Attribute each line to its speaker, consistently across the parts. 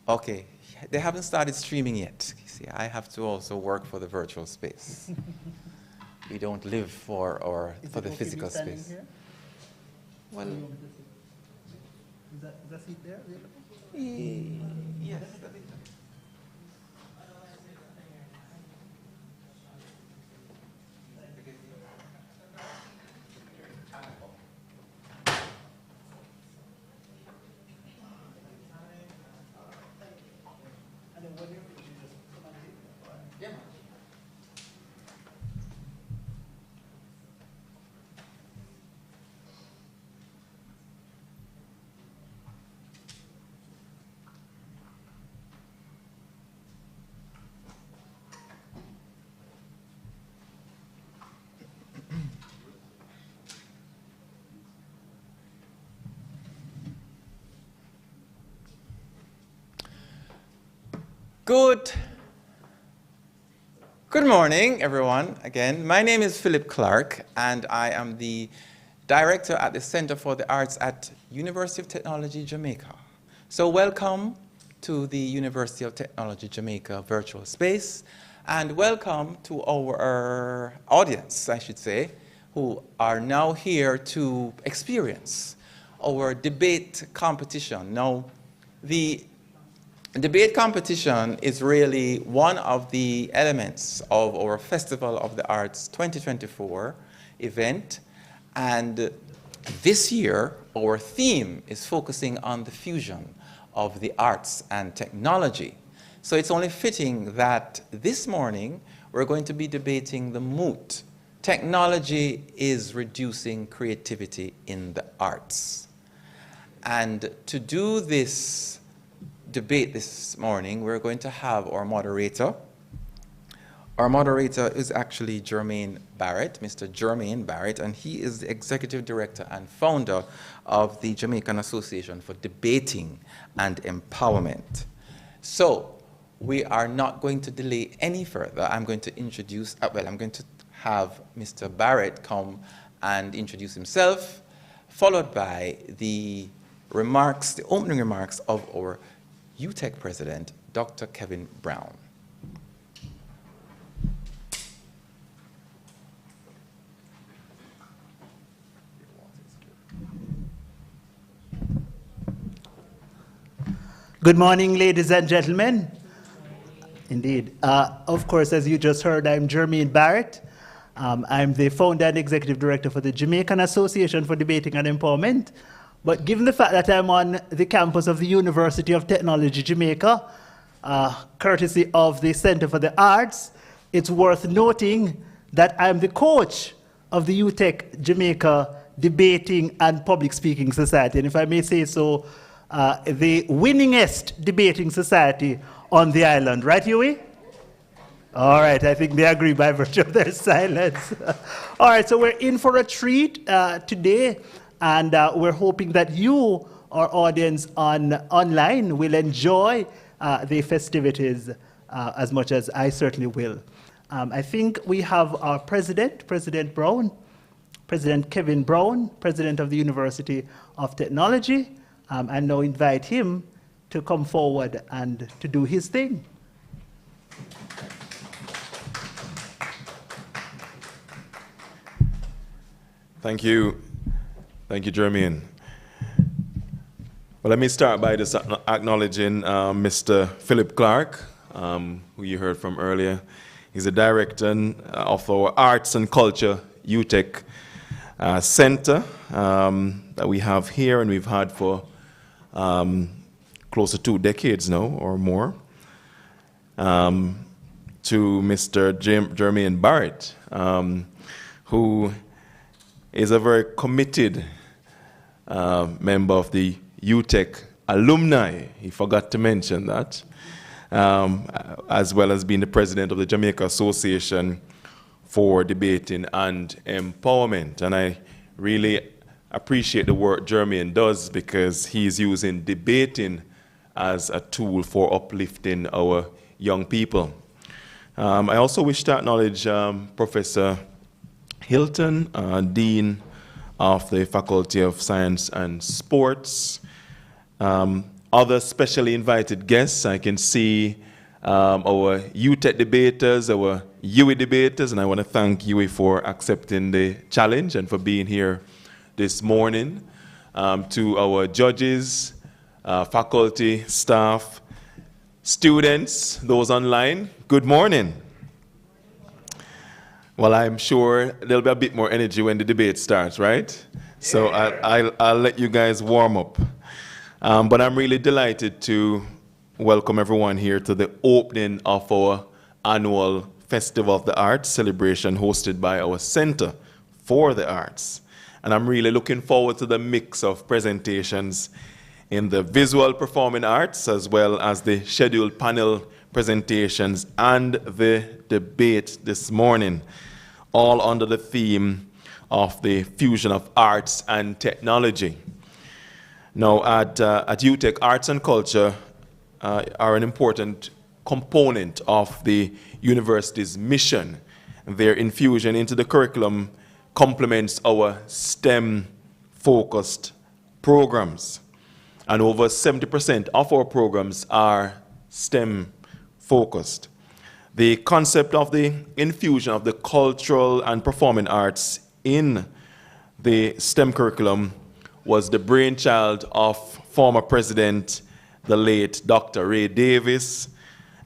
Speaker 1: Okay, they haven't started streaming yet. You see, I have to also work for the virtual space. We don't live for the physical space.
Speaker 2: Here?
Speaker 1: Well,
Speaker 2: Is that seat there?
Speaker 1: yes. Good morning, everyone. Again, my name is Philip Clark, and I am the director at the Center for the Arts at University of Technology, Jamaica. So welcome to the University of Technology, Jamaica virtual space, and welcome to our audience, I should say, who are now here to experience our debate competition. Now, the debate competition is really one of the elements of our Festival of the Arts 2024 event. And this year, our theme is focusing on the fusion of the arts and technology. So it's only fitting that this morning we're going to be debating the moot. Technology is reducing creativity in the arts. And to do this debate this morning, we're going to have our moderator. Our moderator is actually Jermaine Barrett, Mr. Jermaine Barrett, and he is the executive director and founder of the Jamaican Association for Debating and Empowerment. So we are not going to delay any further. I'm going to introduce, I'm going to have Mr. Barrett come and introduce himself, followed by the remarks, the opening remarks of our UTech president, Dr. Kevin Brown.
Speaker 2: Good morning, ladies and gentlemen. Indeed. Of course, as you just heard, I'm Jermaine Barrett. I'm the founder and executive director for the Jamaican Association for Debating and Empowerment. But given the fact that I'm on the campus of the University of Technology, Jamaica, courtesy of the Center for the Arts, it's worth noting that I'm the coach of the UTech Jamaica Debating and Public Speaking Society. And if I may say so, the winningest debating society on the island. Right, Huey? All right, I think they agree by virtue of their silence. All right, so we're in for a treat today. And we're hoping that you, our audience online, will enjoy the festivities as much as I certainly will. I think we have our president, President Brown, President Kevin Brown, president of the University of Technology, and now invite him to come forward and to do his thing.
Speaker 3: Thank you. Thank you, Jermaine. Well, let me start by just acknowledging Mr. Philip Clark, who you heard from earlier. He's the director of our Arts and Culture UTech Center that we have here, and we've had for close to 2 decades now or more. To Mr. Jermaine Barrett, who is a very committed member of the UTech alumni. He forgot to mention that, as well as being the president of the Jamaica Association for Debating and Empowerment. And I really appreciate the work Jermaine does, because he's using debating as a tool for uplifting our young people. I also wish to acknowledge Professor Hilton, Dean of the Faculty of Science and Sports, other specially invited guests. I can see our UTech debaters, our UE debaters, and I want to thank UE for accepting the challenge and for being here this morning. To our judges, faculty, staff, students, those online, good morning. Well, I'm sure there'll be a bit more energy when the debate starts, right? So I'll let you guys warm up. But I'm really delighted to welcome everyone here to the opening of our annual Festival of the Arts celebration hosted by our Center for the Arts. And I'm really looking forward to the mix of presentations in the visual performing arts as well as the scheduled panel presentations and the debate this morning, all under the theme of the fusion of arts and technology. Now, at UTech, arts and culture are an important component of the university's mission. Their infusion into the curriculum complements our STEM-focused programs. And over 70% of our programs are STEM-focused. The concept of the infusion of the cultural and performing arts in the STEM curriculum was the brainchild of former president, the late Dr. Ray Davis,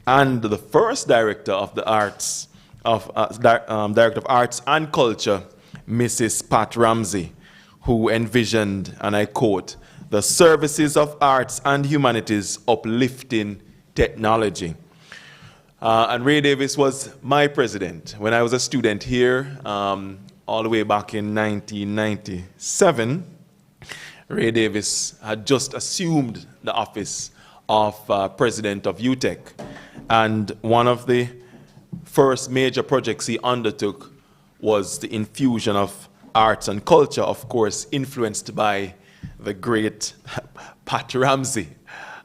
Speaker 3: and the first director of the arts, Director of Arts and Culture, Mrs. Pat Ramsey, who envisioned, and I quote, the services of arts and humanities uplifting technology. And Ray Davis was my president when I was a student here, all the way back in 1997. Ray Davis had just assumed the office of president of UTech. And one of the first major projects he undertook was the infusion of arts and culture, of course, influenced by the great Pat Ramsey.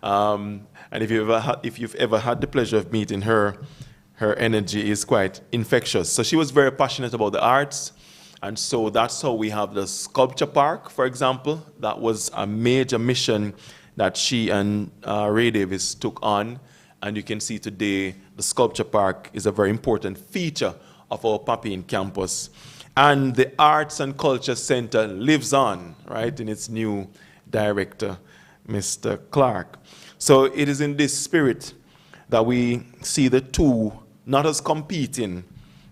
Speaker 3: And if you've ever had the pleasure of meeting her, her energy is quite infectious. So she was very passionate about the arts. And so that's how we have the sculpture park, for example. That was a major mission that she and Ray Davis took on. And you can see today the sculpture park is a very important feature of our Papine campus. And the Arts and Culture Center lives on, right, in its new director, Mr. Clark. So it is in this spirit that we see the two not as competing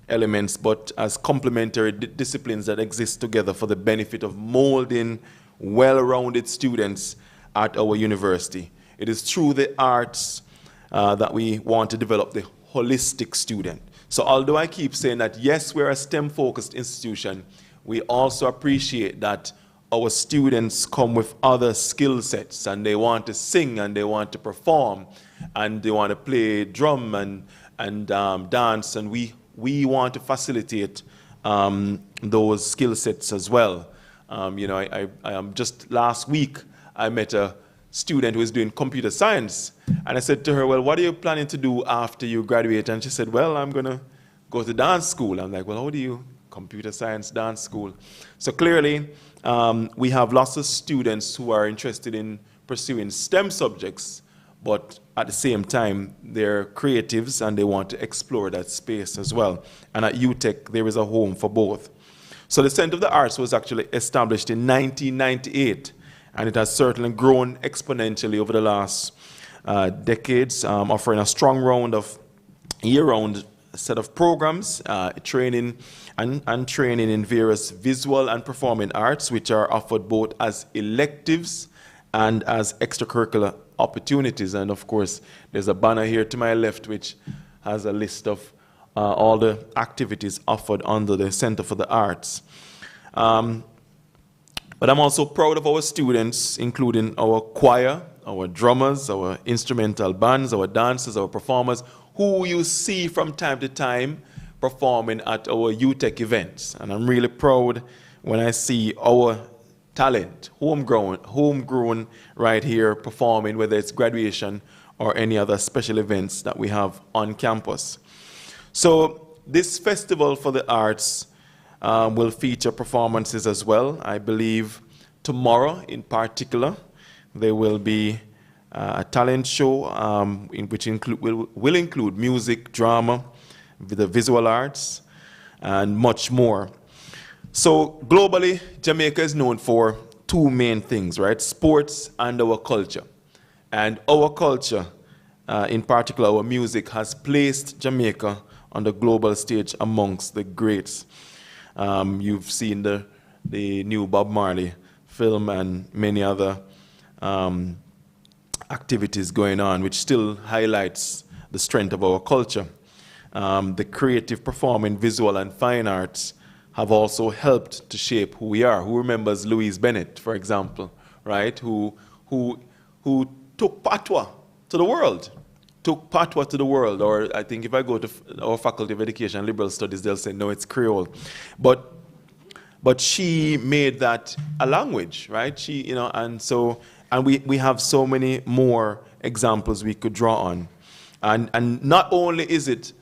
Speaker 3: elements, but as complementary disciplines that exist together for the benefit of molding well-rounded students at our university. It is through the arts that we want to develop the holistic student. So although I keep saying that, yes, we're a STEM-focused institution, we also appreciate that our students come with other skill sets, and they want to sing, and they want to perform, and they want to play drum and dance, and we want to facilitate those skill sets as well. You know, I just last week, I met a student who was doing computer science, and I said to her, well, what are you planning to do after you graduate? And she said, well, I'm going to go to dance school. I'm like, well, how do you? Computer science, dance school. So clearly, we have lots of students who are interested in pursuing STEM subjects, but at the same time, they're creatives and they want to explore that space as well. And at UTech, there is a home for both. So the Center of the Arts was actually established in 1998, and it has certainly grown exponentially over the last decades, offering a strong round of year-round set of programs, training and training in various visual and performing arts, which are offered both as electives and as extracurricular opportunities. And of course, there's a banner here to my left which has a list of all the activities offered under the Center for the Arts. But I'm also proud of our students, including our choir, our drummers, our instrumental bands, our dancers, our performers, who you see from time to time performing at our UTech events. And I'm really proud when I see our talent, homegrown right here performing, whether it's graduation or any other special events that we have on campus. So this Festival for the Arts will feature performances as well. I believe tomorrow in particular, there will be a talent show which will include music, drama, the visual arts, and much more. So globally, Jamaica is known for two main things, right? Sports and our culture. And our culture, in particular our music, has placed Jamaica on the global stage amongst the greats. You've seen the new Bob Marley film and many other activities going on, which still highlights the strength of our culture. The creative, performing, visual, and fine arts have also helped to shape who we are. Who remembers Louise Bennett, for example, right? Who took patois to the world. Took patois to the world, or I think if I go to our Faculty of Education and Liberal Studies, they'll say, no, it's Creole. But she made that a language, right? She, you know, and we have so many more examples we could draw on. And not only is it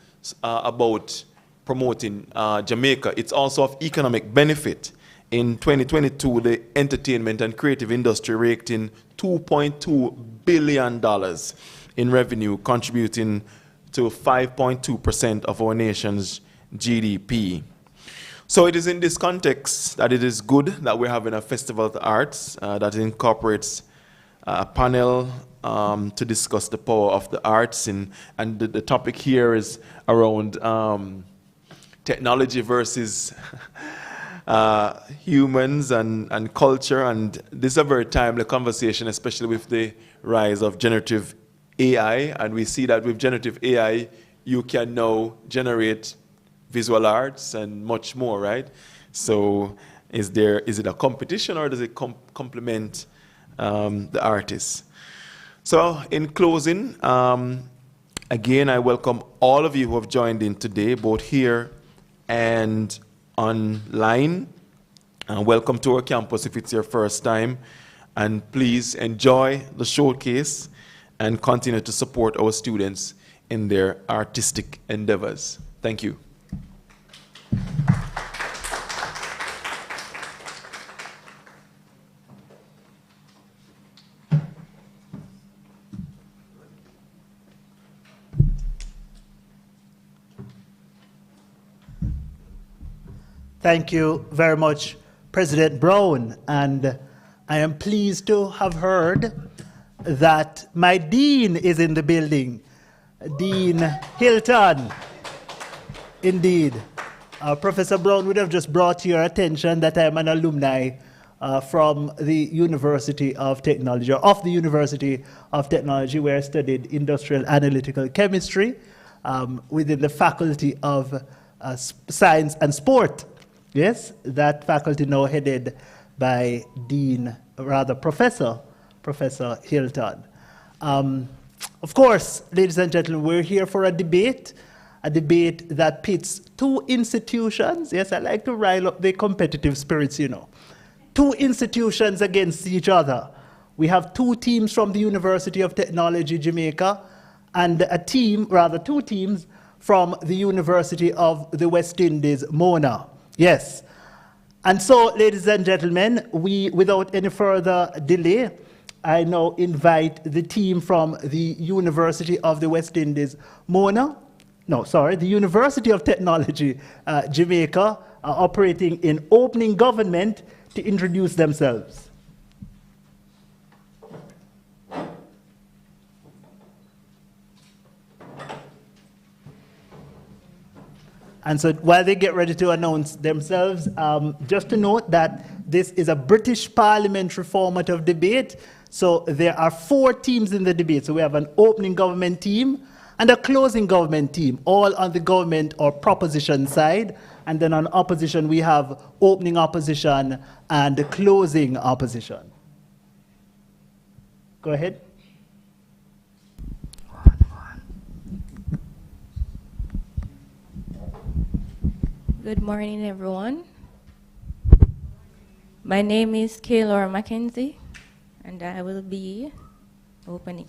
Speaker 3: about promoting Jamaica, it's also of economic benefit. In 2022, the entertainment and creative industry raked in $2.2 billion in revenue, contributing to 5.2% of our nation's GDP. So it is in this context that it is good that we're having a Festival of the Arts that incorporates a panel to discuss the power of the arts. And the topic here is around technology versus humans and culture. And this is a very timely conversation, especially with the rise of generative AI. And we see that with generative AI, you can now generate visual arts and much more, right? So is it a competition, or does it complement the artists? So in closing, again, I welcome all of you who have joined in today, both here and online. Welcome to our campus if it's your first time. And please enjoy the showcase and continue to support our students in their artistic endeavors. Thank you.
Speaker 2: Thank you very much, President Brown. And I am pleased to have heard that my dean is in the building, Dean Hilton. Indeed. Professor Brown would have just brought to your attention that I'm an alumni from the University of Technology, or of the University of Technology, where I studied industrial analytical chemistry within the Faculty of Science and Sport. Yes, that faculty now headed by Professor Hilton. Of course, ladies and gentlemen, we're here for a debate that pits two institutions. Yes, I like to rile up the competitive spirits, you know. Two institutions against each other. We have two teams from the University of Technology, Jamaica, and two teams from the University of the West Indies, Mona. Yes. And so, ladies and gentlemen, without any further delay, I now invite the team from the University of the West Indies, the University of Technology, Jamaica, operating in opening government, to introduce themselves. And so while they get ready to announce themselves, just to note that this is a British parliamentary format of debate. So there are 4 teams in the debate. So we have an opening government team and a closing government team, all on the government or proposition side. And then on opposition, we have opening opposition and closing opposition. Go ahead.
Speaker 4: Good morning, everyone. My name is Kaylor Mackenzie, and I will be opening.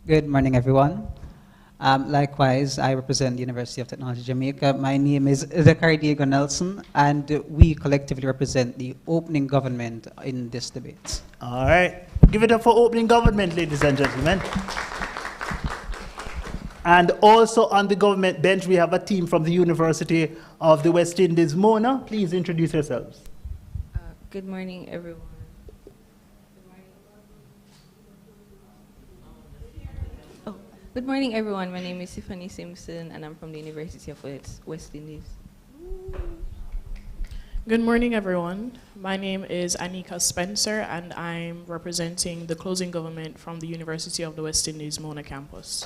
Speaker 5: Good morning, everyone. Likewise, I represent the University of Technology, Jamaica. My name is Zachary Diego Nelson, and we collectively represent the opening government in this debate.
Speaker 2: All right. Give it up for opening government, ladies and gentlemen. And also on the government bench, we have a team from the University of the West Indies. Mona, please introduce yourselves.
Speaker 4: Good morning, everyone. Good morning, everyone. My name is Tiffany Simpson, and I'm from the University of West Indies.
Speaker 6: Good morning, everyone. My name is Anika Spencer, and I'm representing the closing government from the University of the West Indies Mona campus.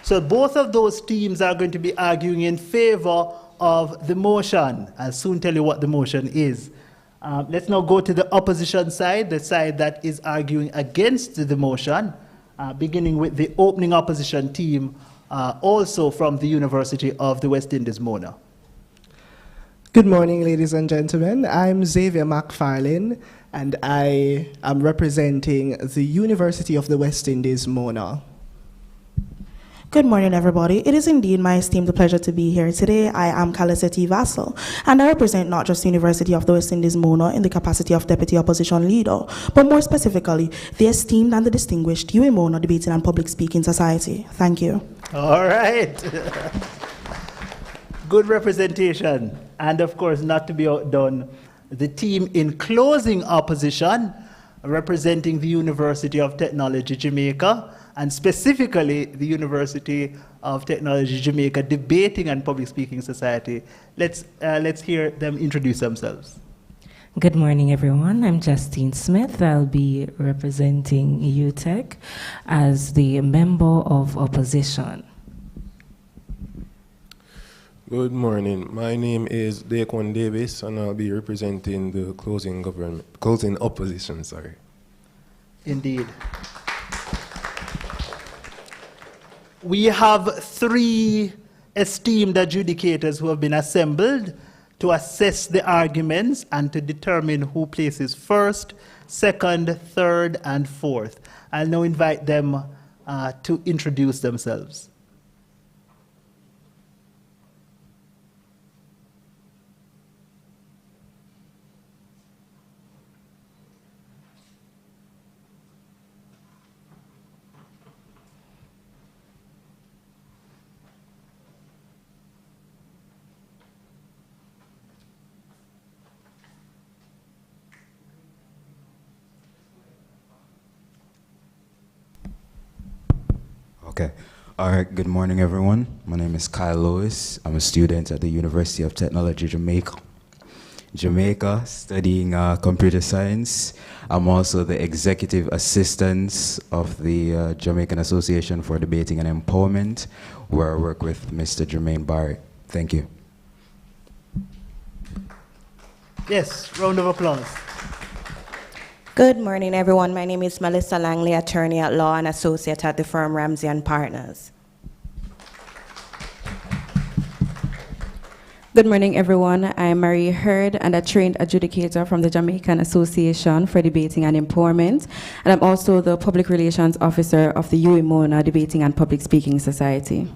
Speaker 2: So both of those teams are going to be arguing in favor of the motion. I'll soon tell you what the motion is. Let's now go to the opposition side, the side that is arguing against the motion, beginning with the opening opposition team, also from the University of the West Indies, Mona.
Speaker 7: Good morning, ladies and gentlemen. I'm Xavier McFarlane, and I am representing the University of the West Indies, Mona.
Speaker 8: Good morning, everybody. It is indeed my esteemed pleasure to be here today. I am Kaliseti Vassal, and I represent not just the University of the West Indies, Mona, in the capacity of Deputy Opposition Leader, but more specifically, the esteemed and the distinguished UA Mona Debating and Public Speaking Society. Thank you.
Speaker 2: All right. Good representation. And of course, not to be outdone, the team in closing opposition, representing the University of Technology Jamaica, and specifically the University of Technology Jamaica Debating and Public Speaking Society. Let's hear them introduce themselves.
Speaker 9: Good morning, everyone. I'm Justine Smith. I'll be representing UTech as the member of opposition.
Speaker 10: Good morning. My name is Daquan Davis, and I'll be representing the closing opposition.
Speaker 2: Indeed. We have three esteemed adjudicators who have been assembled to assess the arguments and to determine who places first, second, third, and fourth. I'll now invite them to introduce themselves.
Speaker 11: Okay. All right. Good morning, everyone. My name is Kyle Lewis. I'm a student at the University of Technology Jamaica, studying computer science. I'm also the executive assistant of the Jamaican Association for Debating and Empowerment, where I work with Mr. Jermaine Barrett. Thank you.
Speaker 2: Yes, round of applause.
Speaker 12: Good morning, everyone. My name is Melissa Langley, attorney at law and associate at the firm Ramsey & Partners.
Speaker 13: Good morning, everyone. I am Marie Hurd, and a trained adjudicator from the Jamaican Association for Debating and Empowerment, and I'm also the Public Relations Officer of the UA Mona Debating and Public Speaking Society.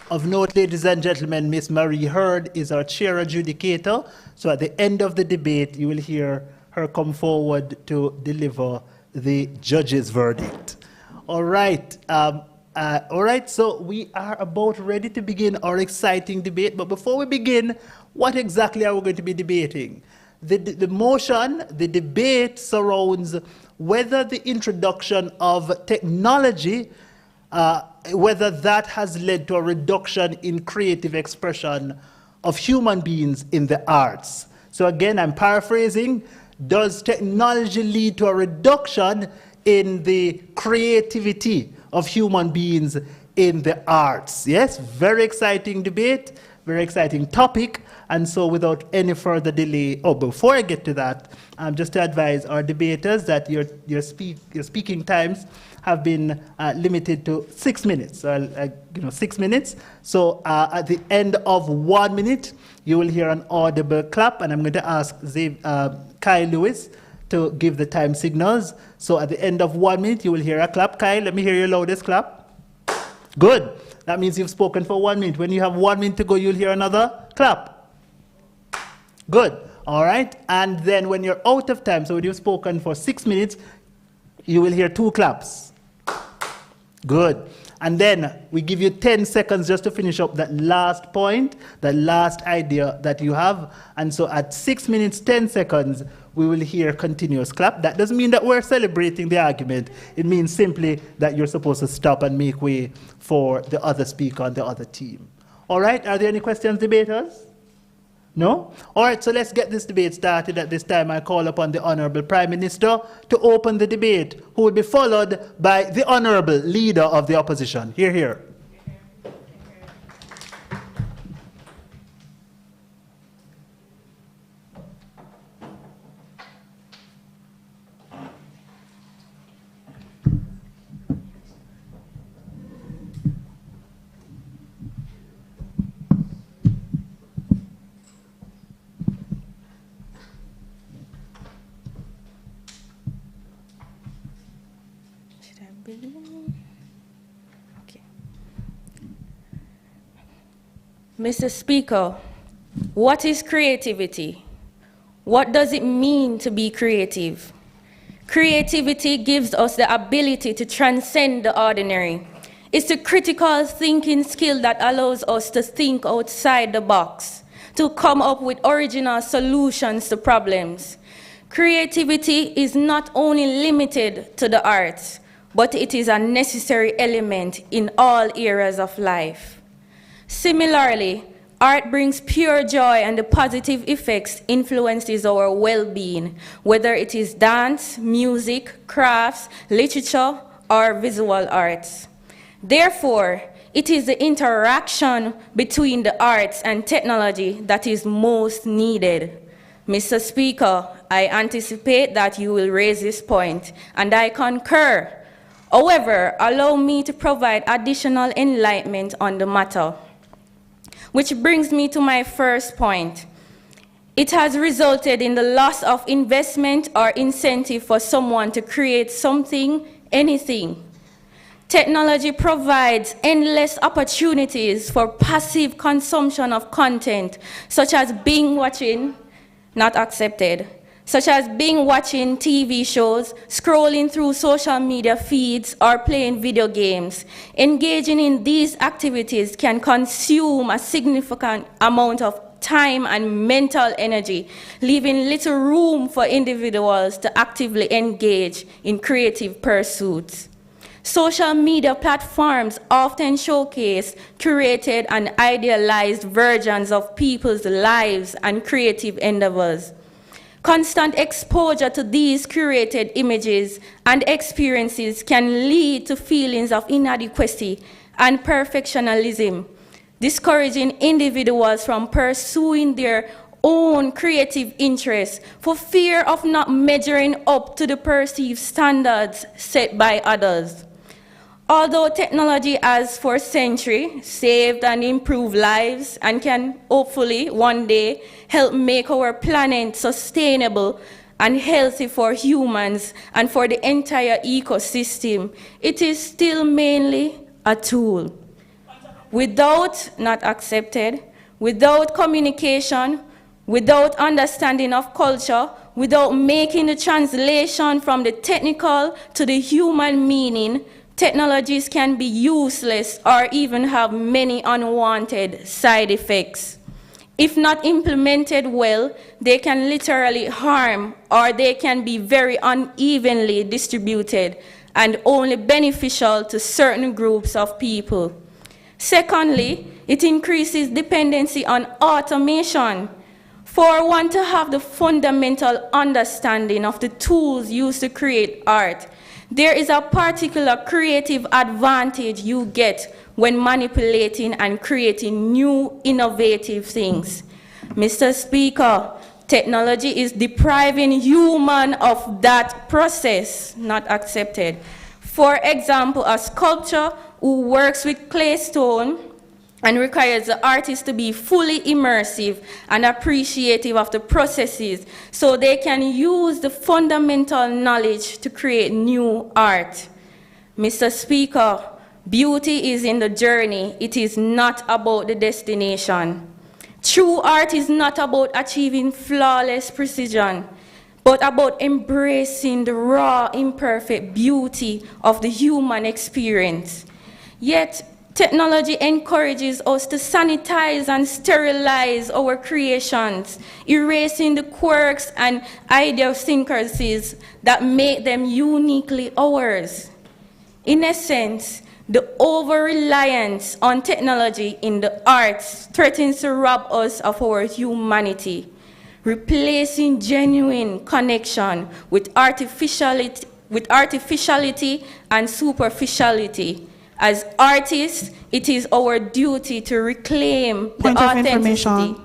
Speaker 2: Of note, ladies and gentlemen, Miss Marie Hurd is our chair adjudicator. So at the end of the debate, you will hear her come forward to deliver the judge's verdict. All right. So we are about ready to begin our exciting debate. But before we begin, what exactly are we going to be debating? The motion, the debate surrounds whether the introduction of technology whether that has led to a reduction in creative expression of human beings in the arts. So again, I'm paraphrasing. Does technology lead to a reduction in the creativity of human beings in the arts? Yes, very exciting debate, very exciting topic. And so without any further delay, before I get to that, just to advise our debaters that your speaking times have been limited to 6 minutes. 6 minutes. So at the end of 1 minute, you will hear an audible clap, and I'm going to ask Kyle Lewis to give the time signals. So at the end of 1 minute, you will hear a clap. Kyle, let me hear your loudest clap. Good. That means you've spoken for 1 minute. When you have 1 minute to go, you'll hear another clap. Good. All right? And then when you're out of time, so when you've spoken for 6 minutes, you will hear 2 claps. Good. And then we give you 10 seconds just to finish up that last point, that last idea that you have. And so at 6 minutes, 10 seconds, we will hear continuous clap. That doesn't mean that we're celebrating the argument. It means simply that you're supposed to stop and make way for the other speaker on the other team. All right, are there any questions, debaters? No? All right, so let's get this debate started. At this time, I call upon the Honorable Prime Minister to open the debate, who will be followed by the Honorable Leader of the Opposition. Hear, hear.
Speaker 12: Okay. Mr. Speaker, what is creativity? What does it mean to be creative? Creativity gives us the ability to transcend the ordinary. It's a critical thinking skill that allows us to think outside the box, to come up with original solutions to problems. Creativity is not only limited to the arts, but it is a necessary element in all areas of life. Similarly, art brings pure joy, and the positive effects influences our well-being, whether it is dance, music, crafts, literature, or visual arts. Therefore, it is the interaction between the arts and technology that is most needed. Mr. Speaker, I anticipate that you will raise this point, and I concur. However, allow me to provide additional enlightenment on the matter. Which brings me to my first point. It has resulted in the loss of investment or incentive for someone to create something, anything. Technology provides endless opportunities for passive consumption of content, such as binge watching, not accepted, such as binge watching TV shows, scrolling through social media feeds, or playing video games. Engaging in these activities can consume a significant amount of time and mental energy, leaving little room for individuals to actively engage in creative pursuits. Social media platforms often showcase curated and idealized versions of people's lives and creative endeavors. Constant exposure to these curated images and experiences can lead to feelings of inadequacy and perfectionism, discouraging individuals from pursuing their own creative interests for fear of not measuring up to the perceived standards set by others. Although technology has for centuries saved and improved lives and can hopefully one day help make our planet sustainable and healthy for humans and for the entire ecosystem, it is still mainly a tool. Without, not accepted, without communication, without understanding of culture, without making the translation from the technical to the human meaning, technologies can be useless or even have many unwanted side effects. If not implemented well, they can literally harm, or they can be very unevenly distributed and only beneficial to certain groups of people. Secondly, it increases dependency on automation. For one to have the fundamental understanding of the tools used to create art, there is a particular creative advantage you get when manipulating and creating new, innovative things. Mr. Speaker, technology is depriving humans of that process, not accepted. For example, a sculptor who works with clay stone and requires the artist to be fully immersive and appreciative of the processes so they can use the fundamental knowledge to create new art. Mr. Speaker, beauty is in the journey. It is not about the destination. True art is not about achieving flawless precision, but about embracing the raw, imperfect beauty of the human experience. Yet, technology encourages us to sanitize and sterilize our creations, erasing the quirks and idiosyncrasies that make them uniquely ours. In essence, the over-reliance on technology in the arts threatens to rob us of our humanity, replacing genuine connection with artificiality and superficiality. As artists, it is our duty to reclaim the authenticity.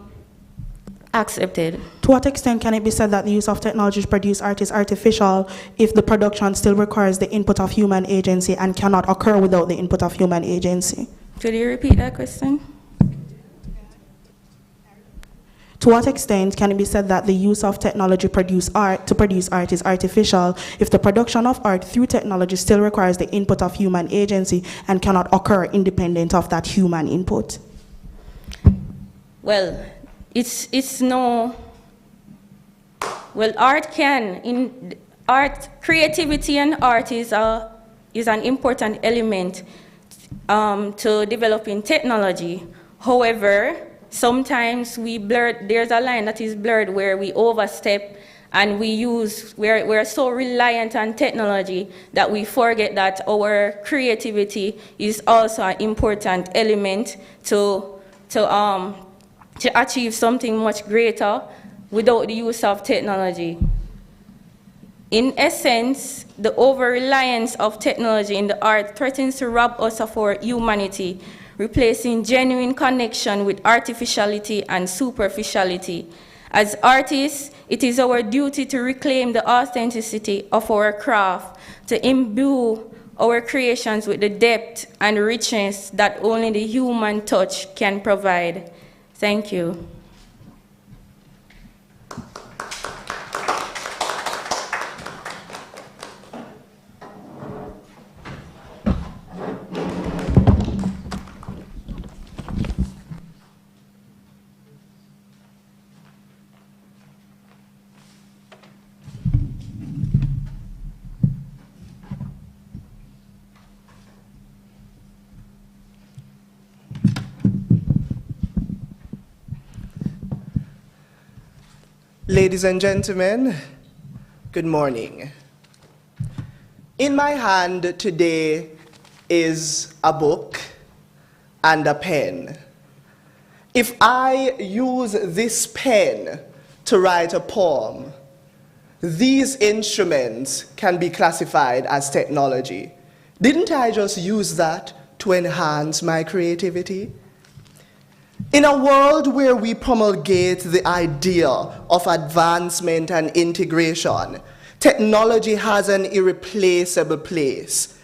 Speaker 12: Accepted.
Speaker 8: To what extent can it be said that the use of technology to produce art is artificial if the production still requires the input of human agency and cannot occur without the input of human agency?
Speaker 12: Could you repeat that question?
Speaker 8: To what extent can it be said that the use of technology to produce art is artificial if the production of art through technology still requires the input of human agency and cannot occur independent of that human input?
Speaker 12: Well, creativity and art is an important element to developing technology. However, sometimes there's a line that is blurred where we overstep and we're so reliant on technology that we forget that our creativity is also an important element to achieve something much greater without the use of technology. In essence, the over-reliance of technology in the art threatens to rob us of our humanity, replacing genuine connection with artificiality and superficiality. As artists, it is our duty to reclaim the authenticity of our craft, to imbue our creations with the depth and richness that only the human touch can provide. Thank you.
Speaker 7: Ladies and gentlemen, good morning. In my hand today is a book and a pen. If I use this pen to write a poem, these instruments can be classified as technology. Didn't I just use that to enhance my creativity? In a world where we promulgate the idea of advancement and integration, technology has an irreplaceable place.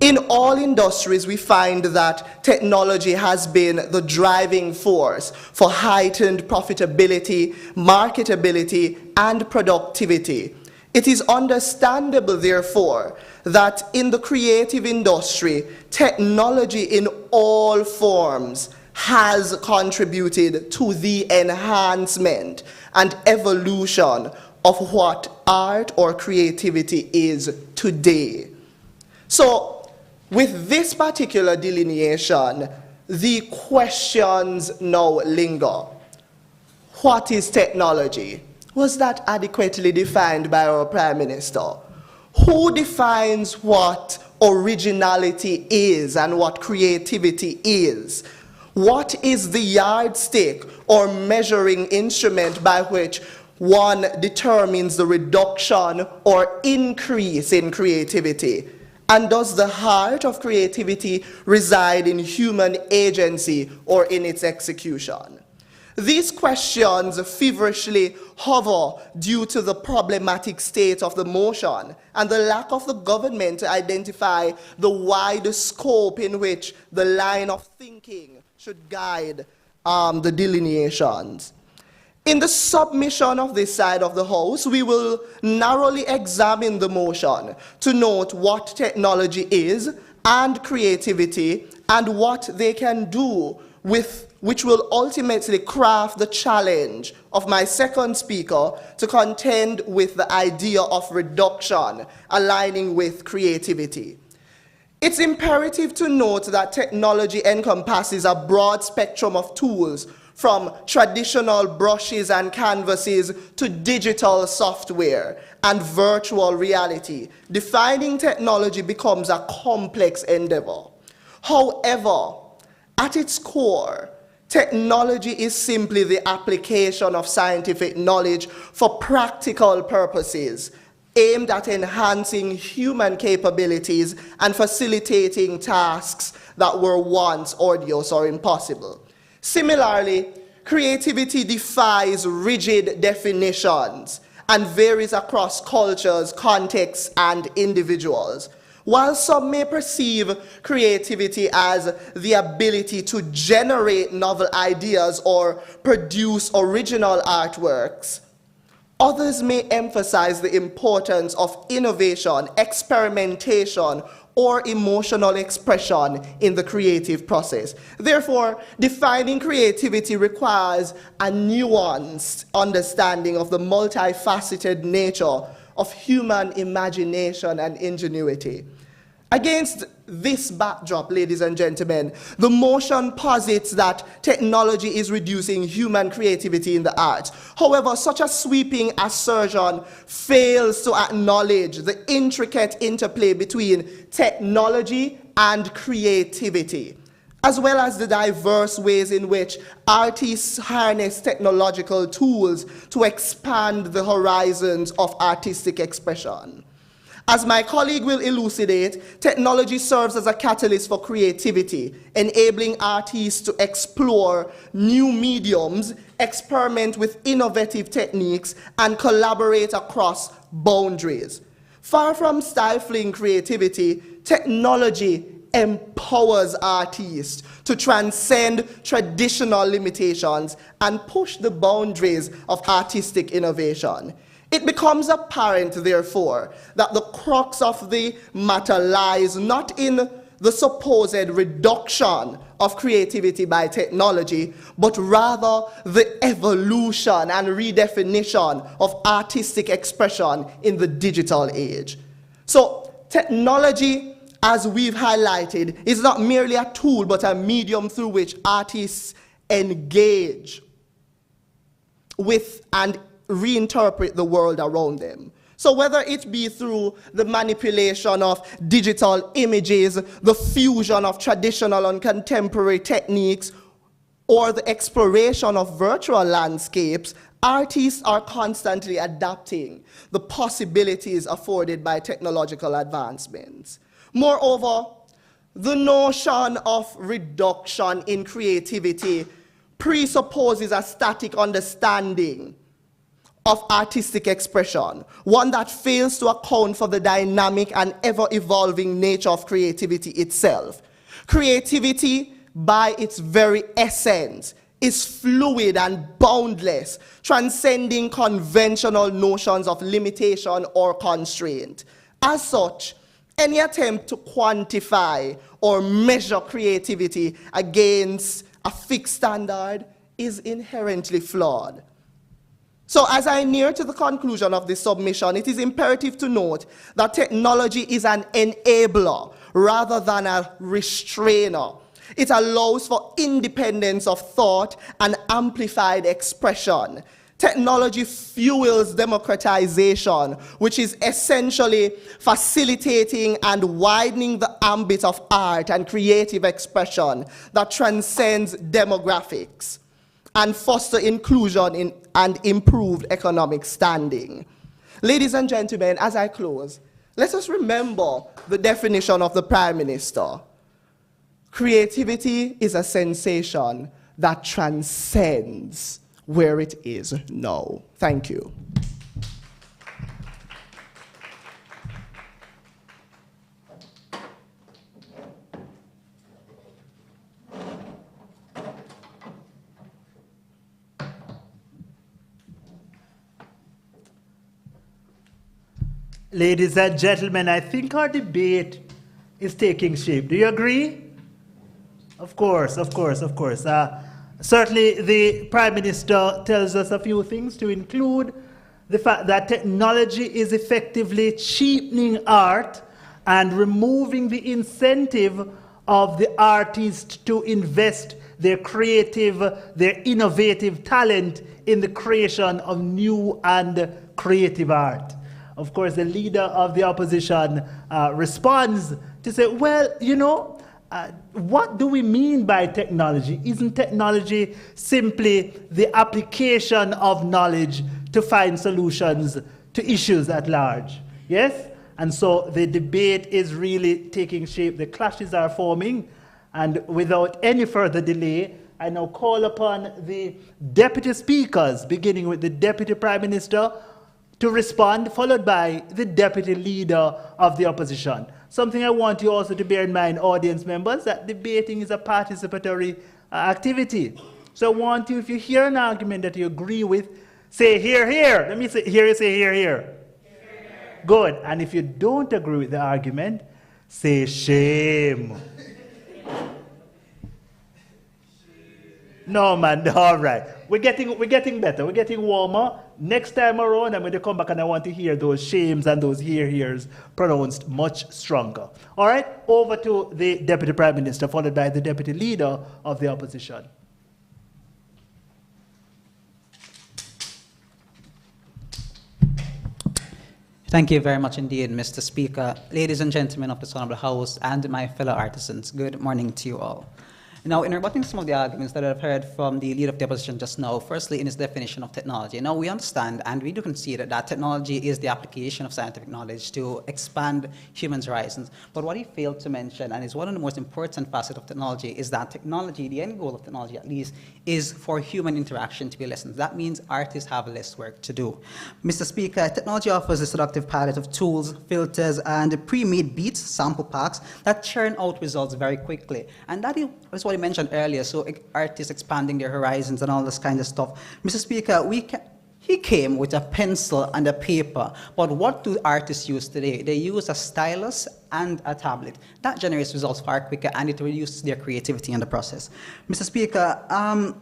Speaker 7: In all industries, we find that technology has been the driving force for heightened profitability, marketability, and productivity. It is understandable, therefore, that in the creative industry, technology in all forms has contributed to the enhancement and evolution of what art or creativity is today. So, with this particular delineation, the questions now linger. What is technology? Was that adequately defined by our Prime Minister? Who defines what originality is and what creativity is? What is the yardstick or measuring instrument by which one determines the reduction or increase in creativity? And does the heart of creativity reside in human agency or in its execution? These questions feverishly hover due to the problematic state of the motion and the lack of the government to identify the wide scope in which the line of thinking should guide the delineations. In the submission of this side of the House, we will narrowly examine the motion to note what technology is and creativity and what they can do with which will ultimately craft the challenge of my second speaker to contend with the idea of reduction, aligning with creativity. It's imperative to note that technology encompasses a broad spectrum of tools, from traditional brushes and canvases to digital software and virtual reality. Defining technology becomes a complex endeavor. However, at its core, technology is simply the application of scientific knowledge for practical purposes, aimed at enhancing human capabilities and facilitating tasks that were once arduous or impossible. Similarly, creativity defies rigid definitions and varies across cultures, contexts, and individuals. While some may perceive creativity as the ability to generate novel ideas or produce original artworks, others may emphasize the importance of innovation, experimentation, or emotional expression in the creative process. Therefore, defining creativity requires a nuanced understanding of the multifaceted nature of human imagination and ingenuity. Against this backdrop, ladies and gentlemen, the motion posits that technology is reducing human creativity in the arts. However, such a sweeping assertion fails to acknowledge the intricate interplay between technology and creativity, as well as the diverse ways in which artists harness technological tools to expand the horizons of artistic expression. As my colleague will elucidate, technology serves as a catalyst for creativity, enabling artists to explore new mediums, experiment with innovative techniques, and collaborate across boundaries. Far from stifling creativity, technology empowers artists to transcend traditional limitations and push the boundaries of artistic innovation. It becomes apparent, therefore, that the crux of the matter lies not in the supposed reduction of creativity by technology, but rather the evolution and redefinition of artistic expression in the digital age. So, technology, as we've highlighted, is not merely a tool, but a medium through which artists engage with and reinterpret the world around them. So whether it be through the manipulation of digital images, the fusion of traditional and contemporary techniques, or the exploration of virtual landscapes, artists are constantly adapting the possibilities afforded by technological advancements. Moreover, the notion of reduction in creativity presupposes a static understanding of artistic expression, one that fails to account for the dynamic and ever-evolving nature of creativity itself. Creativity, by its very essence, is fluid and boundless, transcending conventional notions of limitation or constraint. As such, any attempt to quantify or measure creativity against a fixed standard is inherently flawed. So as I near to the conclusion of this submission, it is imperative to note that technology is an enabler rather than a restrainer. It allows for independence of thought and amplified expression. Technology fuels democratization, which is essentially facilitating and widening the ambit of art and creative expression that transcends demographics and foster inclusion and improved economic standing. Ladies and gentlemen, as I close, let us remember the definition of the Prime Minister. Creativity is a sensation that transcends where it is now. Thank you.
Speaker 2: Ladies and gentlemen, I think our debate is taking shape. Do you agree? Of course, of course, of course. Certainly, the Prime Minister tells us a few things, to include the fact that technology is effectively cheapening art and removing the incentive of the artist to invest their creative, their innovative talent in the creation of new and creative art. Of course, the leader of the opposition responds to say, well, you know, what do we mean by technology? Isn't technology simply the application of knowledge to find solutions to issues at large? Yes? And so the debate is really taking shape. The clashes are forming. And without any further delay, I now call upon the deputy speakers, beginning with the Deputy Prime Minister, to respond, followed by the Deputy Leader of the Opposition. Something I want you also to bear in mind, audience members, that debating is a participatory activity. So I want you, if you hear an argument that you agree with, say hear, hear. Let me hear you say hear, hear. Good. And if you don't agree with the argument, say shame. No, man, all right. We're getting better. We're getting warmer. Next time around, I'm going to come back and I want to hear those shames and those hears pronounced much stronger. All right, over to the Deputy Prime Minister, followed by the Deputy Leader of the Opposition.
Speaker 5: Thank you very much indeed, Mr. Speaker. Ladies and gentlemen of this honorable House and my fellow artisans, good morning to you all. Now, in rebutting some of the arguments that I've heard from the leader of the opposition just now, firstly, in his definition of technology. Now, we understand and we do concede that technology is the application of scientific knowledge to expand humans' horizons. But what he failed to mention, and is one of the most important facets of technology, is that technology, the end goal of technology at least, is for human interaction to be lessened. That means artists have less work to do. Mr. Speaker, technology offers a seductive palette of tools, filters, and pre-made beats, sample packs, that churn out results very quickly. And that is what he mentioned earlier, so artists expanding their horizons and all this kind of stuff. Mr. Speaker, he came with a pencil and a paper, but what do artists use today? They use a stylus and a tablet. That generates results far quicker and it reduces their creativity in the process. Mr. Speaker,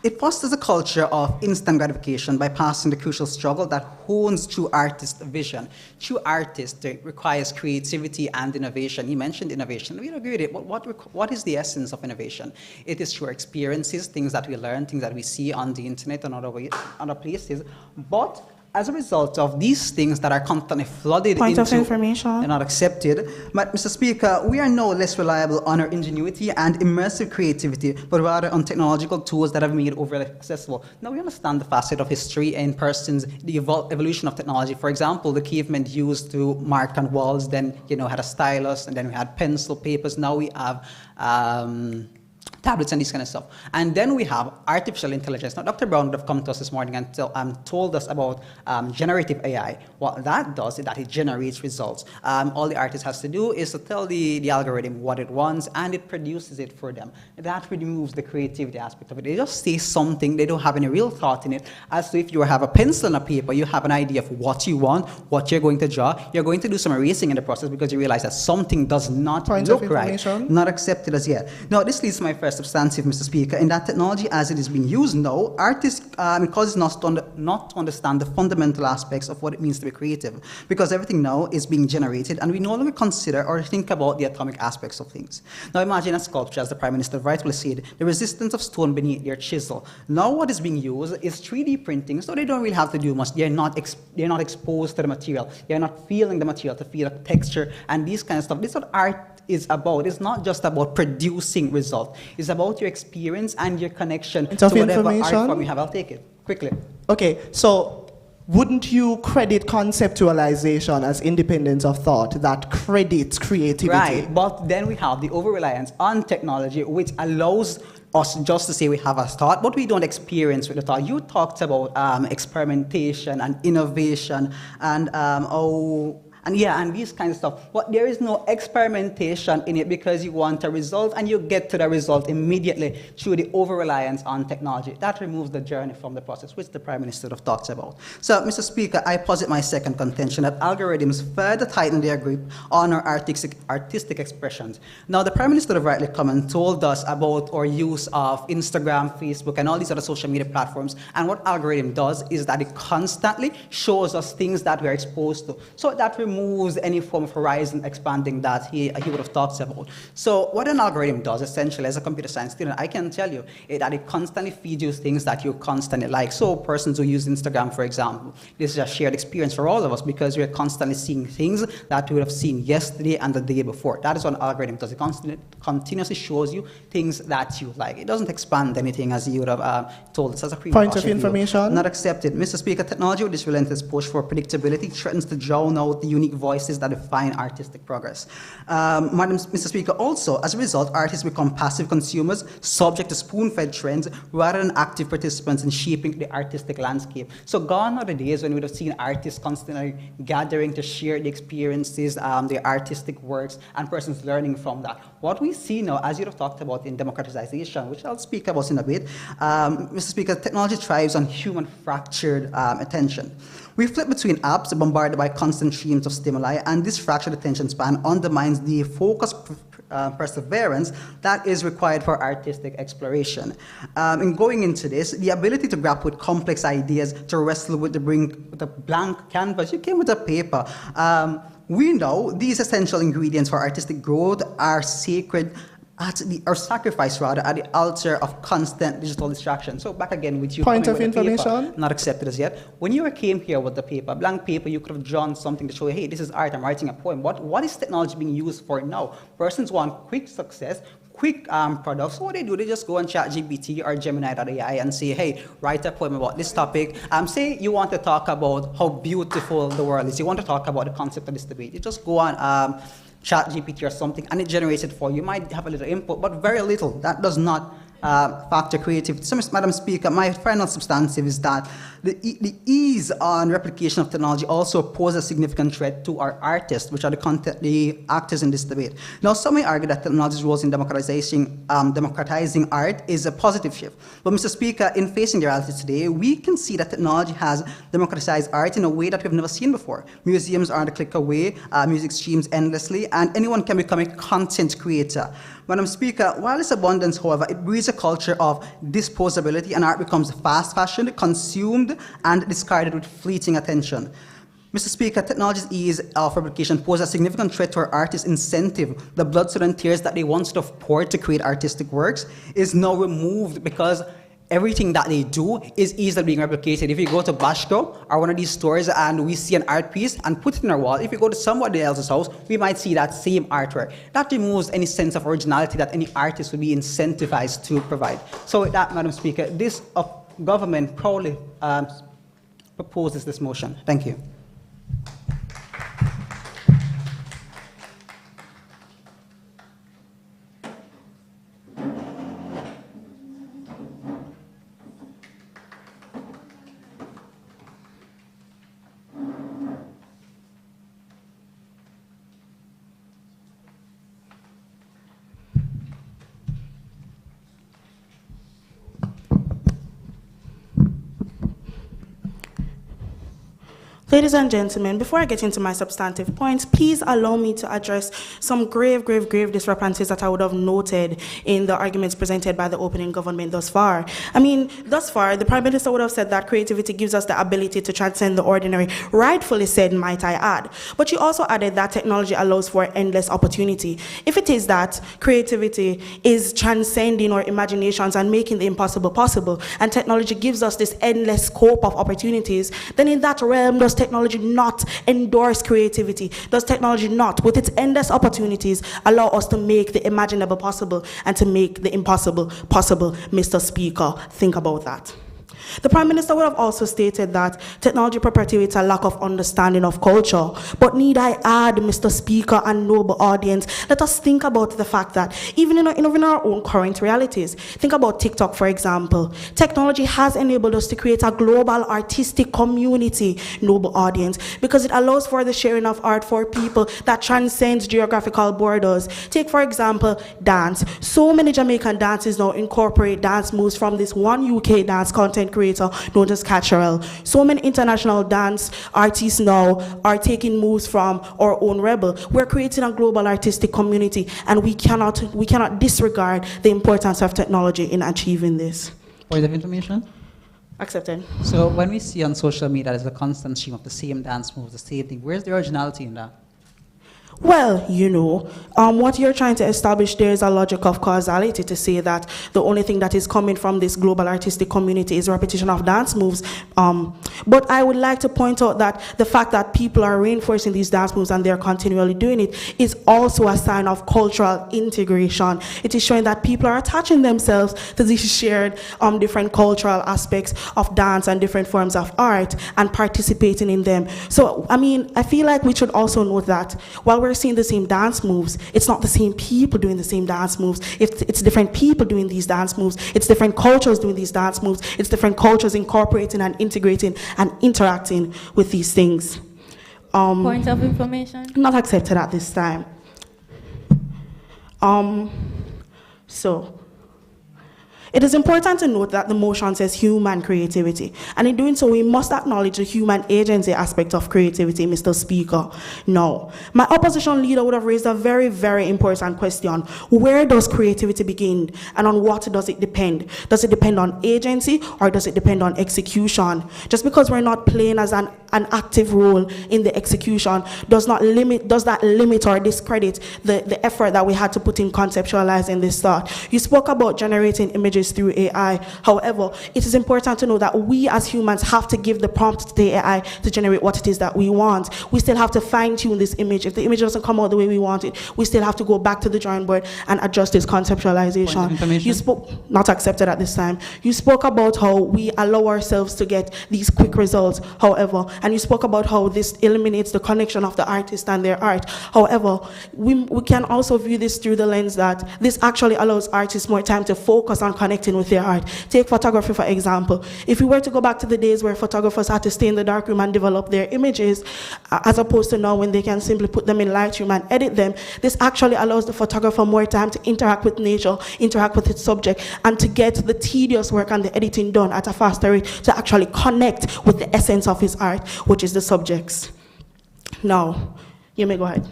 Speaker 5: it fosters a culture of instant gratification by passing the crucial struggle that hones true artist vision. True artist requires creativity and innovation. He mentioned innovation. We agree with it, but what is the essence of innovation? It is through experiences, things that we learn, things that we see on the internet and other places. But as a result of these things that are constantly flooded
Speaker 8: Point
Speaker 5: into
Speaker 8: of information.
Speaker 5: and not accepted, but Mr. Speaker, we are no less reliable on our ingenuity and immersive creativity, but rather on technological tools that have made overly accessible. Now we understand the facet of history in persons, the evolution of technology. For example, the cavemen used to mark on walls, then had a stylus, and then we had pencil, papers. Now we have tablets and this kind of stuff. And then we have artificial intelligence. Now, Dr. Brown would have come to us this morning and told us about generative AI. What that does is that it generates results. All the artist has to do is to tell the algorithm what it wants, and it produces it for them. That removes the creativity aspect of it. They just say something, they don't have any real thought in it. As to if you have a pencil and a paper, you have an idea of what you want, what you're going to draw. You're going to do some erasing in the process because you realize that something does not look right, not accepted as yet. Now, this leads to my first substantive, Mr. Speaker. In that technology as it is being used now, artists, it causes us not to understand the fundamental aspects of what it means to be creative, because everything now is being generated and we no longer consider or think about the atomic aspects of things. Now imagine a sculpture, as the Prime Minister rightfully said, the resistance of stone beneath their chisel. Now what is being used is 3D printing, so they don't really have to do much. They're not exposed to the material. They're not feeling the material to feel the texture and these kind of stuff. This is what art is about. It's not just about producing results. It's about your experience and your connection to whatever art form you have. I'll take it quickly.
Speaker 7: Okay, so wouldn't you credit conceptualization as independence of thought that credits creativity?
Speaker 5: Right, but then we have the over-reliance on technology, which allows us just to say we have a thought, but we don't experience with the thought. You talked about experimentation and innovation and And yeah, and these kinds of stuff. But there is no experimentation in it because you want a result and you get to the result immediately through the over-reliance on technology. That removes the journey from the process, which the Prime Minister have talked about. So, Mr. Speaker, I posit my second contention that algorithms further tighten their grip on our artistic expressions. Now, the Prime Minister have rightly come and told us about our use of Instagram, Facebook, and all these other social media platforms. And what algorithm does is that it constantly shows us things that we are exposed to. So that removes any form of horizon expanding that he would have talked about. So what an algorithm does, essentially, as a computer science student, I can tell you that it constantly feeds you things that you constantly like. So persons who use Instagram, for example, this is a shared experience for all of us because we're constantly seeing things that we would have seen yesterday and the day before. That is what an algorithm does. It continuously shows you things that you like. It doesn't expand anything as you would have told us as a
Speaker 7: Point of information.
Speaker 5: Not accepted. Mr. Speaker, technology with this relentless push for predictability threatens to drown out the unique voices that define artistic progress. Mr. Speaker, also, as a result, artists become passive consumers, subject to spoon-fed trends, rather than active participants in shaping the artistic landscape. So gone are the days when we would have seen artists constantly gathering to share the experiences, their artistic works, and persons learning from that. What we see now, as you have talked about in democratization, which I'll speak about in a bit, Mr. Speaker, technology thrives on human fractured attention. We flip between apps bombarded by constant streams of stimuli, and this fractured attention span undermines the focused perseverance that is required for artistic exploration. In going into this, the ability to grapple with complex ideas, to wrestle with the blank canvas, you came with a paper. We know these essential ingredients for artistic growth are sacred or sacrifice rather at the altar of constant digital distraction. So back again with you.
Speaker 7: Point of information.
Speaker 5: Paper, not accepted as yet. When you came here with the paper, blank paper, you could have drawn something to show, hey, this is art, I'm writing a poem. What is technology being used for now? Persons want quick success, quick products. So what they do, they just go on ChatGPT or Gemini.ai and say, hey, write a poem about this topic. Say you want to talk about how beautiful the world is. You want to talk about the concept of this debate. You just go on ChatGPT or something, and it generates it for you. You might have a little input, but very little. That does not factor creativity. So, Madam Speaker, my final substantive is that the ease on replication of technology also poses a significant threat to our artists, which are the actors in this debate. Now, some may argue that technology's roles in democratizing art is a positive shift. But, Mr. Speaker, in facing the reality today, we can see that technology has democratized art in a way that we've never seen before. Museums are on a click away, music streams endlessly, and anyone can become a content creator. Madam Speaker, while this abundance, however, it breeds a culture of disposability, and art becomes fast fashion, consumed, and discarded with fleeting attention. Mr. Speaker, technology's ease of replication poses a significant threat to our artists' incentive. The blood, sweat, and tears that they once would have poured to create artistic works is now removed because everything that they do is easily being replicated. If you go to Bashko or one of these stores and we see an art piece and put it in our wall, if you go to somebody else's house, we might see that same artwork. That removes any sense of originality that any artist would be incentivized to provide. So with that, Madam Speaker, this government proudly proposes this motion. Thank you.
Speaker 8: Ladies and gentlemen, before I get into my substantive points, please allow me to address some grave discrepancies that I would have noted in the arguments presented by the opening government thus far. Thus far, the Prime Minister would have said that creativity gives us the ability to transcend the ordinary, rightfully said, might I add. But she also added that technology allows for endless opportunity. If it is that creativity is transcending our imaginations and making the impossible possible, and technology gives us this endless scope of opportunities, then in that realm, does technology not endorse creativity? Does technology not, with its endless opportunities, allow us to make the imaginable possible and to make the impossible possible? Mr. Speaker, think about that. The Prime Minister would have also stated that technology perpetuates a lack of understanding of culture. But need I add, Mr. Speaker and noble audience, let us think about the fact that even in our own current realities, think about TikTok, for example. Technology has enabled us to create a global artistic community, noble audience, because it allows for the sharing of art for people that transcends geographical borders. Take, for example, dance. So many Jamaican dances now incorporate dance moves from this one UK dance content creator known as Catcherel. So many international dance artists now are taking moves from our own Rebel. We're creating a global artistic community, and we cannot disregard the importance of technology in achieving this.
Speaker 5: Point of information?
Speaker 8: Accepted.
Speaker 5: So when we see on social media there's a constant stream of the same dance moves, the same thing, where's the originality in that?
Speaker 8: Well, what you're trying to establish there is a logic of causality to say that the only thing that is coming from this global artistic community is repetition of dance moves. But I would like to point out that the fact that people are reinforcing these dance moves and they're continually doing it is also a sign of cultural integration. It is showing that people are attaching themselves to these shared different cultural aspects of dance and different forms of art and participating in them. So, I feel like we should also note that while we're seeing the same dance moves, it's not the same people doing the same dance moves. It's different people doing these dance moves. It's different cultures doing these dance moves. It's different cultures incorporating and integrating and interacting with these things.
Speaker 12: Point of information?
Speaker 8: Not accepted at this time. It is important to note that the motion says human creativity, and in doing so, we must acknowledge the human agency aspect of creativity, Mr. Speaker. Now, my opposition leader would have raised a very, very important question. Where does creativity begin, and on what does it depend? Does it depend on agency, or does it depend on execution? Just because we're not playing as an active role in the execution does that limit or discredit the effort that we had to put in conceptualizing this thought. You spoke about generating images through AI. However, it is important to know that we as humans have to give the prompt to the AI to generate what it is that we want. We still have to fine-tune this image. If the image doesn't come out the way we want it, we still have to go back to the drawing board and adjust this conceptualization. You spoke, not accepted at this time. You spoke about how we allow ourselves to get these quick results, however, and you spoke about how this eliminates the connection of the artist and their art. However, we can also view this through the lens that this actually allows artists more time to focus on connecting with their art. Take photography, for example. If we were to go back to the days where photographers had to stay in the darkroom and develop their images, as opposed to now when they can simply put them in Lightroom and edit them, this actually allows the photographer more time to interact with nature, interact with its subject, and to get the tedious work and the editing done at a faster rate to actually connect with the essence of his art, which is the subjects. Now, you may go ahead.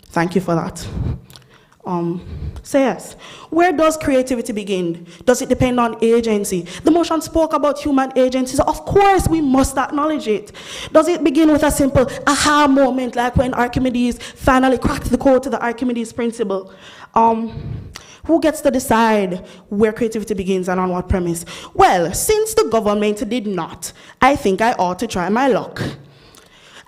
Speaker 8: Thank you for that. So yes, where does creativity begin? Does it depend on agency? The motion spoke about human agencies. Of course, we must acknowledge it. Does it begin with a simple aha moment, like when Archimedes finally cracked the code to the Archimedes principle? Who gets to decide where creativity begins and on what premise? Well, since the government did not, I think I ought to try my luck.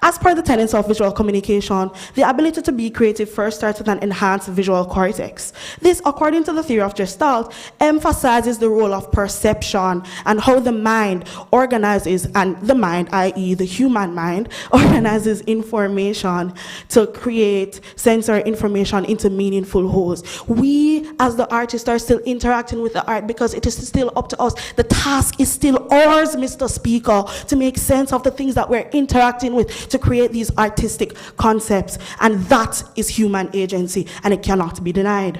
Speaker 8: As per the tenets of visual communication, the ability to be creative first starts with an enhanced visual cortex. This, according to the theory of Gestalt, emphasizes the role of perception and how the mind organizes, and the mind, i.e. the human mind, organizes information to create sensory information into meaningful wholes. We, as the artists, are still interacting with the art because it is still up to us. The task is still ours, Mr. Speaker, to make sense of the things that we're interacting with, to create these artistic concepts, and that is human agency, and it cannot be denied.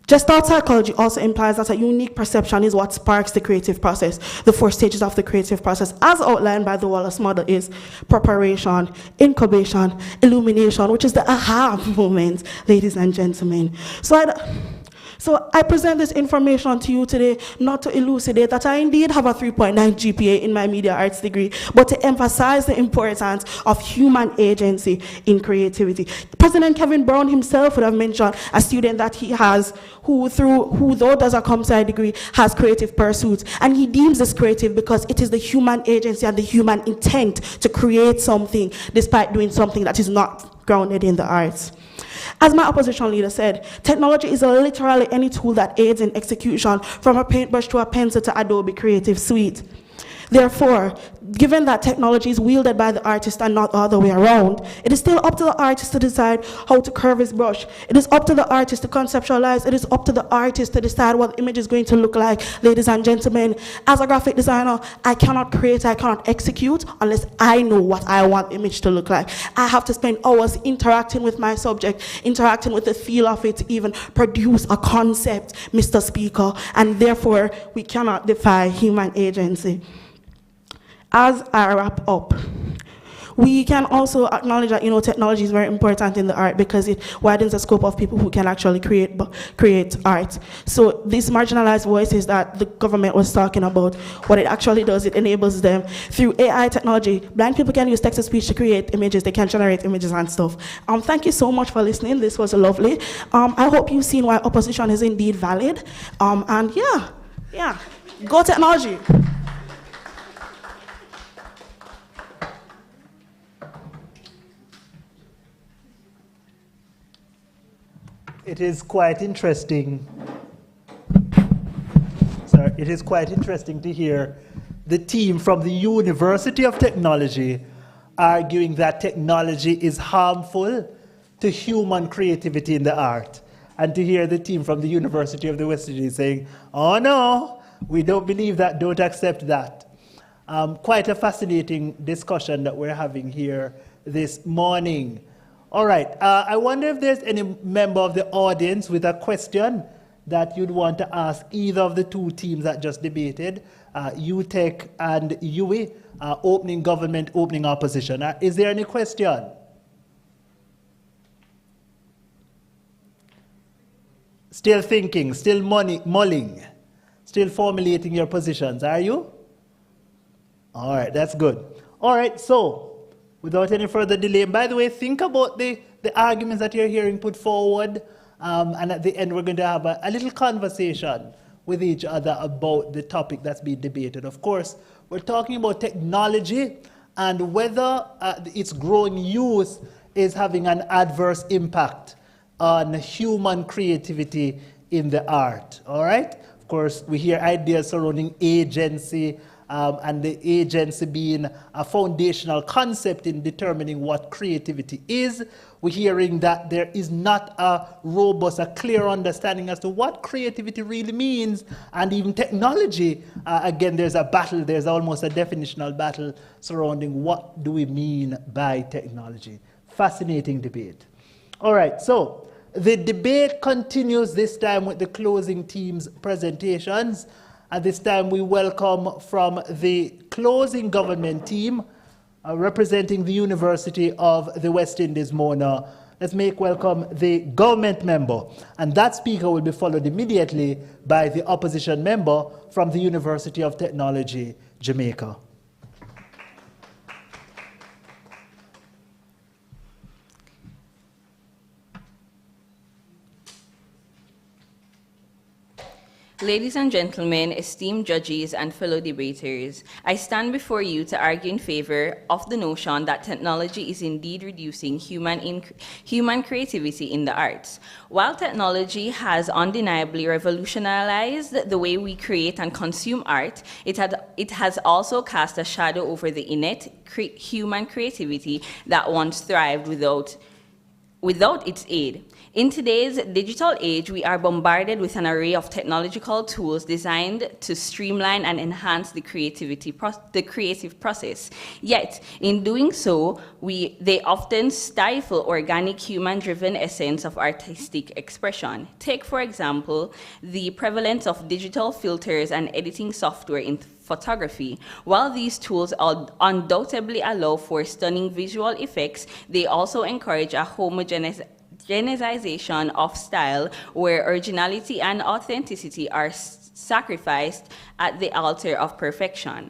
Speaker 8: Gestalt psychology also implies that a unique perception is what sparks the creative process. The 4 stages of the creative process, as outlined by the Wallace model, is preparation, incubation, illumination, which is the aha moment, ladies and gentlemen. So I present this information to you today not to elucidate that I indeed have a 3.9 GPA in my media arts degree, but to emphasize the importance of human agency in creativity. President Kevin Brown himself would have mentioned a student that he has who though does a comp-sci degree, has creative pursuits, and he deems this creative because it is the human agency and the human intent to create something despite doing something that is not grounded in the arts. As my opposition leader said, technology is literally any tool that aids in execution, from a paintbrush to a pencil to Adobe Creative Suite. Therefore, given that technology is wielded by the artist and not the other way around, it is still up to the artist to decide how to curve his brush. It is up to the artist to conceptualize. It is up to the artist to decide what the image is going to look like. Ladies and gentlemen, as a graphic designer, I cannot create, I cannot execute unless I know what I want the image to look like. I have to spend hours interacting with my subject, interacting with the feel of it to even produce a concept, Mr. Speaker, and therefore we cannot defy human agency. As I wrap up, we can also acknowledge that technology is very important in the art because it widens the scope of people who can actually create art. So these marginalized voices that the government was talking about, what it actually does, it enables them through AI technology. Blind people can use text-to-speech to create images. They can generate images and stuff. Thank you so much for listening. This was lovely. I hope you've seen why opposition is indeed valid. And yeah, go technology.
Speaker 2: It is quite interesting. It is quite interesting to hear the team from the University of Technology arguing that technology is harmful to human creativity in the art, and to hear the team from the University of the West Indies saying, "Oh no, we don't believe that, don't accept that." Quite a fascinating discussion that we're having here this morning. All right, I wonder if there's any member of the audience with a question that you'd want to ask either of the two teams that just debated, UTech and UE, opening government, opening opposition. Is there any question? Still thinking, still mulling, still formulating your positions, are you? All right, that's good. All right, so without any further delay, and by the way, think about the arguments that you're hearing put forward, and at the end we're going to have a little conversation with each other about the topic that's being debated. Of course, we're talking about technology and whether its growing use is having an adverse impact on human creativity in the art, all right? Of course, we hear ideas surrounding agency, and the agency being a foundational concept in determining what creativity is. We're hearing that there is not a robust, a clear understanding as to what creativity really means, and even technology. Again, there's a battle, there's almost a definitional battle surrounding what do we mean by technology. Fascinating debate. All right, so the debate continues this time with the closing team's presentations. At this time, we welcome from the closing government team representing the University of the West Indies, Mona. Let's make welcome the government member. And that speaker will be followed immediately by the opposition member from the University of Technology, Jamaica.
Speaker 4: Ladies and gentlemen, esteemed judges and fellow debaters, I stand before you to argue in favor of the notion that technology is indeed reducing human creativity in the arts. While technology has undeniably revolutionized the way we create and consume art, it has also cast a shadow over the innate human creativity that once thrived without its aid. In today's digital age, we are bombarded with an array of technological tools designed to streamline and enhance the creative process. Yet, in doing so, they often stifle organic human-driven essence of artistic expression. Take, for example, the prevalence of digital filters and editing software in photography. While these tools undoubtedly allow for stunning visual effects, they also encourage a homogenization of style where originality and authenticity are sacrificed at the altar of perfection.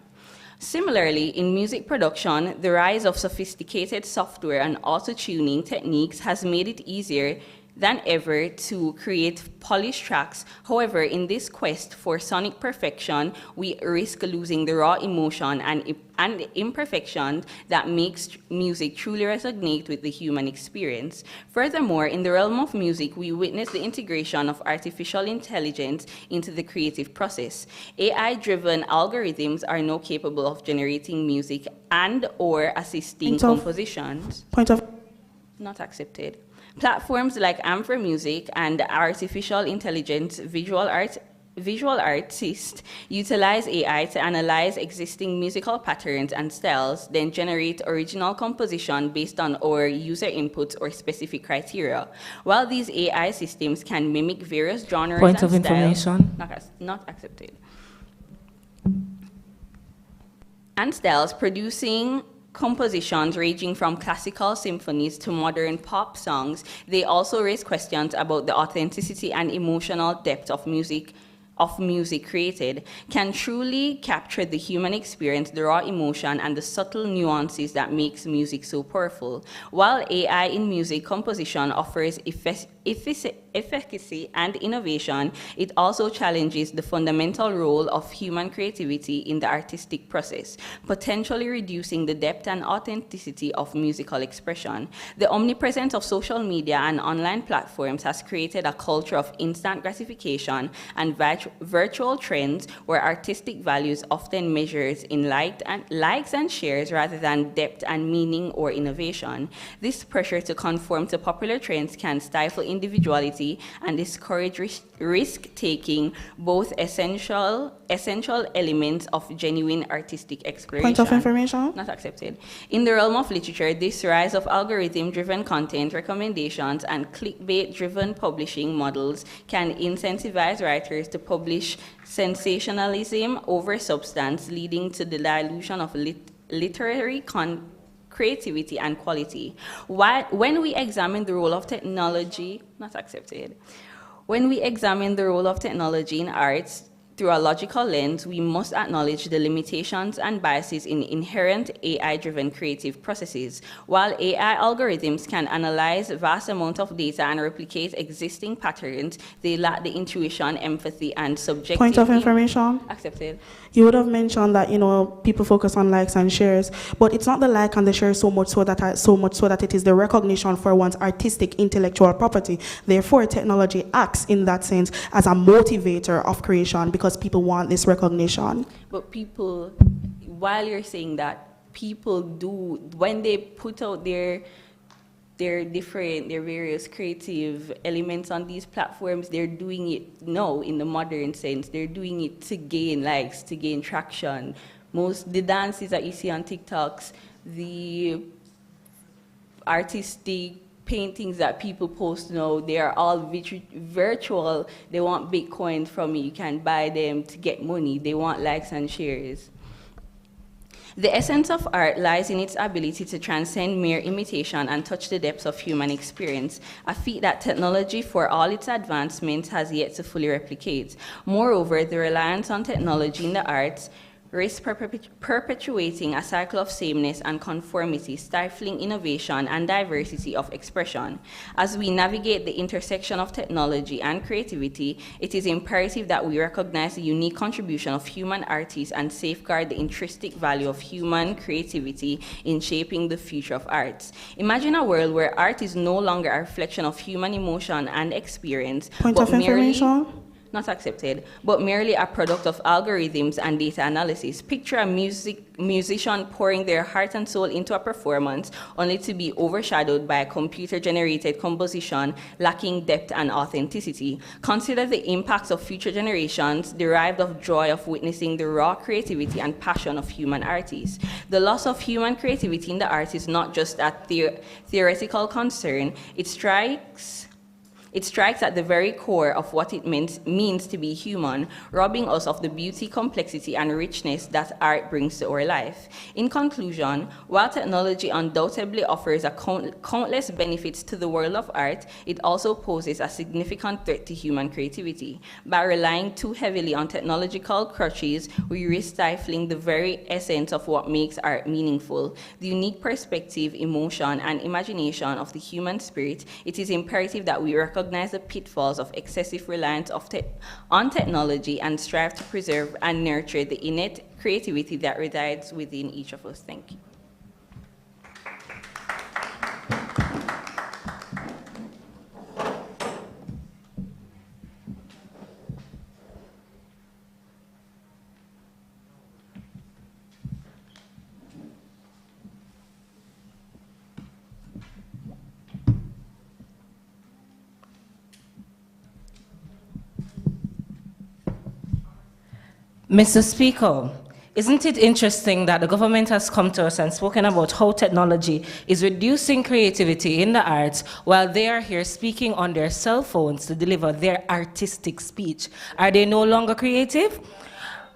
Speaker 4: Similarly, in music production, the rise of sophisticated software and auto-tuning techniques has made it easier than ever to create polished tracks. However, in this quest for sonic perfection, we risk losing the raw emotion and imperfection that makes music truly resonate with the human experience. Furthermore, in the realm of music, we witness the integration of artificial intelligence into the creative process. AI-driven algorithms are now capable of generating music and or assisting compositions. Not accepted. Platforms like Amber Music and artificial intelligence visual artists utilize AI to analyze existing musical patterns and styles, then generate original composition based on our user inputs or specific criteria. While these AI systems can mimic various genres
Speaker 9: Point
Speaker 4: and
Speaker 9: of information.
Speaker 4: not accepted. And styles, producing compositions ranging from classical symphonies to modern pop songs, they also raise questions about the authenticity and emotional depth of music created. Can truly capture the human experience, the raw emotion, and the subtle nuances that makes music so powerful. While AI in music composition offers efficacy and innovation, it also challenges the fundamental role of human creativity in the artistic process, potentially reducing the depth and authenticity of musical expression. The omnipresence of social media and online platforms has created a culture of instant gratification and virtual trends where artistic values often measures in likes and shares rather than depth and meaning or innovation. This pressure to conform to popular trends can stifle individuality and discourage risk-taking, both essential elements of genuine artistic exploration.
Speaker 8: Point of information?
Speaker 4: Not accepted. In the realm of literature, this rise of algorithm-driven content recommendations and clickbait-driven publishing models can incentivize writers to publish sensationalism over substance, leading to the dilution of literary creativity and quality. When we examine the role of technology, not accepted. When we examine the role of technology in arts through a logical lens, we must acknowledge the limitations and biases in inherent AI-driven creative processes. While AI algorithms can analyze vast amounts of data and replicate existing patterns, they lack the intuition, empathy, and subjectivity.
Speaker 8: Point of information?
Speaker 4: Accepted.
Speaker 8: You would have mentioned that, you know, people focus on likes and shares, but it's not the like and the share so much so that it is the recognition for one's artistic intellectual property. Therefore, technology acts in that sense as a motivator of creation because people want this recognition.
Speaker 4: But people, while you're saying that, people do, when they put out their various creative elements on these platforms, they're doing it now in the modern sense. They're doing it to gain likes, to gain traction. The dances that you see on TikToks, the artistic paintings that people post now, they are all virtual. They want Bitcoin from you. You can buy them to get money. They want likes and shares. The essence of art lies in its ability to transcend mere imitation and touch the depths of human experience, a feat that technology, for all its advancements, has yet to fully replicate. Moreover, the reliance on technology in the arts risks perpetuating a cycle of sameness and conformity, stifling innovation and diversity of expression. As we navigate the intersection of technology and creativity, it is imperative that we recognize the unique contribution of human artists and safeguard the intrinsic value of human creativity in shaping the future of arts. Imagine a world where art is no longer a reflection of human emotion and experience,
Speaker 8: Point of information?
Speaker 4: Not accepted, but merely a product of algorithms and data analysis. Picture a musician pouring their heart and soul into a performance only to be overshadowed by a computer-generated composition lacking depth and authenticity. Consider the impacts of future generations derived of joy of witnessing the raw creativity and passion of human artists. The loss of human creativity in the arts is not just a theoretical concern. It strikes It strikes at the very core of what it means to be human, robbing us of the beauty, complexity, and richness that art brings to our life. In conclusion, while technology undoubtedly offers countless benefits to the world of art, it also poses a significant threat to human creativity. By relying too heavily on technological crutches, we risk stifling the very essence of what makes art meaningful. The unique perspective, emotion, and imagination of the human spirit, it is imperative that we recognize the pitfalls of excessive reliance on technology and strive to preserve and nurture the innate creativity that resides within each of us. Thank you.
Speaker 9: Mr. Speaker, isn't it interesting that the government has come to us and spoken about how technology is reducing creativity in the arts while they are here speaking on their cell phones to deliver their artistic speech? Are they no longer creative?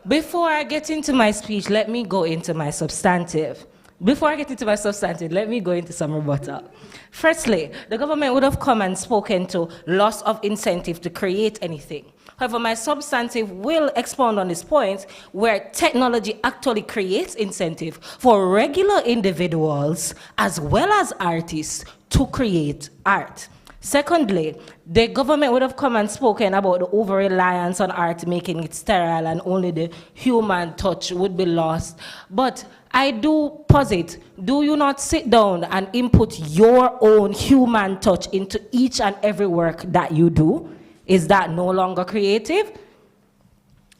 Speaker 9: Before I get into my speech, let me go into my substantive. Let me go into some rebuttal. Firstly, the government would have come and spoken to loss of incentive to create anything. However, my substantive will expound on this point where technology actually creates incentive for regular individuals as well as artists to create art. Secondly, the government would have come and spoken about the over-reliance on art, making it sterile and only the human touch would be lost. But I do posit, do you not sit down and input your own human touch into each and every work that you do? Is that no longer creative?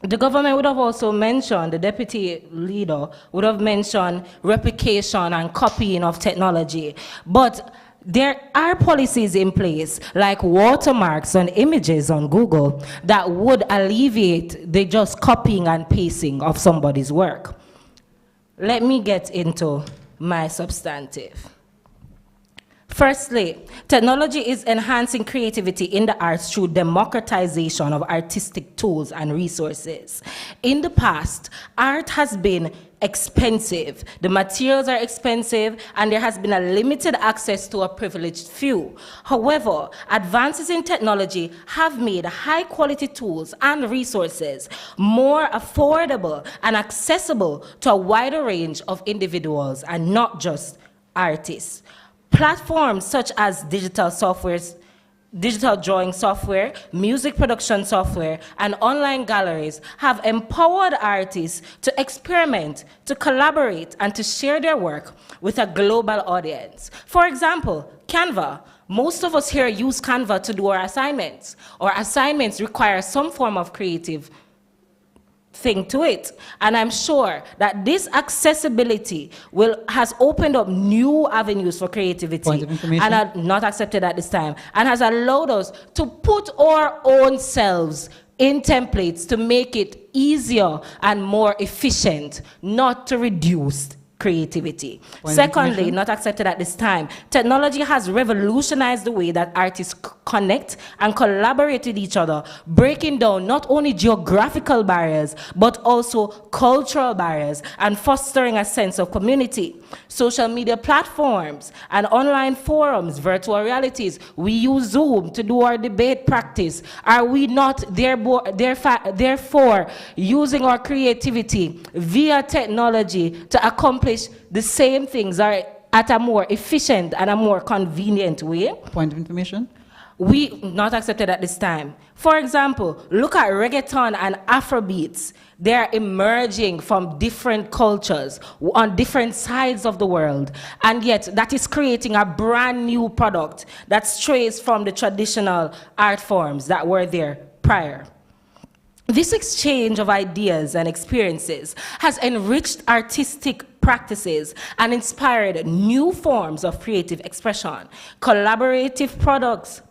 Speaker 9: The government would have also mentioned, the deputy leader would have mentioned replication and copying of technology. But there are policies in place, like watermarks on images on Google, that would alleviate the just copying and pasting of somebody's work. Let me get into my substantive. Firstly, technology is enhancing creativity in the arts through democratization of artistic tools and resources. In the past, art has been expensive. The materials are expensive, and there has been a limited access to a privileged few. However, advances in technology have made high-quality tools and resources more affordable and accessible to a wider range of individuals and not just artists. Platforms such as digital drawing software, music production software, and online galleries have empowered artists to experiment, to collaborate, and to share their work with a global audience. For example, Canva. Most of us here use Canva to do our assignments. Our assignments require some form of creative thing to it. And I'm sure that this accessibility has opened up new avenues for creativity and are not accepted at this time, and has allowed us to put our own selves in templates to make it easier and more efficient, not to reduce creativity. Secondly, not accepted at this time, technology has revolutionized the way that artists connect and collaborate with each other, breaking down not only geographical barriers, but also cultural barriers and fostering a sense of community. Social media platforms and online forums, virtual realities, we use Zoom to do our debate practice. Are we not therefore using our creativity via technology to accomplish the same things are at a more efficient and a more convenient way?
Speaker 5: Point of information.
Speaker 9: We not accepted at this time. For example, look at reggaeton and Afrobeats. They are emerging from different cultures on different sides of the world, and yet that is creating a brand new product that strays from the traditional art forms that were there prior. This exchange of ideas and experiences has enriched artistic practices and inspired new forms of creative expression, collaborative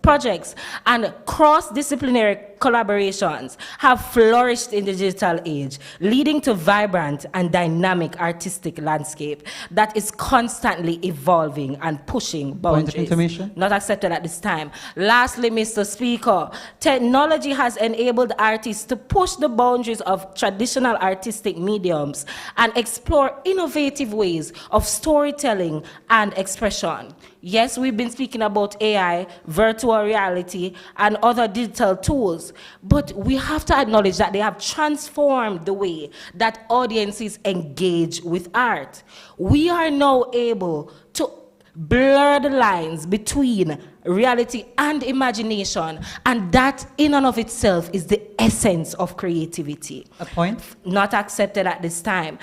Speaker 9: projects, and cross-disciplinary collaborations have flourished in the digital age, leading to vibrant and dynamic artistic landscape that is constantly evolving and pushing boundaries.
Speaker 5: Point of information?
Speaker 9: Not accepted at this time. Lastly, Mr. Speaker, technology has enabled artists to push the boundaries of traditional artistic mediums and explore innovative ways of storytelling and expression. Yes, we've been speaking about AI, virtual reality, and other digital tools, but we have to acknowledge that they have transformed the way that audiences engage with art. We are now able to blur the lines between reality and imagination, and that in and of itself is the essence of creativity.
Speaker 5: A point?
Speaker 9: Not accepted at this time.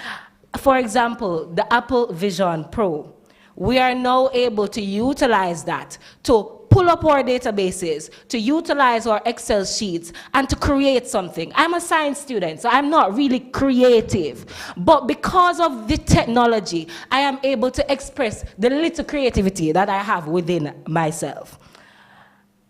Speaker 9: For example, the Apple Vision Pro. We are now able to utilize that to pull up our databases, to utilize our Excel sheets, and to create something. I'm a science student, so I'm not really creative. But because of the technology, I am able to express the little creativity that I have within myself.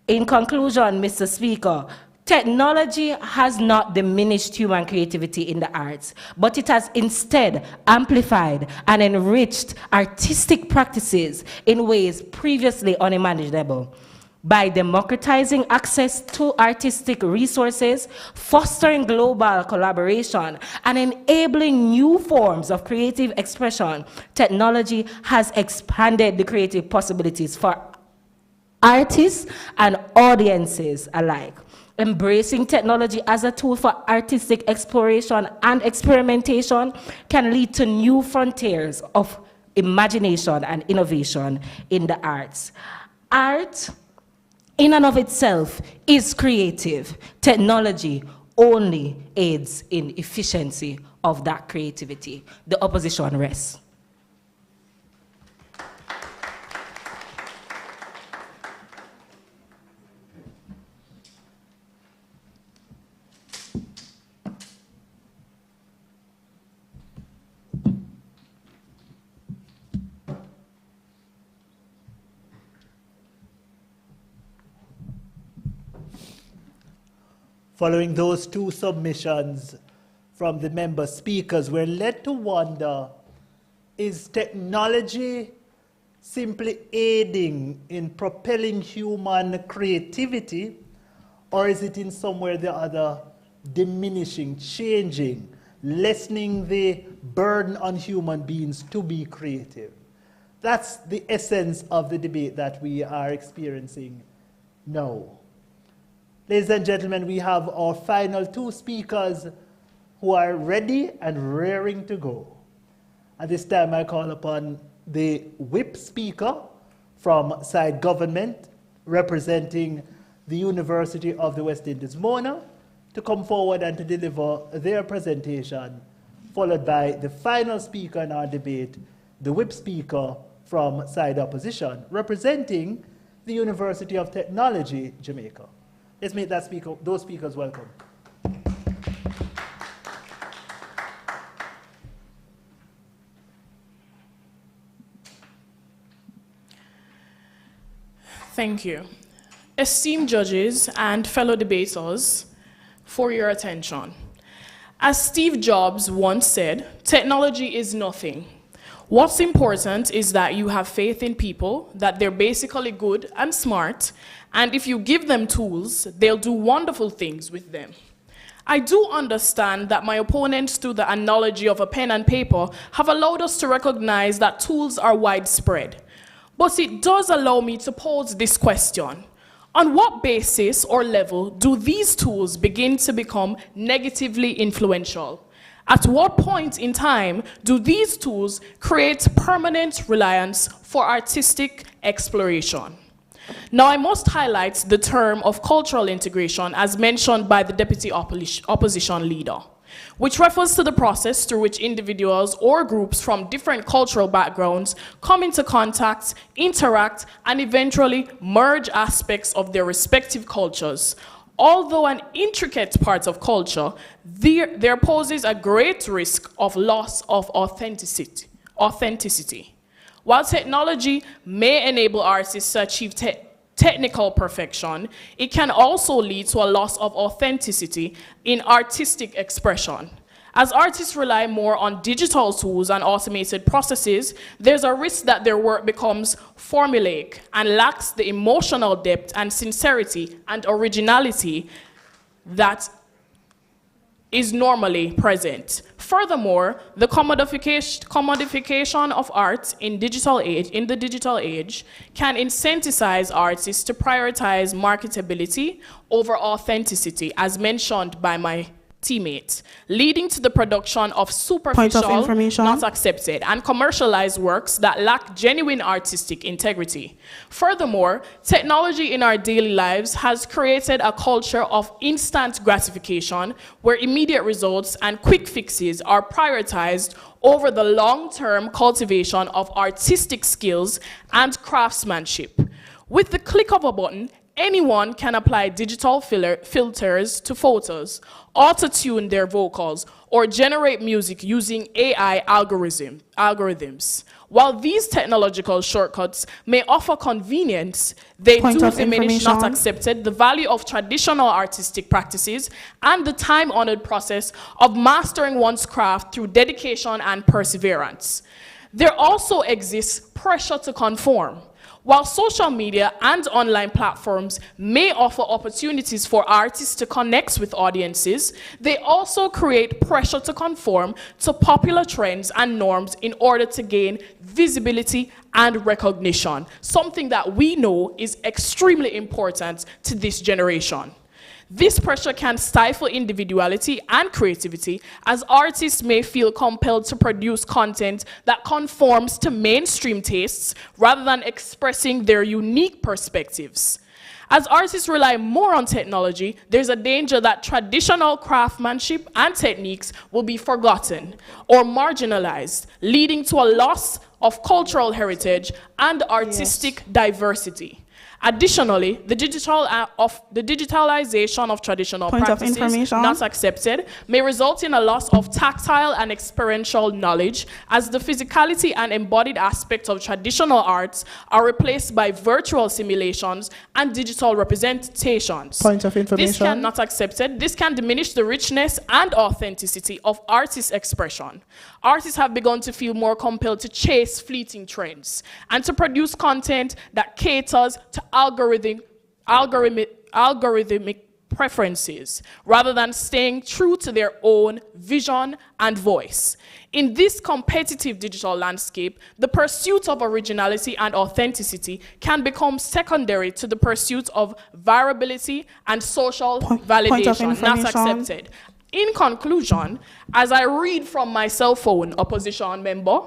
Speaker 9: In conclusion, Mr. Speaker, technology has not diminished human creativity in the arts, but it has instead amplified and enriched artistic practices in ways previously unimaginable. By democratizing access to artistic resources, fostering global collaboration, and enabling new forms of creative expression, technology has expanded the creative possibilities for artists and audiences alike. Embracing technology as a tool for artistic exploration and experimentation can lead to new frontiers of imagination and innovation in the arts. Art, in and of itself, is creative. Technology only aids in efficiency of that creativity. The opposition rests.
Speaker 2: Following those two submissions from the member speakers, we're led to wonder, is technology simply aiding in propelling human creativity, or is it in some way or the other diminishing, changing, lessening the burden on human beings to be creative? That's the essence of the debate that we are experiencing now. Ladies and gentlemen, we have our final two speakers who are ready and raring to go. At this time, I call upon the whip speaker from side government representing the University of the West Indies, Mona, to come forward and to deliver their presentation, followed by the final speaker in our debate, the whip speaker from side opposition, representing the University of Technology, Jamaica. Let's make that speaker, those speakers welcome.
Speaker 6: Thank you. Esteemed judges and fellow debaters, for your attention. As Steve Jobs once said, technology is nothing. What's important is that you have faith in people, that they're basically good and smart, and if you give them tools, they'll do wonderful things with them. I do understand that my opponents, through the analogy of a pen and paper, have allowed us to recognize that tools are widespread. But it does allow me to pose this question. On what basis or level do these tools begin to become negatively influential? At what point in time do these tools create permanent reliance for artistic exploration? Now, I must highlight the term of cultural integration as mentioned by the deputy opposition leader, which refers to the process through which individuals or groups from different cultural backgrounds come into contact, interact, and eventually merge aspects of their respective cultures. Although an intricate part of culture, there poses a great risk of loss of authenticity. While technology may enable artists to achieve technical perfection, it can also lead to a loss of authenticity in artistic expression. As artists rely more on digital tools and automated processes, there's a risk that their work becomes formulaic and lacks the emotional depth and sincerity and originality that is normally present. Furthermore, the commodification of art in the digital age can incentivize artists to prioritize marketability over authenticity, as mentioned by my teammate, leading to the production of superficial, not accepted, and commercialized works that lack genuine artistic integrity. Furthermore, technology in our daily lives has created a culture of instant gratification where immediate results and quick fixes are prioritized over the long-term cultivation of artistic skills and craftsmanship. With the click of a button, anyone can apply digital filters to photos, auto-tune their vocals, or generate music using AI algorithms. While these technological shortcuts may offer convenience, they do diminish, not accepted, the value of traditional artistic practices and the time-honored process of mastering one's craft through dedication and perseverance. There also exists pressure to conform. While social media and online platforms may offer opportunities for artists to connect with audiences, they also create pressure to conform to popular trends and norms in order to gain visibility and recognition, something that we know is extremely important to this generation. This pressure can stifle individuality and creativity, as artists may feel compelled to produce content that conforms to mainstream tastes rather than expressing their unique perspectives. As artists rely more on technology, there's a danger that traditional craftsmanship and techniques will be forgotten or marginalized, leading to a loss of cultural heritage and artistic diversity. Additionally, the digitalization of traditional practices, not accepted, may result in a loss of tactile and experiential knowledge, as the physicality and embodied aspects of traditional arts are replaced by virtual simulations and digital representations. This cannot accepted. This can diminish the richness and authenticity of artist expression. Artists have begun to feel more compelled to chase fleeting trends and to produce content that caters to algorithmic preferences, rather than staying true to their own vision and voice. In this competitive digital landscape, the pursuit of originality and authenticity can become secondary to the pursuit of virability and social validation, not accepted. In conclusion, as I read from my cell phone, opposition member,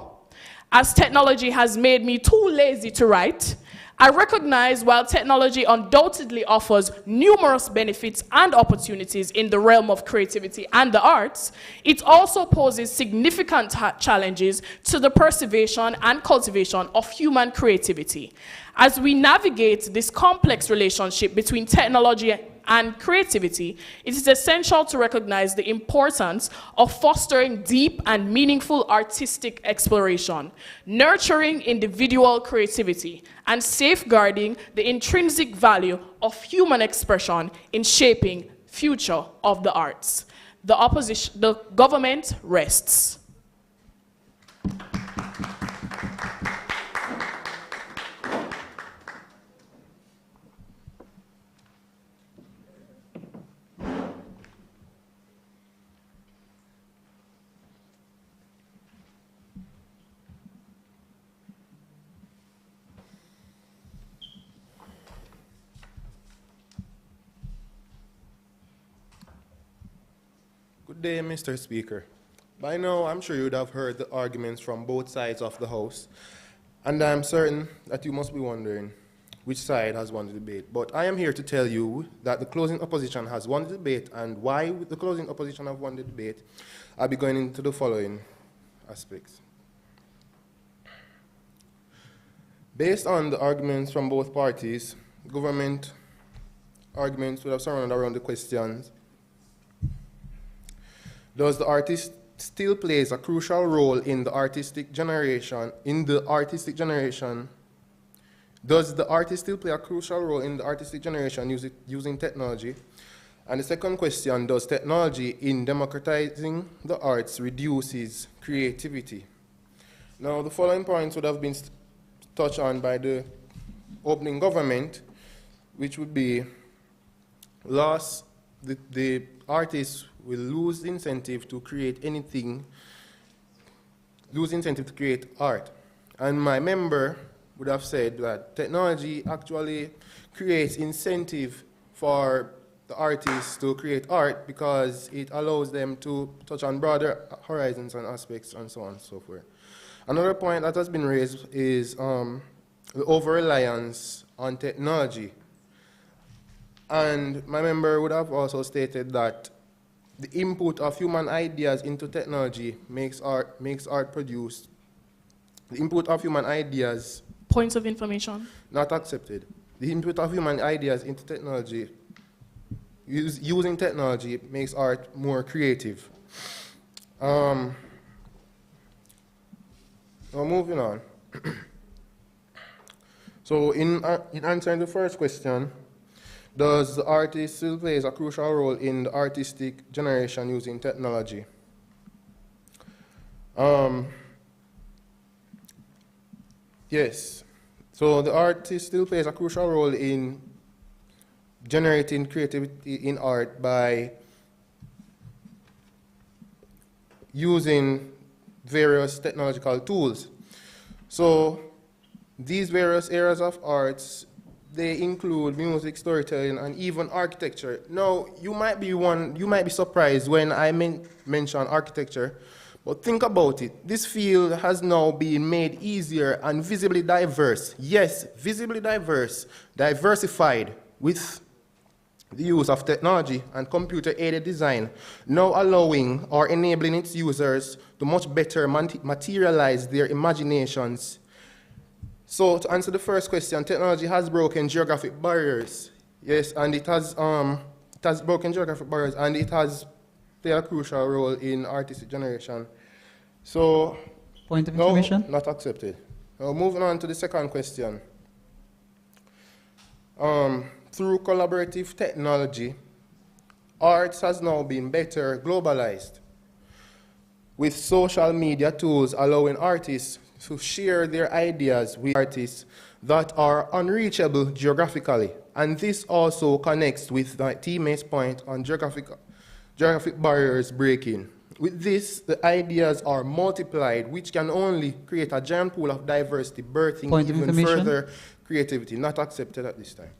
Speaker 6: as technology has made me too lazy to write, I recognize while technology undoubtedly offers numerous benefits and opportunities in the realm of creativity and the arts, it also poses significant challenges to the preservation and cultivation of human creativity. As we navigate this complex relationship between technology and creativity, it is essential to recognize the importance of fostering deep and meaningful artistic exploration, nurturing individual creativity, and safeguarding the intrinsic value of human expression in shaping future of the arts. The government rests.
Speaker 10: Good day, Mr. Speaker. By now, I'm sure you would have heard the arguments from both sides of the House, and I'm certain that you must be wondering which side has won the debate. But I am here to tell you that the closing opposition has won the debate, and why the closing opposition have won the debate, I'll be going into the following aspects. Based on the arguments from both parties, government arguments would have surrounded around the questions: does the artist still plays a crucial role in the artistic generation? Does the artist still play a crucial role in the artistic generation using technology? And the second question, does technology in democratizing the arts reduces creativity? Now, the following points would have been touched on by the opening government, which would be loss, the artists will lose incentive to create anything, lose incentive to create art. And my member would have said that technology actually creates incentive for the artists to create art because it allows them to touch on broader horizons and aspects and so on and so forth. Another point that has been raised is the over-reliance on technology. And my member would have also stated that the input of human ideas into technology makes art produced. The input of human ideas...
Speaker 6: Points of information.
Speaker 10: Not accepted. The input of human ideas into technology, using technology makes art more creative. Now moving on. So in answering the first question, does the artist still plays a crucial role in the artistic generation using technology? Yes. So the artist still plays a crucial role in generating creativity in art by using various technological tools. So these various areas of arts, they include music, storytelling, and even architecture. Now, you might be surprised when I mention architecture, but think about it. This field has now been made easier and visibly diverse. Yes, visibly diverse, diversified with the use of technology and computer-aided design, now allowing or enabling its users to much better materialize their imaginations. So to answer the first question, technology has broken geographic barriers. Yes, and it has broken geographic barriers, and it has played a crucial role in artistic generation. So,
Speaker 5: point of information?
Speaker 10: No, not accepted. Now moving on to the second question. Through collaborative technology, arts has now been better globalized, with social media tools allowing artists to share their ideas with artists that are unreachable geographically. And this also connects with my teammate's point on geographic barriers breaking. With this, the ideas are multiplied, which can only create a giant pool of diversity, birthing even further creativity. Not accepted at this time.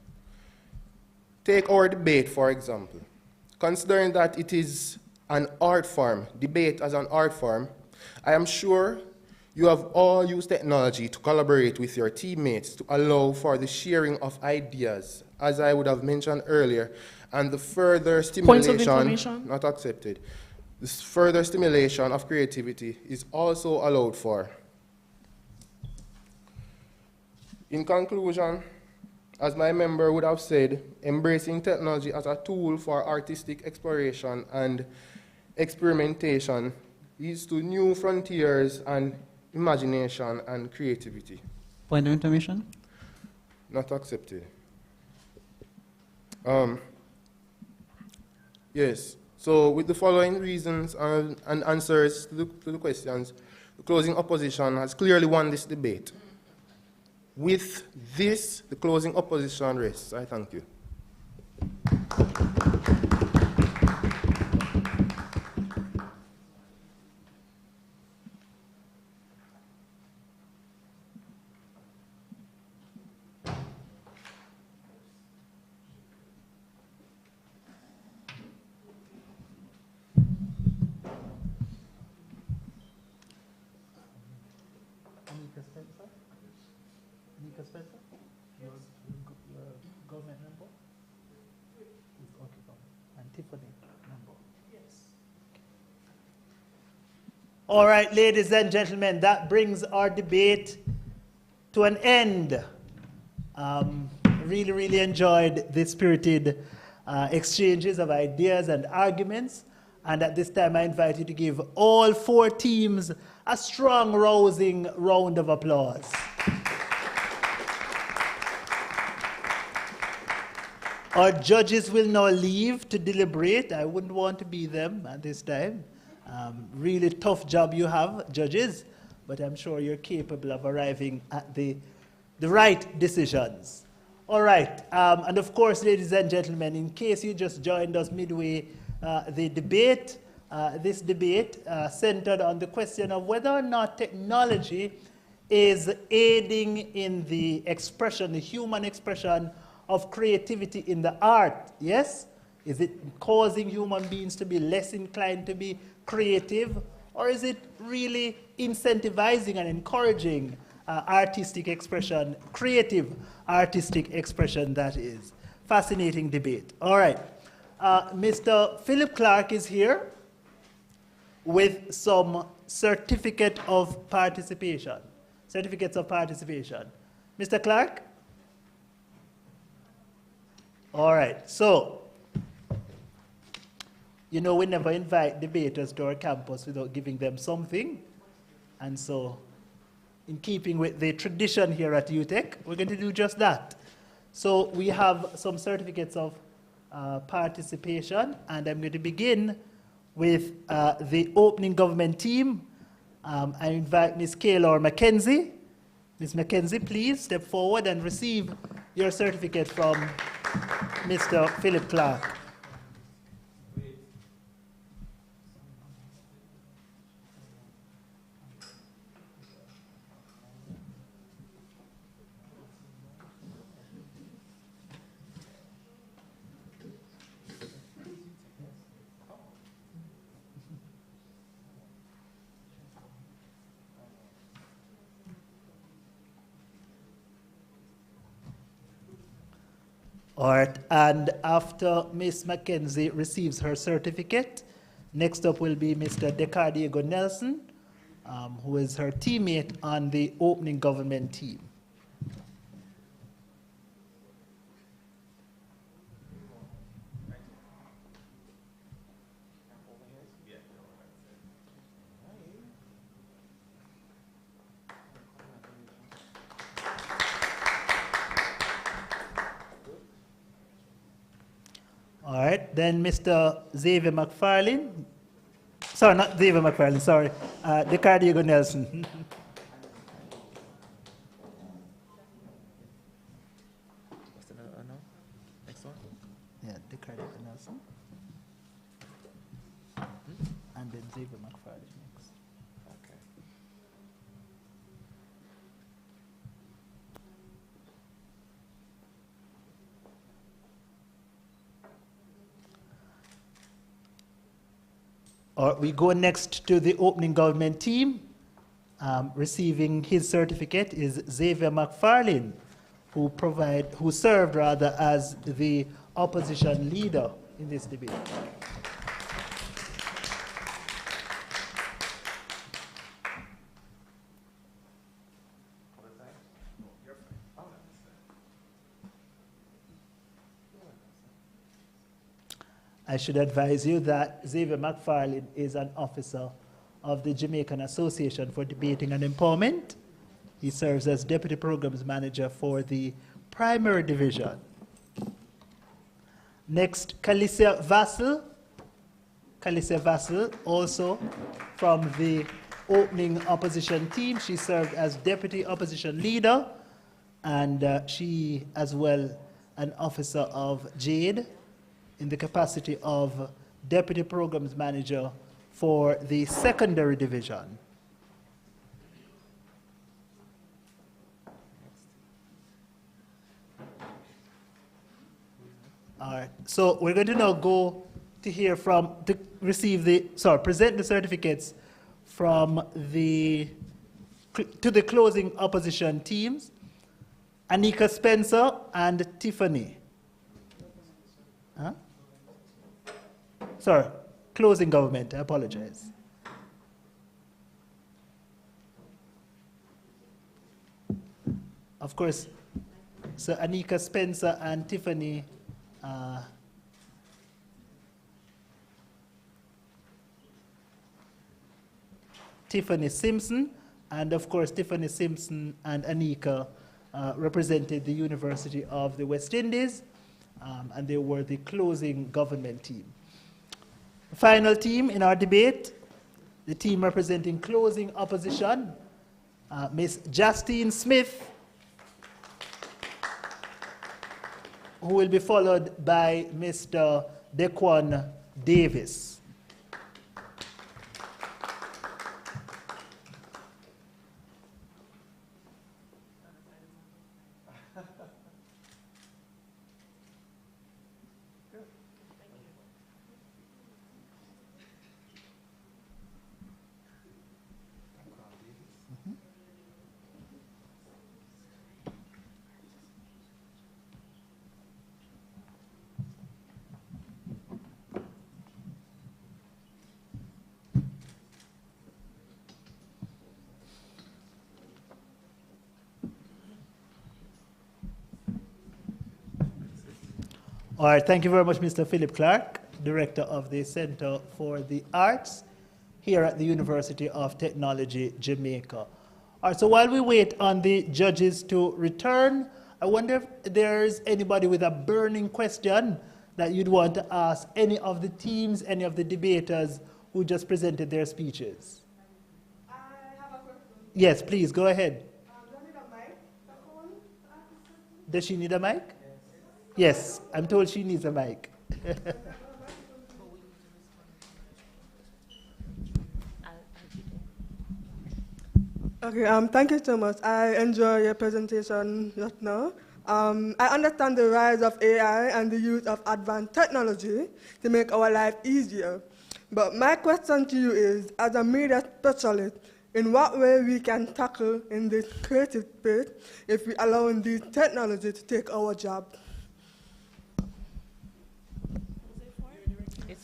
Speaker 10: Take our debate, for example. Considering that it is an art form, debate as an art form, I am sure you have all used technology to collaborate with your teammates to allow for the sharing of ideas, as I would have mentioned earlier, and the further stimulation,
Speaker 6: points of information?
Speaker 10: Not accepted. This further stimulation of creativity is also allowed for. In conclusion, as my member would have said, embracing technology as a tool for artistic exploration and experimentation leads to new frontiers and imagination and creativity.
Speaker 5: Point of information?
Speaker 10: Not accepted. Yes. So with the following reasons and answers to the questions, the closing opposition has clearly won this debate. With this, the closing opposition rests. I thank you.
Speaker 2: All right, ladies and gentlemen, that brings our debate to an end. Really enjoyed the spirited exchanges of ideas and arguments. And at this time, I invite you to give all four teams a strong, rousing round of applause. Our judges will now leave to deliberate. I wouldn't want to be them at this time. Really tough job you have, judges, but I'm sure you're capable of arriving at the right decisions. All right, and of course, ladies and gentlemen, in case you just joined us midway the debate, this debate centered on the question of whether or not technology is aiding in the expression, the human expression of creativity in the art, yes? Is it causing human beings to be less inclined to be creative, or is it really incentivizing and encouraging artistic expression, creative artistic expression, that is? Fascinating debate. All right. Mr. Philip Clark is here with some certificates of participation. Mr. Clark? All right. So, you know, we never invite debaters to our campus without giving them something. And so, in keeping with the tradition here at UTech, we're going to do just that. So we have some certificates of participation, and I'm going to begin with the opening government team. I invite Ms. Kaylor McKenzie. Ms. McKenzie, please step forward and receive your certificate from Mr. Philip Clark. All right, and after Ms. McKenzie receives her certificate, next up will be Mr. Decardiego Nelson, who is her teammate on the opening government team. All right, then Mr. Xavier McFarlane. Sorry, not Xavier McFarlane, sorry. Decardiego Nelson.
Speaker 1: What's the next one?
Speaker 2: Yeah, Decardiego Nelson. And then Xavier McFarlane next.
Speaker 1: Okay.
Speaker 2: We go next to the opening government team. Receiving his certificate is Xavier McFarlane, who served as the opposition leader in this debate. I should advise you that Xavier McFarlane is an officer of the Jamaican Association for Debating and Empowerment. He serves as Deputy Programs Manager for the Primary Division. Next, Calicia Vassell. Calicia Vassell, also from the opening opposition team. She served as Deputy Opposition Leader, and she as well an officer of JADE, in the capacity of Deputy Programs Manager for the Secondary Division. All right, so we're going to now go to hear from, present the certificates from to the closing opposition teams, Anika Spencer and Tiffany. Huh? Sorry, closing government, I apologize. Of course, so Anika Spencer and Tiffany Tiffany Simpson, and of course Tiffany Simpson and Anika represented the University of the West Indies, and they were the closing government team. The final team in our debate, the team representing closing opposition, Ms. Justine Smith, who will be followed by Mr. Dequan Davis. All right, thank you very much, Mr. Philip Clark, Director of the Center for the Arts here at the University of Technology, Jamaica. All right, so while we wait on the judges to return, I wonder if there's anybody with a burning question that you'd want to ask any of the teams, any of the debaters who just presented their speeches.
Speaker 14: I have a question.
Speaker 2: Yes, please, go ahead.
Speaker 14: Do I need a mic?
Speaker 2: Does she need a mic? Yes, I'm told she needs a mic.
Speaker 14: Okay, thank you so much. I enjoy your presentation just now. I understand the rise of AI and the use of advanced technology to make our life easier. But my question to you is, as a media specialist, in what way we can tackle in this creative space if we allow these technology to take our job?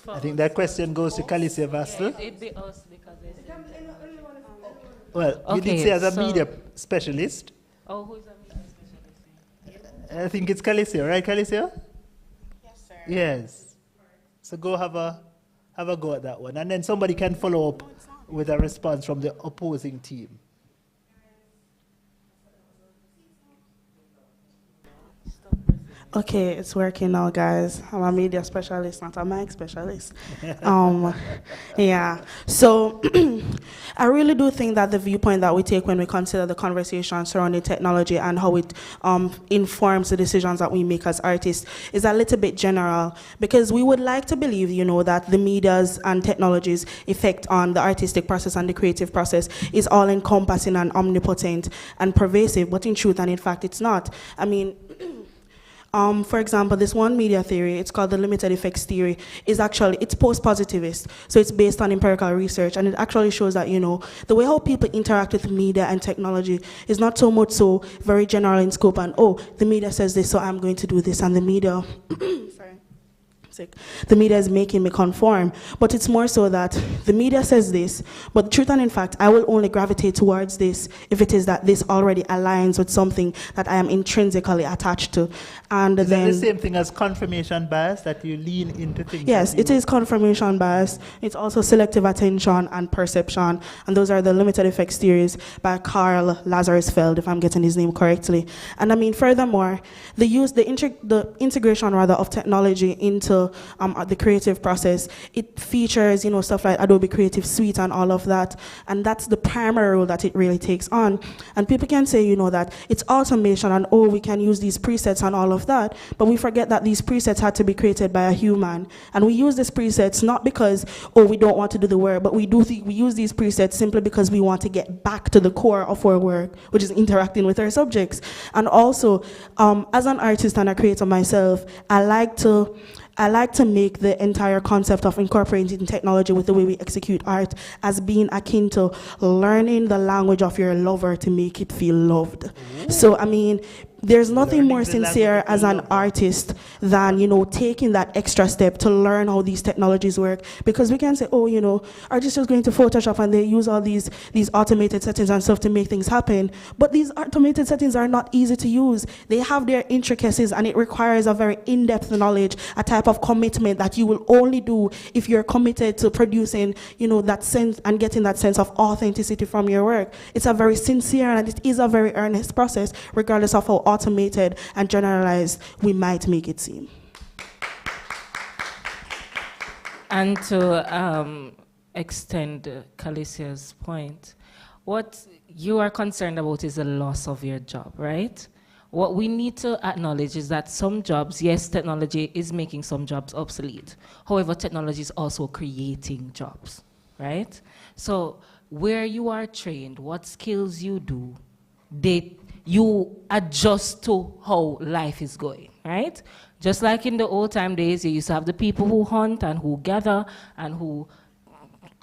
Speaker 2: I think that question goes to Calicia Vastel.
Speaker 9: Yeah, it'd be us because it's
Speaker 2: Well, you
Speaker 9: Okay,
Speaker 2: did say as a
Speaker 9: so-
Speaker 2: media specialist.
Speaker 9: Oh, who's a media specialist?
Speaker 2: I think it's Calicia, right, Calicia?
Speaker 14: Yes, sir.
Speaker 2: Yes. So go have a go at that one. And then somebody can follow up with a response from the opposing team.
Speaker 8: Okay, it's working now, guys. I'm a media specialist, not a mic specialist. Yeah. So I really do think that the viewpoint that we take when we consider the conversation surrounding technology and how it informs the decisions that we make as artists is a little bit general, because we would like to believe, that the media's and technology's effect on the artistic process and the creative process is all encompassing and omnipotent and pervasive, but in truth and in fact, it's not. I mean, for example, this one media theory, it's called the limited effects theory, it's post-positivist. So it's based on empirical research, and it actually shows that, the way how people interact with media and technology is not so much so very general in scope and, the media says this, so I'm going to do this, and the media, the media is making me conform. But it's more so that the media says this, but the truth and in fact, I will only gravitate towards this if it is that this already aligns with something that I am intrinsically attached to. And
Speaker 2: Is
Speaker 8: then
Speaker 2: that the same thing as confirmation bias, that you lean into things?
Speaker 8: yes, it is confirmation bias. It's also selective attention and perception. And those are the limited effects theories by Carl Lazarsfeld, if I'm getting his name correctly. And I mean, furthermore, the integration rather of technology into the creative process, it features, stuff like Adobe Creative Suite and all of that. And that's the primary role that it really takes on. And people can say, that it's automation and, we can use these presets and all of that. But we forget that these presets had to be created by a human. And we use these presets not because, we don't want to do the work, but we use these presets simply because we want to get back to the core of our work, which is interacting with our subjects. And also, as an artist and a creator myself, I like to make the entire concept of incorporating technology with the way we execute art as being akin to learning the language of your lover to make it feel loved. Ooh. So, I mean, there's nothing more sincere as an artist than, taking that extra step to learn how these technologies work. Because we can say, artists are going to Photoshop and they use all these automated settings and stuff to make things happen. But these automated settings are not easy to use. They have their intricacies, and it requires a very in-depth knowledge, a type of commitment that you will only do if you're committed to producing, that sense and getting that sense of authenticity from your work. It's a very sincere and it is a very earnest process, regardless of how automated and generalized we might make it seem.
Speaker 9: And to extend Calicia's point, what you are concerned about is the loss of your job, right? What we need to acknowledge is that some jobs, yes, technology is making some jobs obsolete. However, technology is also creating jobs, right? So where you are trained, what skills you do, you adjust to how life is going, right? Just like in the old time days, you used to have the people who hunt and who gather and who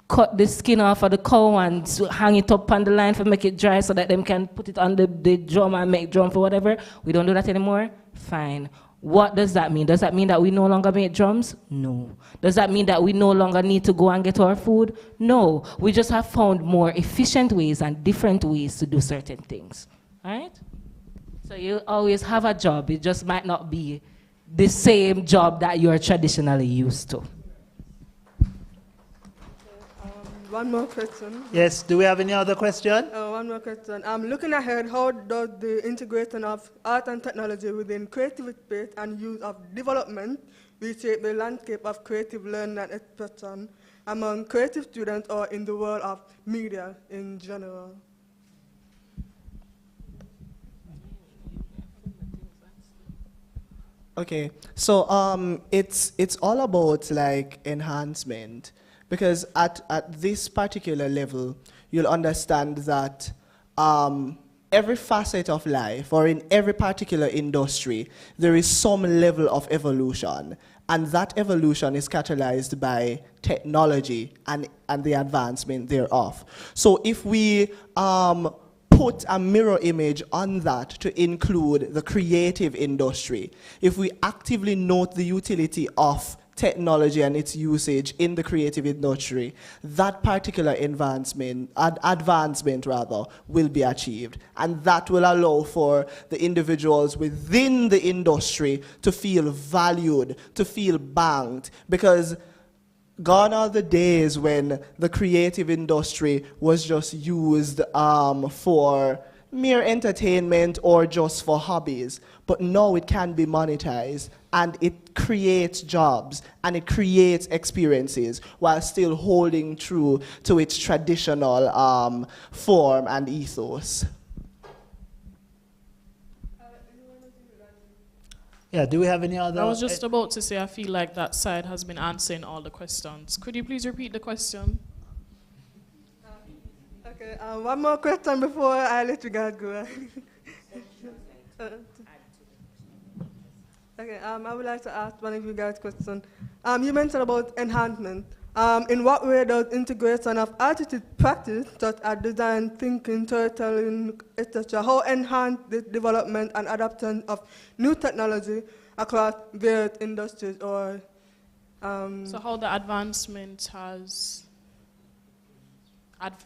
Speaker 9: cut the skin off of the cow and hang it up on the line for make it dry so that them can put it on the drum and make drum for whatever. We don't do that anymore? Fine. What does that mean? Does that mean that we no longer make drums? No. Does that mean that we no longer need to go and get our food? No. We just have found more efficient ways and different ways to do certain things, right? So you always have a job. It just might not be the same job that you're traditionally used to.
Speaker 14: One more question.
Speaker 2: Yes, do we have any other question?
Speaker 14: One more question. Looking ahead, how does the integration of art and technology within creative space and use of development reshape the landscape of creative learning and expression among creative students or in the world of media in general?
Speaker 7: Okay, so it's all about like enhancement, because at this particular level, you'll understand that every facet of life or in every particular industry, there is some level of evolution, and that evolution is catalyzed by technology and the advancement thereof. So if we put a mirror image on that to include the creative industry, if we actively note the utility of technology and its usage in the creative industry, that particular advancement will be achieved. And that will allow for the individuals within the industry to feel valued, to feel banked, because gone are the days when the creative industry was just used for mere entertainment or just for hobbies. But now it can be monetized, and it creates jobs and it creates experiences while still holding true to its traditional form and ethos.
Speaker 2: Yeah, do we have any other?
Speaker 6: I was just about to say, I feel like that side has been answering all the questions. Could you please repeat the question?
Speaker 14: Okay, one more question before I let you guys go. Okay, I would like to ask one of you guys a question. You mentioned about enhancement. In what way does integration of artistic practice, such as design, thinking, storytelling, etc., how enhance the development and adoption of new technology across various industries, or?
Speaker 6: So how the advancement has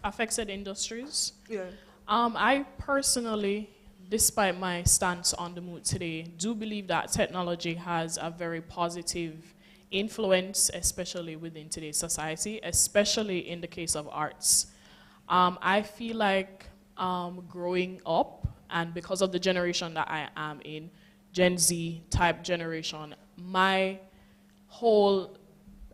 Speaker 6: affected industries?
Speaker 14: Yeah.
Speaker 6: I personally, despite my stance on the mood today, do believe that technology has a very positive influence, especially within today's society, especially in the case of arts. I feel like growing up, and because of the generation that I am in, Gen Z type generation, my whole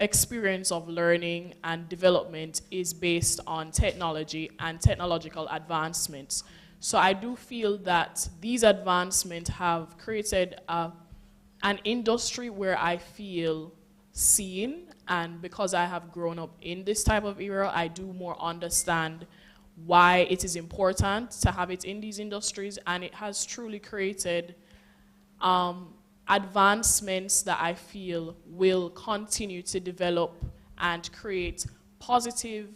Speaker 6: experience of learning and development is based on technology and technological advancements. So I do feel that these advancements have created an industry where I feel seen, and because I have grown up in this type of era, I do more understand why it is important to have it in these industries, and it has truly created advancements that I feel will continue to develop and create positive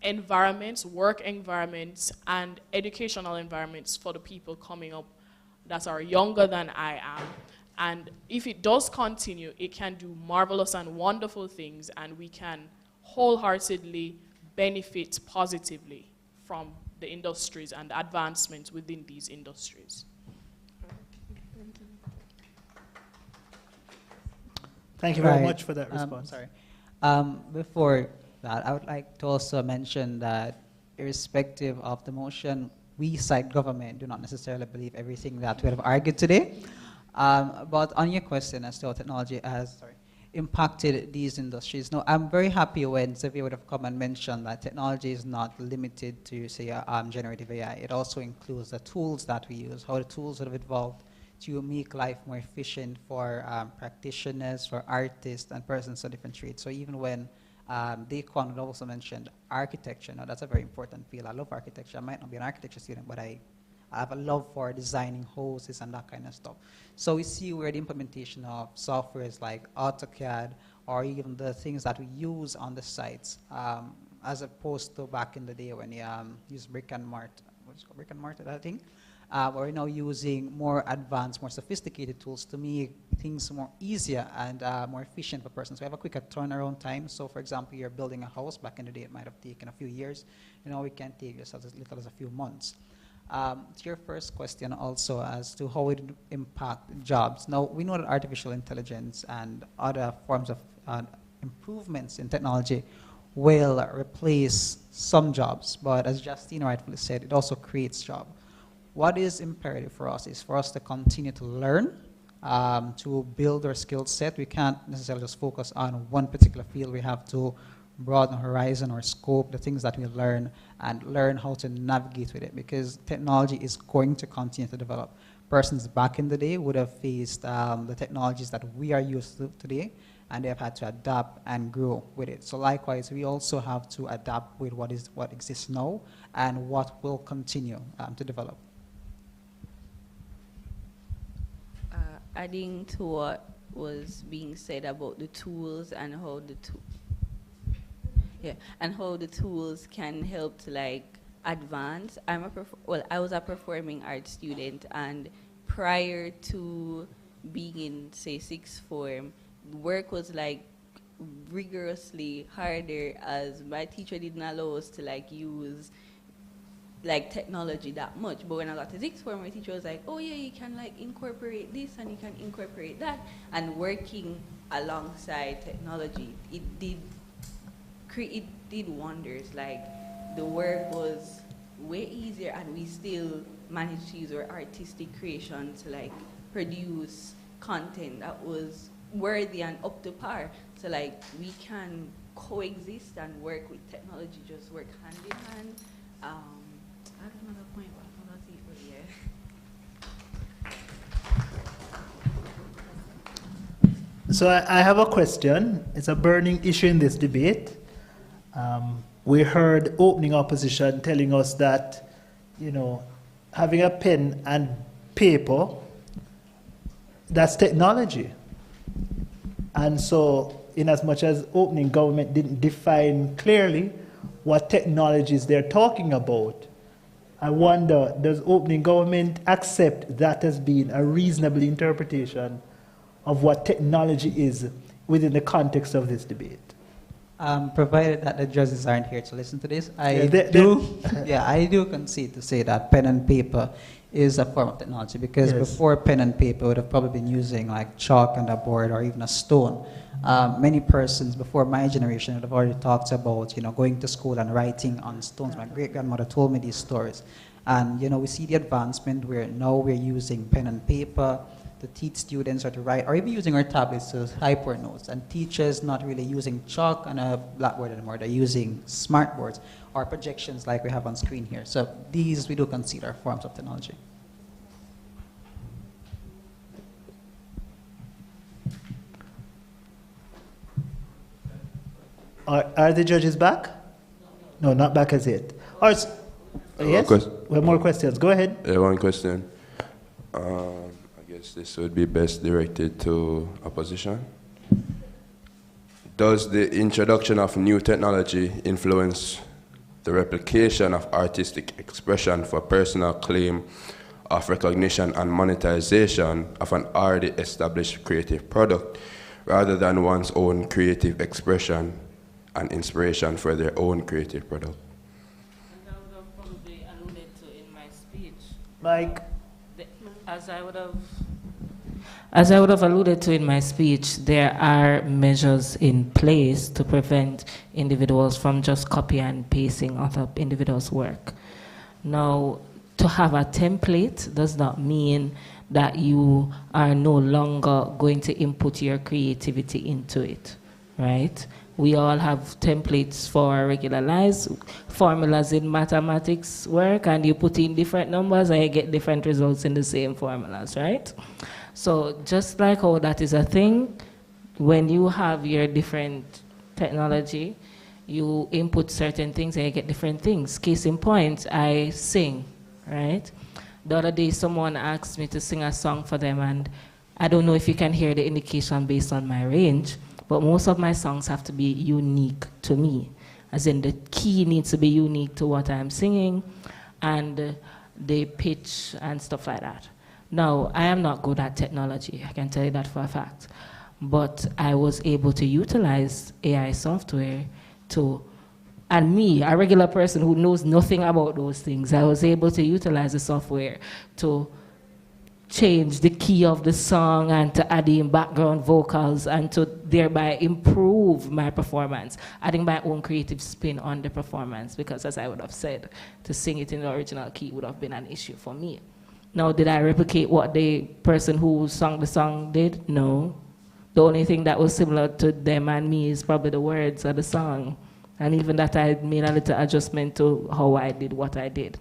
Speaker 6: environments, work environments, and educational environments for the people coming up that are younger than I am. And if it does continue, it can do marvelous and wonderful things, and we can wholeheartedly benefit positively from the industries and the advancements within these industries.
Speaker 2: Thank you very much for that response.
Speaker 5: Sorry. Before that, I would like to also mention that irrespective of the motion, we side government do not necessarily believe everything that we have argued today. But on your question as to how technology has impacted these industries. Now, I'm very happy when Xavier would have come and mentioned that technology is not limited to, say, generative AI. It also includes the tools that we use, how the tools have evolved to make life more efficient for practitioners, for artists, and persons of different trades. So even when Daquan also mentioned architecture, now that's a very important field. I love architecture. I might not be an architecture student, but I have a love for designing houses and that kind of stuff. So we see where the implementation of softwares like AutoCAD or even the things that we use on the sites, as opposed to back in the day when you use brick and mortar, what's it called, brick and mortar, that thing? We're now using more advanced, more sophisticated tools to make things more easier and more efficient for persons. We have a quicker turnaround time. So for example, you're building a house. Back in the day, it might have taken a few years. You know, we can take this as little as a few months. To your first question also as to how it would impact jobs. Now, we know that artificial intelligence and other forms of improvements in technology will replace some jobs, but as Justine rightfully said, it also creates jobs. What is imperative for us is for us to continue to learn, to build our skill set. We can't necessarily just focus on one particular field. We have to broaden our horizon or scope, the things that we learn, and learn how to navigate with it, because technology is going to continue to develop. Persons back in the day would have faced the technologies that we are used to today, and they have had to adapt and grow with it. So likewise, we also have to adapt with what exists now and what will continue to develop.
Speaker 4: Adding to what was being said about the tools and how the tools can help to like advance. I was a performing arts student, and prior to being in, say, sixth form, work was like rigorously harder as my teacher didn't allow us to like use like technology that much. But when I got to sixth form, my teacher was like, oh yeah, you can like incorporate this and you can incorporate that. And working alongside technology, it did wonders. Like the work was way easier, and we still managed to use our artistic creation to like produce content that was worthy and up to par. So like we can coexist and work with technology, just work hand in hand. I have another point, but I cannot see it for you.
Speaker 2: So I have a question. It's a burning issue in this debate. We heard opening opposition telling us that, you know, having a pen and paper, that's technology. And so, in as much as opening government didn't define clearly what technologies they're talking about, I wonder, does opening government accept that as being a reasonable interpretation of what technology is within the context of this debate?
Speaker 5: Provided that the judges aren't here to listen to this, I do concede to say that pen and paper is a form of technology, because before pen and paper would have probably been using like chalk and a board or even a stone. Many persons before my generation would have already talked about, you know, going to school and writing on stones. My great-grandmother told me these stories. And, you know, we see the advancement where now we're using pen and paper to teach students or to write, or even using our tablets to type our notes. And teachers not really using chalk and a blackboard anymore. They're using smart boards or projections like we have on screen here. So these we do consider forms of technology.
Speaker 2: Are the judges back? No, not back as yet. Or yes? We have more questions. Go ahead.
Speaker 3: One question. I guess this would be best directed to opposition. Does the introduction of new technology influence the replication of artistic expression for personal claim of recognition and monetization of an already established creative product, rather than one's own creative expression and inspiration for their own creative product?
Speaker 15: And I would have probably alluded to in my speech.
Speaker 2: Mike?
Speaker 15: As I would have alluded to in my speech, there are measures in place to prevent individuals from just copy and pasting other individuals' work. Now, to have a template does not mean that you are no longer going to input your creativity into it, right? We all have templates for our regular lives, formulas in mathematics work, and you put in different numbers and you get different results in the same formulas, right? So just like how that is a thing, when you have your different technology, you input certain things and you get different things. Case in point, I sing, right? The other day, someone asked me to sing a song for them, and I don't know if you can hear the indication based on my range, but most of my songs have to be unique to me, as in the key needs to be unique to what I'm singing, and the pitch and stuff like that. Now, I am not good at technology, I can tell you that for a fact, but I was able to utilize AI software to, and me, a regular person who knows nothing about those things, I was able to utilize the software to change the key of the song and to add in background vocals and to thereby improve my performance, adding my own creative spin on the performance, because as I would have said, to sing it in the original key would have been an issue for me. Now, did I replicate what the person who sang the song did? No. The only thing that was similar to them and me is probably the words of the song. And even that I made a little adjustment to how I did what I did.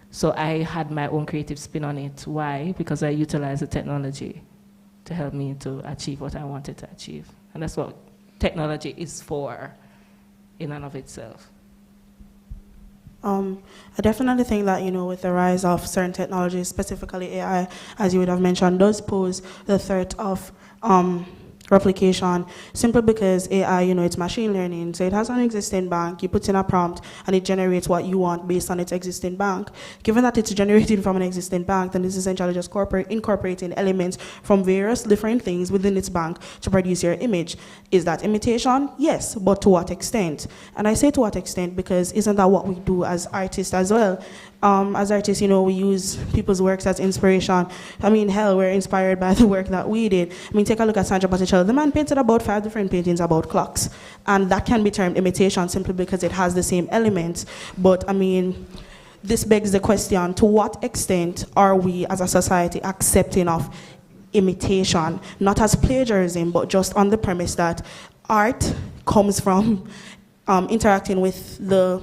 Speaker 15: So I had my own creative spin on it. Why? Because I utilized the technology to help me to achieve what I wanted to achieve. And that's what technology is for in and of itself.
Speaker 8: I definitely think that, with the rise of certain technologies, specifically AI, as you would have mentioned, does pose the threat of replication, simply because AI, it's machine learning. So it has an existing bank, you put in a prompt, and it generates what you want based on its existing bank. Given that it's generated from an existing bank, then it's essentially just incorporating elements from various different things within its bank to produce your image. Is that imitation? Yes, but to what extent? And I say to what extent because isn't that what we do as artists as well? As artists, we use people's works as inspiration. I mean, hell, we're inspired by the work that we did. I mean, take a look at Sandra Botticelli. The man painted about 5 different paintings about clocks. And that can be termed imitation simply because it has the same elements. But, I mean, this begs the question, to what extent are we as a society accepting of imitation? Not as plagiarism, but just on the premise that art comes from interacting with the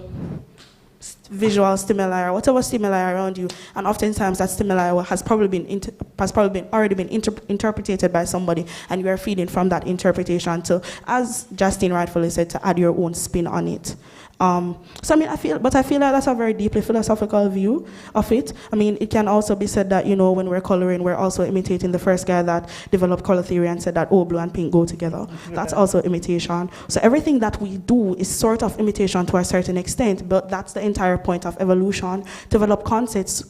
Speaker 8: visual stimuli or whatever stimuli around you, and oftentimes that stimuli has probably been already been interpreted by somebody, and you are feeding from that interpretation to, as Justine rightfully said, to add your own spin on it. So I mean, I feel like that's a very deeply philosophical view of it. I mean, it can also be said that, when we're coloring, we're also imitating the first guy that developed color theory and said that, blue and pink go together. That's also imitation. So everything that we do is sort of imitation to a certain extent, but that's the entire point of evolution, to develop concepts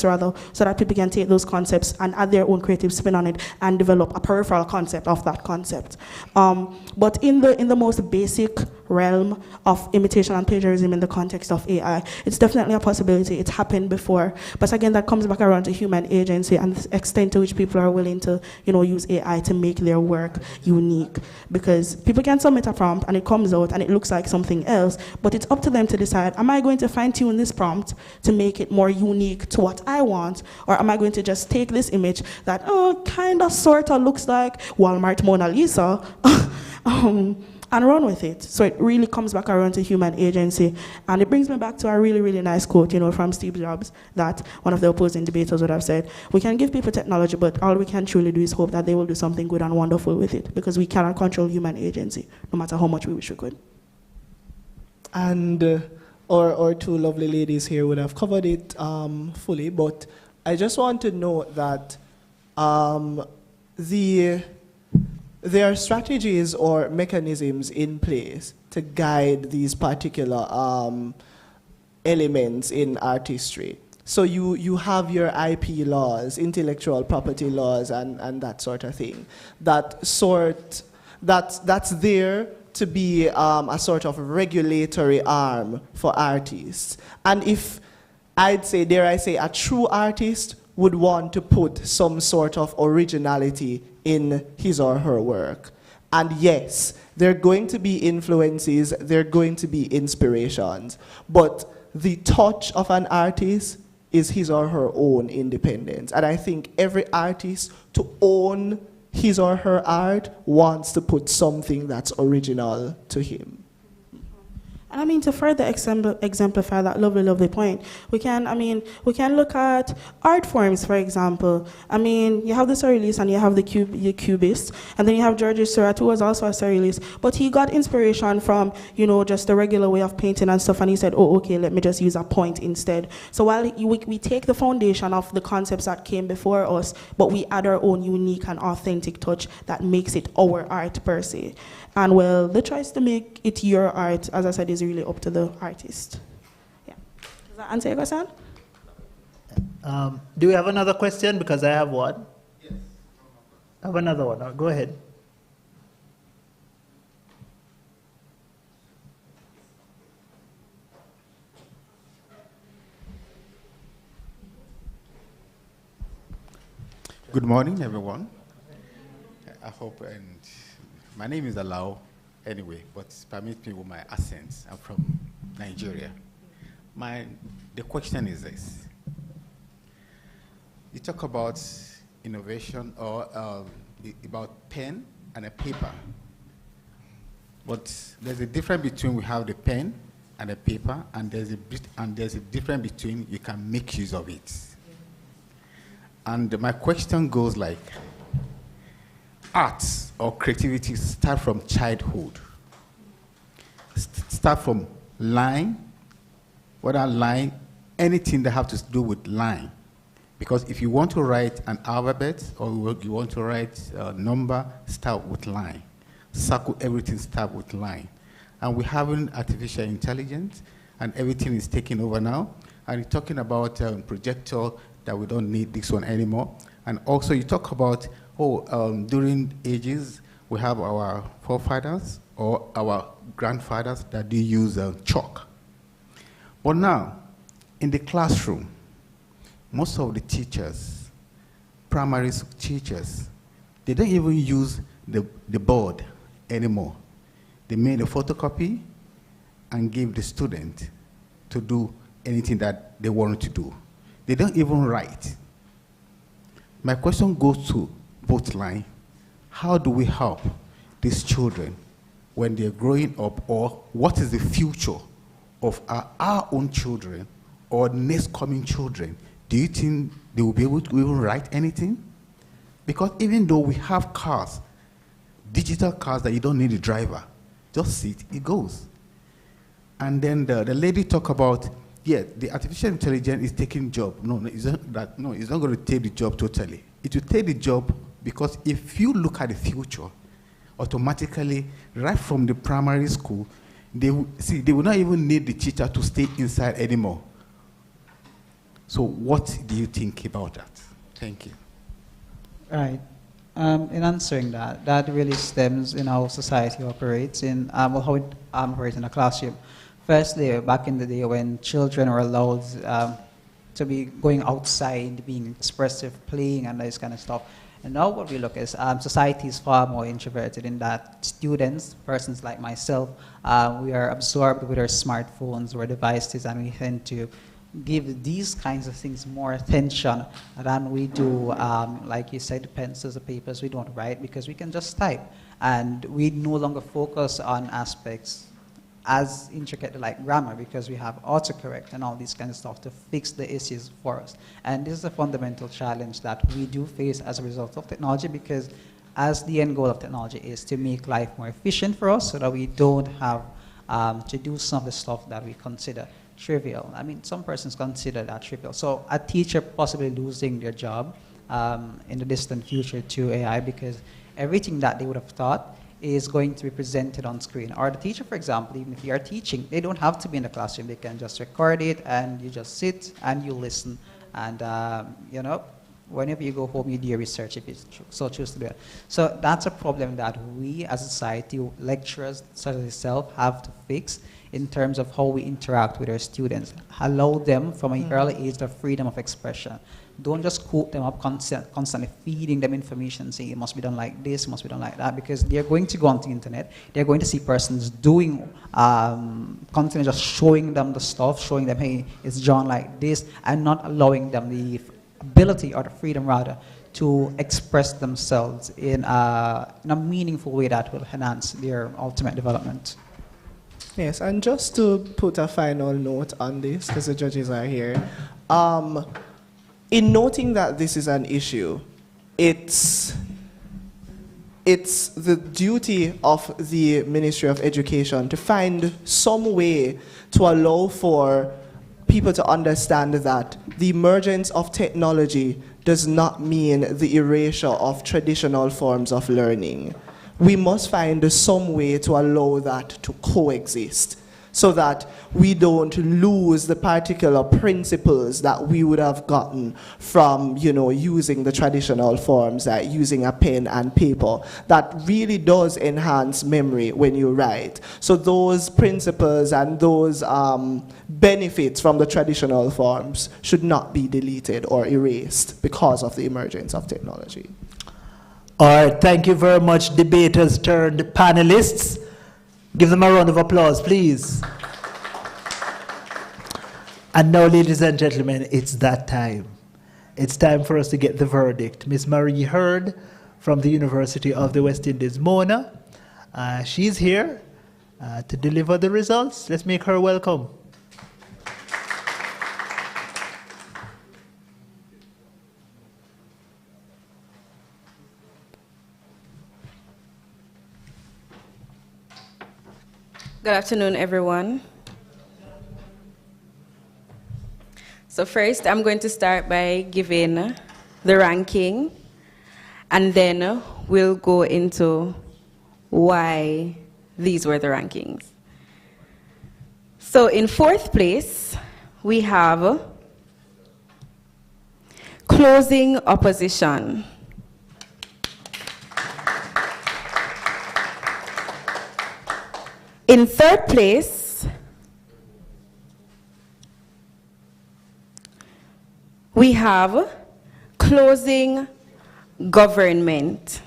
Speaker 8: so that people can take those concepts and add their own creative spin on it and develop a peripheral concept of that concept. But in the most basic realm of imitation and plagiarism in the context of AI, it's definitely a possibility. It's happened before. But again, that comes back around to human agency and the extent to which people are willing to, use AI to make their work unique. Because people can submit a prompt and it comes out and it looks like something else, but it's up to them to decide, am I going to fine-tune this prompt to make it more unique to what I want, or am I going to just take this image that kind of sort of looks like Walmart Mona Lisa and run with it. So it really comes back around to human agency. And it brings me back to a really, really nice quote, from Steve Jobs, that one of the opposing debaters would have said, we can give people technology, but all we can truly do is hope that they will do something good and wonderful with it, because we cannot control human agency, no matter how much we wish we could.
Speaker 7: And our two lovely ladies here would have covered it fully, but I just want to note that there are strategies or mechanisms in place to guide these particular elements in artistry. So you have your IP laws, intellectual property laws, and that sort of thing. That's there to be a sort of regulatory arm for artists. And if I'd say, dare I say, a true artist would want to put some sort of originality in his or her work. And yes, there are going to be influences, there are going to be inspirations, but the touch of an artist is his or her own independence. And I think every artist, to own his or her art, wants to put something that's original to him.
Speaker 8: And I mean, to further exemplify that lovely point, we can look at art forms, for example. I mean, you have the surrealist and you have the cubist, and then you have Georges Seurat, who was also a surrealist, but he got inspiration from, just the regular way of painting and stuff, and he said, oh, okay, let me just use a point instead. So while we take the foundation of the concepts that came before us, but we add our own unique and authentic touch that makes it our art per se. And well, the choice to make it your art, as I said, is really up to the artist. Yeah. Does that answer your question?
Speaker 2: Do we have another question? Because I have one. Yes. I have another one. Go ahead.
Speaker 16: Good morning, everyone. I hope, and my name is Alao anyway, but permit me with my accent. I'm from Nigeria. The question is this. You talk about innovation or about pen and a paper. But there's a difference between we have the pen and the paper, and there's a difference between you can make use of it. And my question goes like, arts or creativity start from childhood. Start from line, whether line, anything that have to do with line. Because if you want to write an alphabet or you want to write a number, start with line. Circle, everything start with line. And we're having artificial intelligence, and everything is taking over now. And you're talking about projector, that we don't need this one anymore. And also you talk about, during ages, we have our forefathers or our grandfathers that do use chalk. But now, in the classroom, most of the teachers, primary teachers, they don't even use the board anymore. They made a photocopy and give the student to do anything that they wanted to do. They don't even write. My question goes to both lines. How do we help these children when they're growing up, or what is the future of our own children or next coming children? Do you think they will be able to even write anything? Because even though we have cars, digital cars that you don't need a driver, just sit, it goes. And then the lady talked about, yeah, the artificial intelligence is taking job. No, it's not going to take the job totally. It will take the job because if you look at the future, automatically, right from the primary school, they will not even need the teacher to stay inside anymore. So what do you think about that? Thank you.
Speaker 5: Right. In answering that, that really stems in how society operates, in how it operates in a classroom. Firstly, back in the day when children were allowed to be going outside, being expressive, playing, and this kind of stuff. And now what we look is society is far more introverted in that students, persons like myself, we are absorbed with our smartphones or devices, and we tend to give these kinds of things more attention than we do, like you said, the pencils, the papers, we don't write because we can just type. And we no longer focus on aspects as intricate like grammar because we have autocorrect and all these kinds of stuff to fix the issues for us. And this is a fundamental challenge that we do face as a result of technology, because as the end goal of technology is to make life more efficient for us so that we don't have to do some of the stuff that we consider trivial. I mean, some persons consider that trivial. So a teacher possibly losing their job in the distant future to AI because everything that they would have taught is going to be presented on screen. Or the teacher, for example, even if you are teaching, they don't have to be in the classroom. They can just record it and you just sit and you listen. And, you know, whenever you go home, you do your research if you so choose to do it. So that's a problem that we as a society, lecturers such as yourself, have to fix in terms of how we interact with our students. Allow them from an early age the freedom of expression. Don't just coop them up constantly feeding them information, saying it must be done like this, it must be done like that, because they're going to go on the internet, they're going to see persons doing, constantly just showing them the stuff, showing them, hey, it's drawn like this, and not allowing them the ability, or the freedom rather, to express themselves in a meaningful way that will enhance their ultimate development.
Speaker 7: Yes, and just to put a final note on this, because the judges are here, in noting that this is an issue, it's the duty of the Ministry of Education to find some way to allow for people to understand that the emergence of technology does not mean the erasure of traditional forms of learning. We must find some way to allow that to coexist, so that we don't lose the particular principles that we would have gotten from, using the traditional forms, like using a pen and paper. That really does enhance memory when you write. So those principles and those benefits from the traditional forms should not be deleted or erased because of the emergence of technology.
Speaker 2: All right, thank you very much, debaters turned panelists. Give them a round of applause, please. And now, ladies and gentlemen, it's that time. It's time for us to get the verdict. Miss Marie Hurd from the University of the West Indies, Mona. She's here to deliver the results. Let's make her welcome.
Speaker 13: Good afternoon, everyone. So first, I'm going to start by giving the ranking, and then we'll go into why these were the rankings. So in fourth place, we have closing opposition. In third place, we have closing government.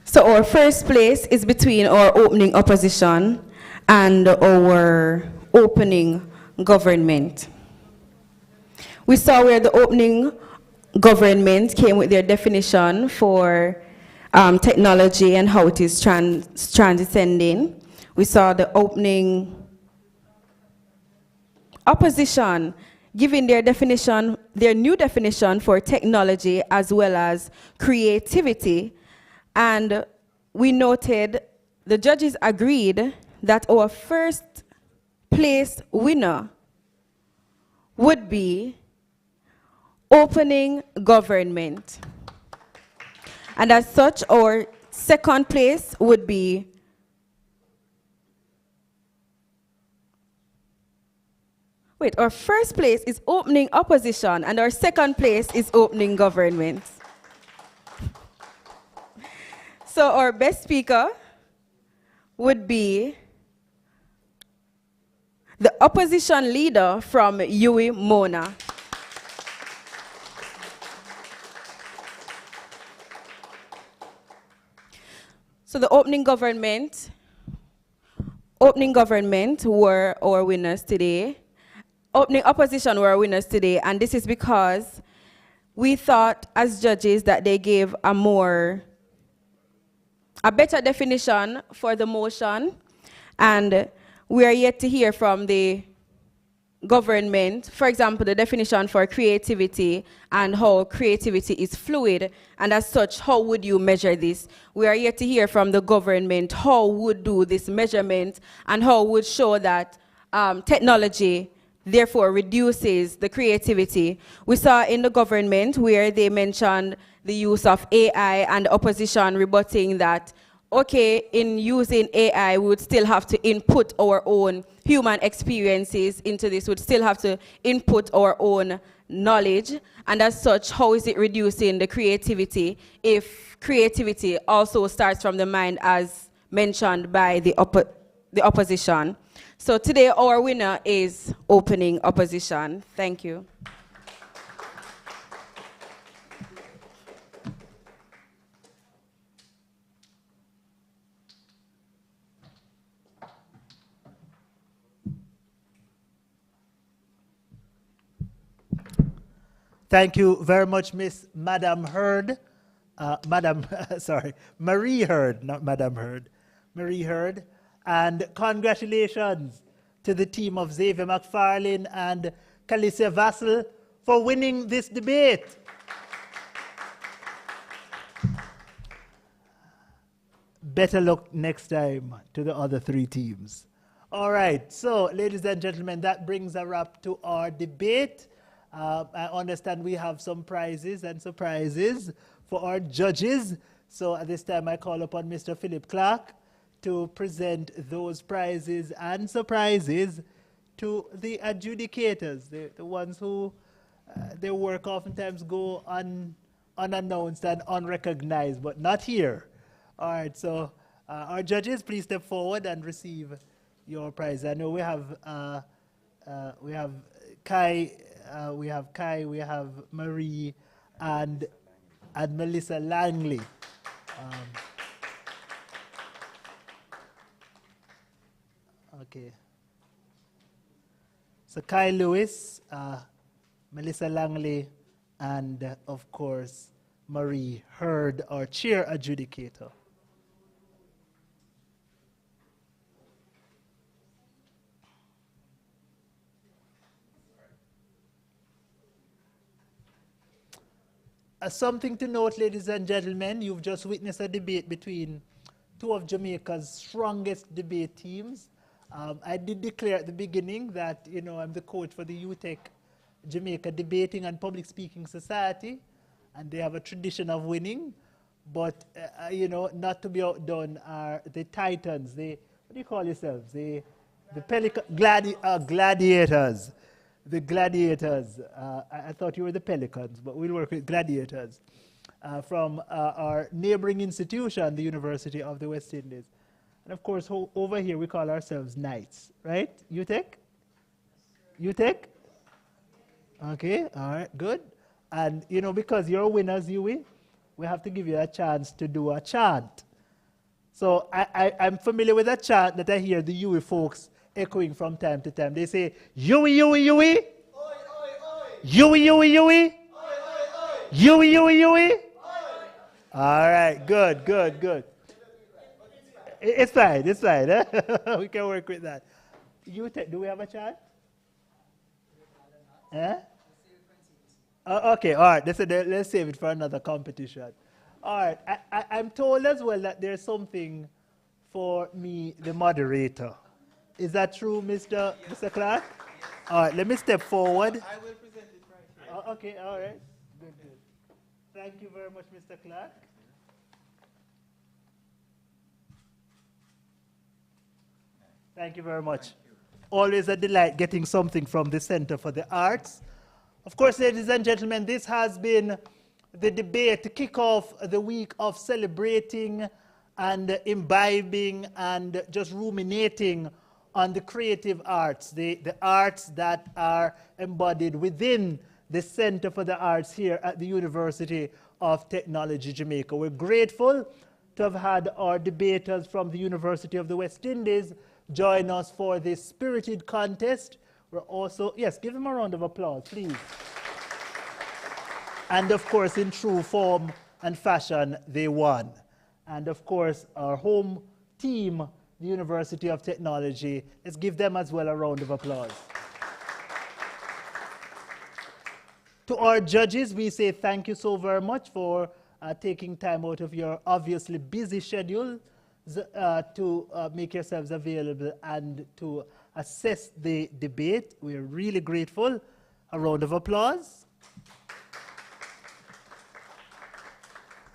Speaker 13: So our first place is between our opening opposition and our opening government. We saw where the opening government came with their definition for technology and how it is transcending. We saw the opening opposition giving their definition, their new definition for technology as well as creativity. And we noted, the judges agreed that our first place winner would be opening government. And as such, our second place would be our first place is opening opposition, and our second place is opening government. So our best speaker would be the opposition leader from UWI Mona. So the opening government were our winners today. Opening opposition were our winners today, and this is because we thought as judges that they gave a better definition for the motion, and we are yet to hear from the government, for example, the definition for creativity and how creativity is fluid, and as such, how would you measure this? We are yet to hear from the government how would do this measurement and how would show that technology therefore reduces the creativity. We saw in the government where they mentioned the use of AI and opposition rebutting that, okay, in using AI, we would still have to input our own human experiences into this, we would still have to input our own knowledge, and as such, how is it reducing the creativity if creativity also starts from the mind as mentioned by the the opposition. So today our winner is opening opposition. Thank you.
Speaker 2: Thank you very much, Miss Madam Heard. Marie Heard, not Madam Heard. Marie Heard. And congratulations to the team of Xavier McFarlane and Calicia Vassell for winning this debate. Better luck next time to the other three teams. All right, so ladies and gentlemen, that brings a wrap to our debate. I understand we have some prizes and surprises for our judges. So at this time, I call upon Mr. Philip Clark to present those prizes and surprises to the adjudicators, the ones who their work oftentimes go unannounced and unrecognized, but not here. All right, so our judges, please step forward and receive your prize. I know we have Kai. We have Marie, and Melissa Langley. Okay. So Kai Lewis, Melissa Langley, and of course Marie Heard, our chair adjudicator. Something to note, ladies and gentlemen, you've just witnessed a debate between two of Jamaica's strongest debate teams. I did declare at the beginning that, you know, I'm the coach for the UTech Jamaica Debating and Public Speaking Society, and they have a tradition of winning. But, you know, not to be outdone are the Titans. What do you call yourselves? The Gladiators. The Gladiators. I thought you were the Pelicans, but we'll work with Gladiators from our neighboring institution, the University of the West Indies. And of course, over here we call ourselves Knights, right? UTech? UTech? Okay, all right, good. And you know, because you're winners, we have to give you a chance to do a chant. So I'm familiar with a chant that I hear the UWI folks echoing from time to time. They say, UWI, UWI, UWI. UWI, UWI, UWI. UWI, UWI, UWI. All right, good. It's fine. We can work with that. Do we have a chant? Okay, all right. Let's save it for another competition. All right, I'm told as well that there's something for me, the moderator. Is that true, Mr. Clark? Yes. All right, let me step forward.
Speaker 1: I will present it right here.
Speaker 2: Okay, all right. Good. Thank you very much, Mr. Clark. Thank you very much. Always a delight getting something from the Center for the Arts. Of course, ladies and gentlemen, this has been the debate to kick off the week of celebrating and imbibing and just ruminating on the creative arts, the arts that are embodied within the Center for the Arts here at the University of Technology, Jamaica. We're grateful to have had our debaters from the University of the West Indies join us for this spirited contest. We're also, yes, give them a round of applause, please. And of course, in true form and fashion, they won. And of course, our home team, the University of Technology, let's give them as well a round of applause. To our judges, we say thank you so very much for taking time out of your obviously busy schedule to make yourselves available and to assess the debate. We're really grateful. A round of applause.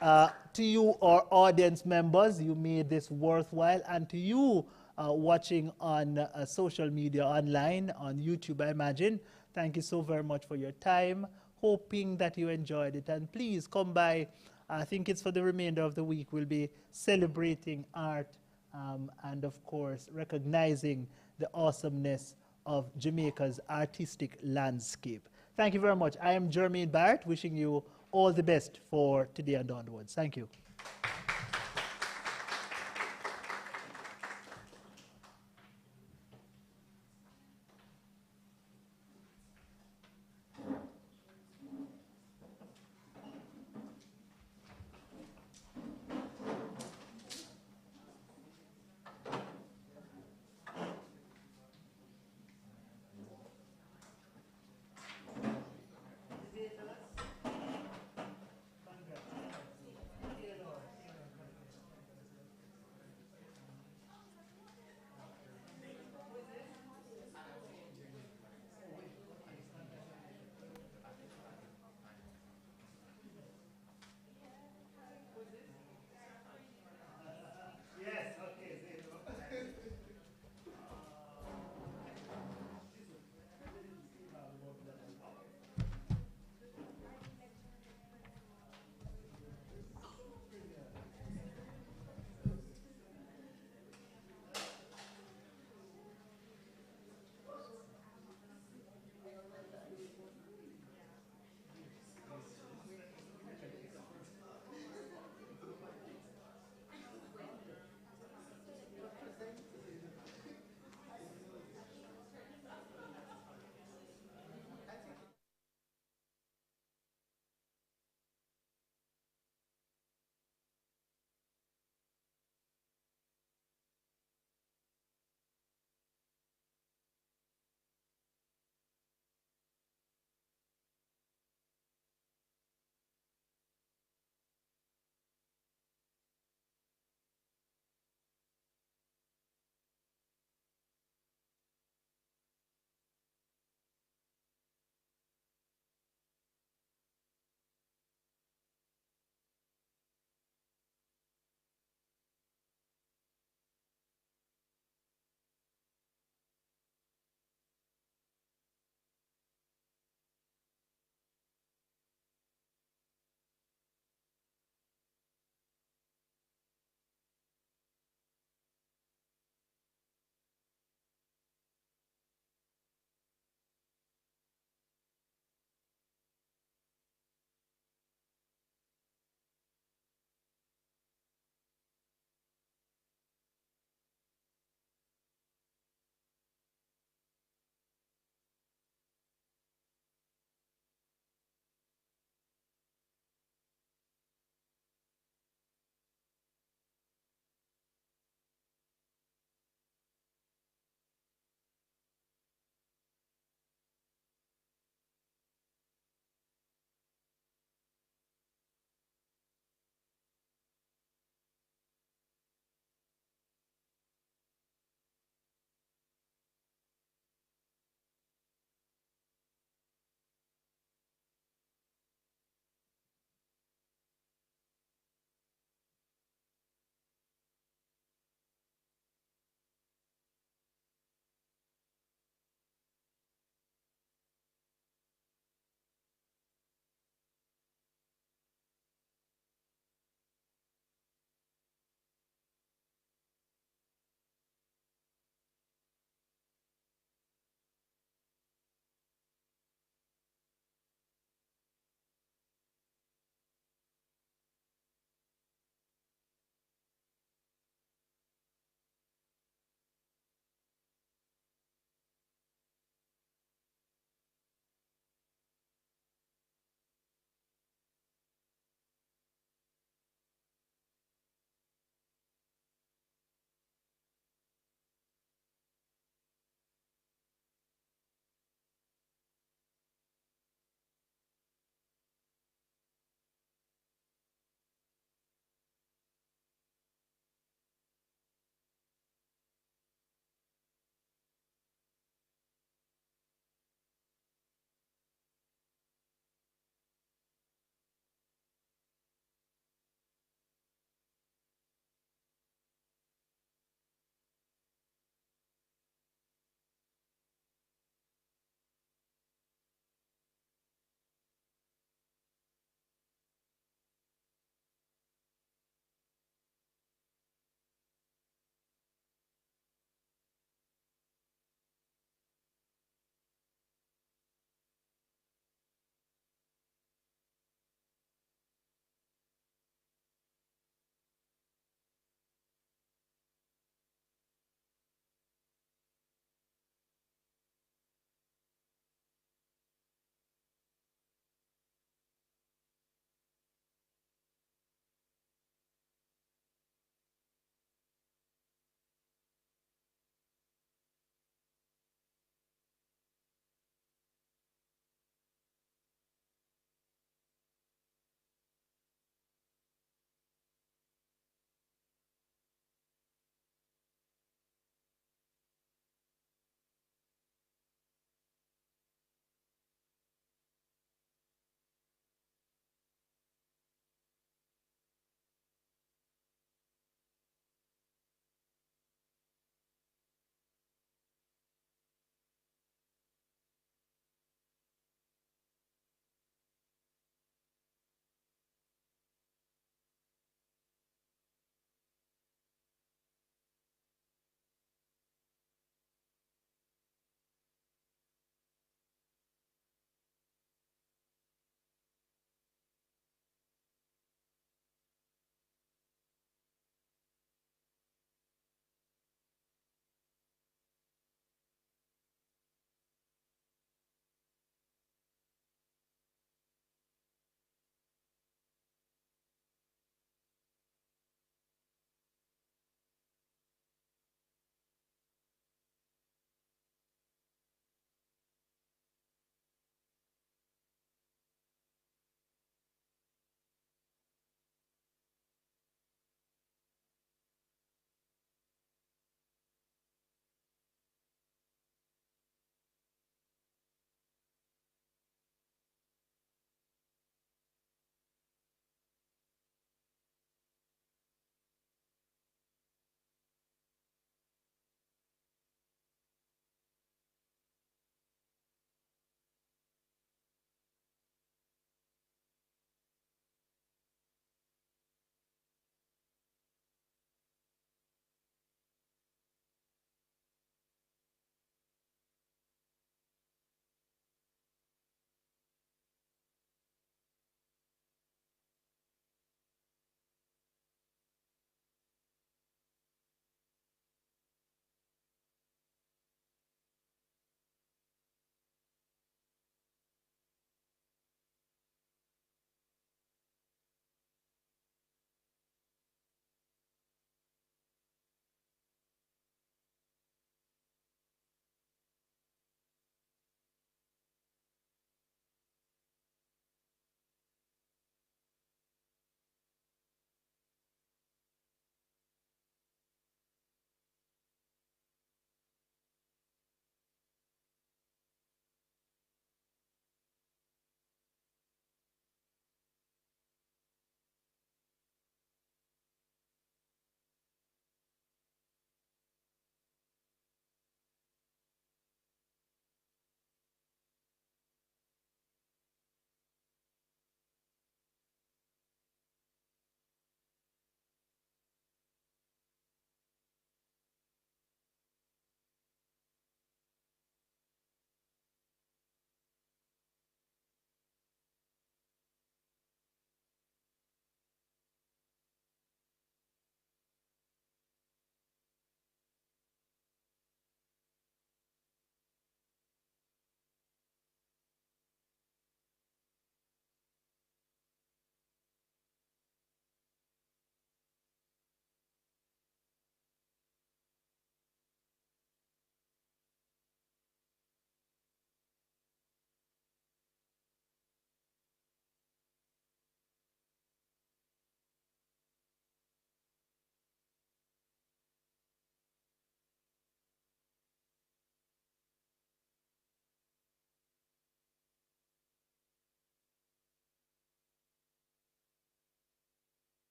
Speaker 2: To you, our audience members, you made this worthwhile, and to you watching on social media online, on YouTube, I imagine, thank you so very much for your time, hoping that you enjoyed it, and please come by. I think it's for the remainder of the week. We'll be celebrating art and of course recognizing the awesomeness of Jamaica's artistic landscape. Thank you very much. I am Jermaine Barrett, wishing you all the best for today and onwards. Thank you.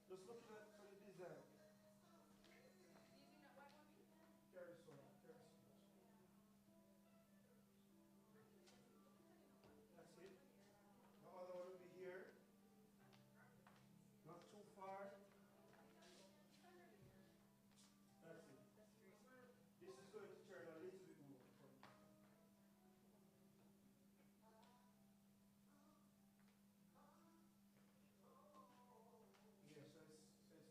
Speaker 17: Just looking at for the design. Carry this one, carry this one. That's it. The other one will be here. Not too far. That's it. This is going to turn a little bit more. Yeah, so it's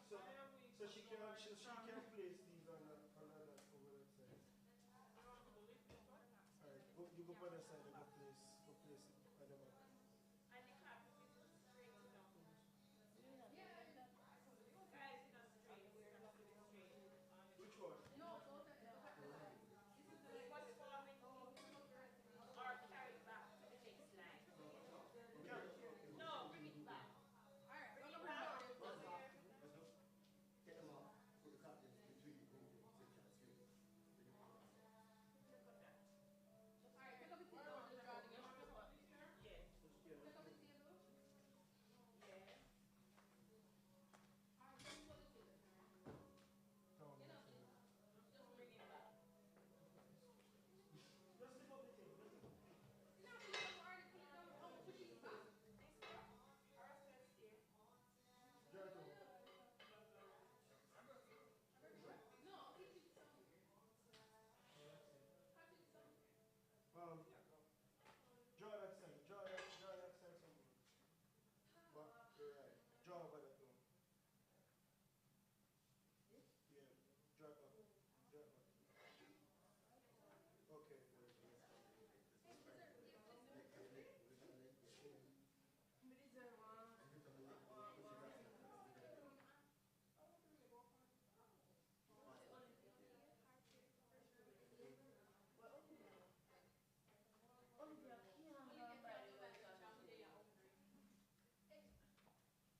Speaker 17: So she can place these on that over that side. Alright, you go on the side and go place it on the back.
Speaker 18: And the carpet is straight down. Guys, it's not straight. We're not straight.
Speaker 17: Which one?
Speaker 18: No, both of them. What's falling or carry it back to the next line. No, bring it back. Alright, bring it back.
Speaker 17: Get them off. Put the carpet between you.
Speaker 18: Alright, pick up the table. Yes. Pick up the table. Yes. Alright, then put the table. Get up. Just bring it back.
Speaker 17: Just lift up the table.
Speaker 18: No, you have already put it down. Oh, put it back. Next door. Or else let's stay. No, keep it somewhere. Cut it somewhere.
Speaker 17: Draw that side. Draw that side somewhere. But you're right. Draw over that one. Yeah. Draw it up. Draw it up. Okay.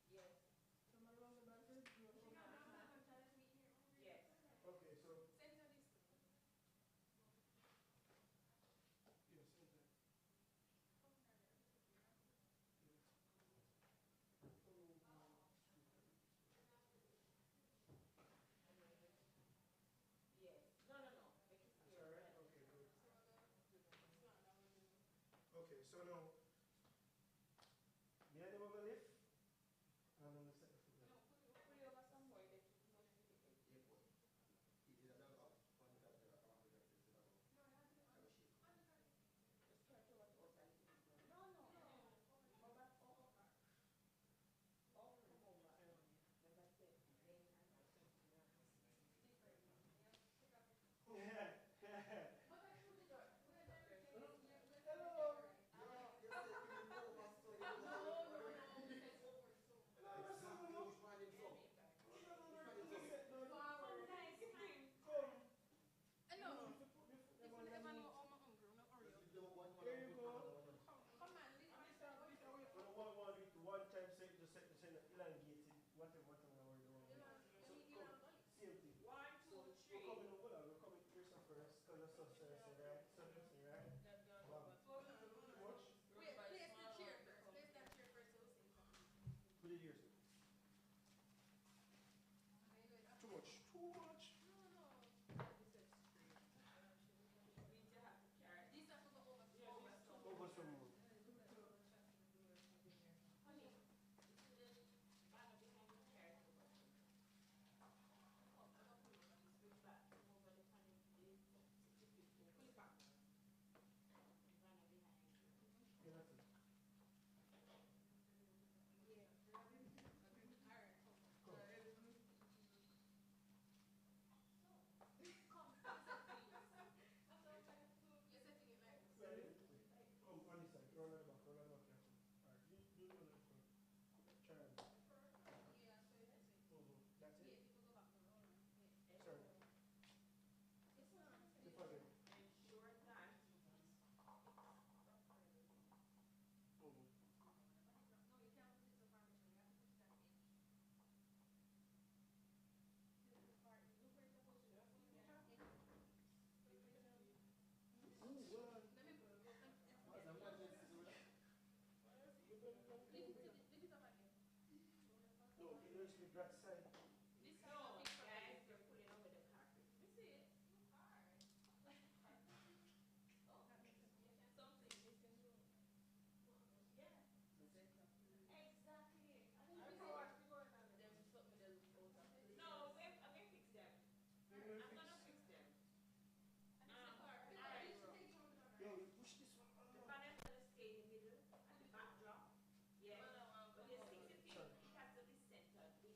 Speaker 18: Yes. Yes.
Speaker 17: Okay, so.
Speaker 18: Center this.
Speaker 17: Yes, center.
Speaker 18: Yes. No. Make it
Speaker 17: That's all right? Okay, good. Okay, so now, the end of the lift, and then the second foot.
Speaker 18: No, put it over somewhere that you know. Just try to watch outside. No. Go back over. All come over. Like I said, then
Speaker 17: Yeah.
Speaker 18: But I should do it.
Speaker 17: Hello. Here you go.
Speaker 18: Come on,
Speaker 17: one time set elongated, whatever we're doing. So same thing.
Speaker 18: 1, 2, 3.
Speaker 17: We're coming here first, because of right? Right? Wow. Too much?
Speaker 18: Wait, place the chair first. Place that chair first so we'll see something.
Speaker 17: Put it here, sir. Too much.
Speaker 18: No. This is straight. We need to have to carry. These have to go over.
Speaker 17: Over some more.
Speaker 18: Honey, this is the banner behind the carrot over. Switch back over the honey. Pull it back. Banner behind.
Speaker 17: Yeah, that's it.
Speaker 18: Yeah. All right.
Speaker 17: Come.
Speaker 18: Come. You're setting it like this.
Speaker 17: Come on this side. Roll it back. All right. You do it. Try it.
Speaker 18: Yeah, so that's it.
Speaker 17: That's it?
Speaker 18: Yeah, people go back to the owner. Yeah.
Speaker 17: Sorry.
Speaker 18: It's not.
Speaker 17: Ensure
Speaker 18: that. No, you can't put this apart. You have to put that in. This is part. Look where it's supposed to go. Let me put Leave it up again.
Speaker 17: No, it needs to be that side.
Speaker 18: This is guys, they're pulling over the carpet. You see it? Hard. Oh, something they can do. Yeah. Exactly. No, I'm gonna fix them. I'm gonna fix them.
Speaker 17: Yo, push this one.
Speaker 18: The panel gonna stay in the middle and the backdrop. Yes. But the 60 feet, it has to be centered with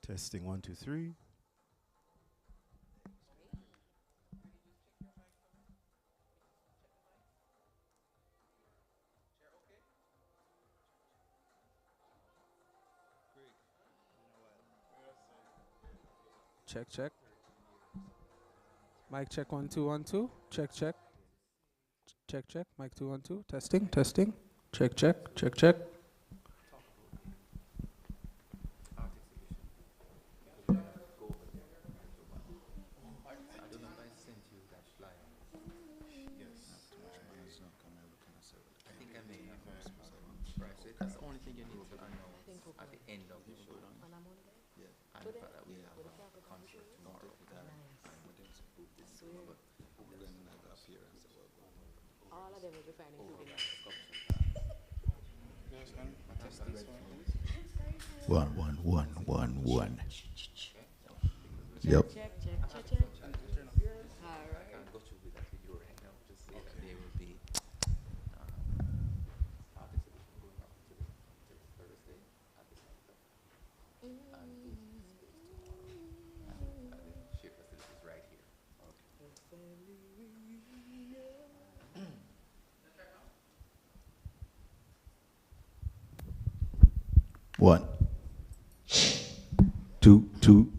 Speaker 17: Testing 1, 2, 3.
Speaker 19: Check, check. Mic check 1 2 1 2. Check, check. Check, check. Mic 2 1 2. Testing, testing. Check, check, check, check.
Speaker 1: That's the only thing you need to announce at the end of the show. Yeah. And the fact that we have a concert tomorrow.
Speaker 20: All of them will be fine, including
Speaker 17: One, one, one, one, one. Yep.
Speaker 20: check, check, check, check. All
Speaker 1: I
Speaker 20: right.
Speaker 1: can't go through with that video right now. Just say that there will be art exhibition going up until Thursday at the center. And booth space tomorrow. And the shape facility is right here.
Speaker 17: One. Two, two.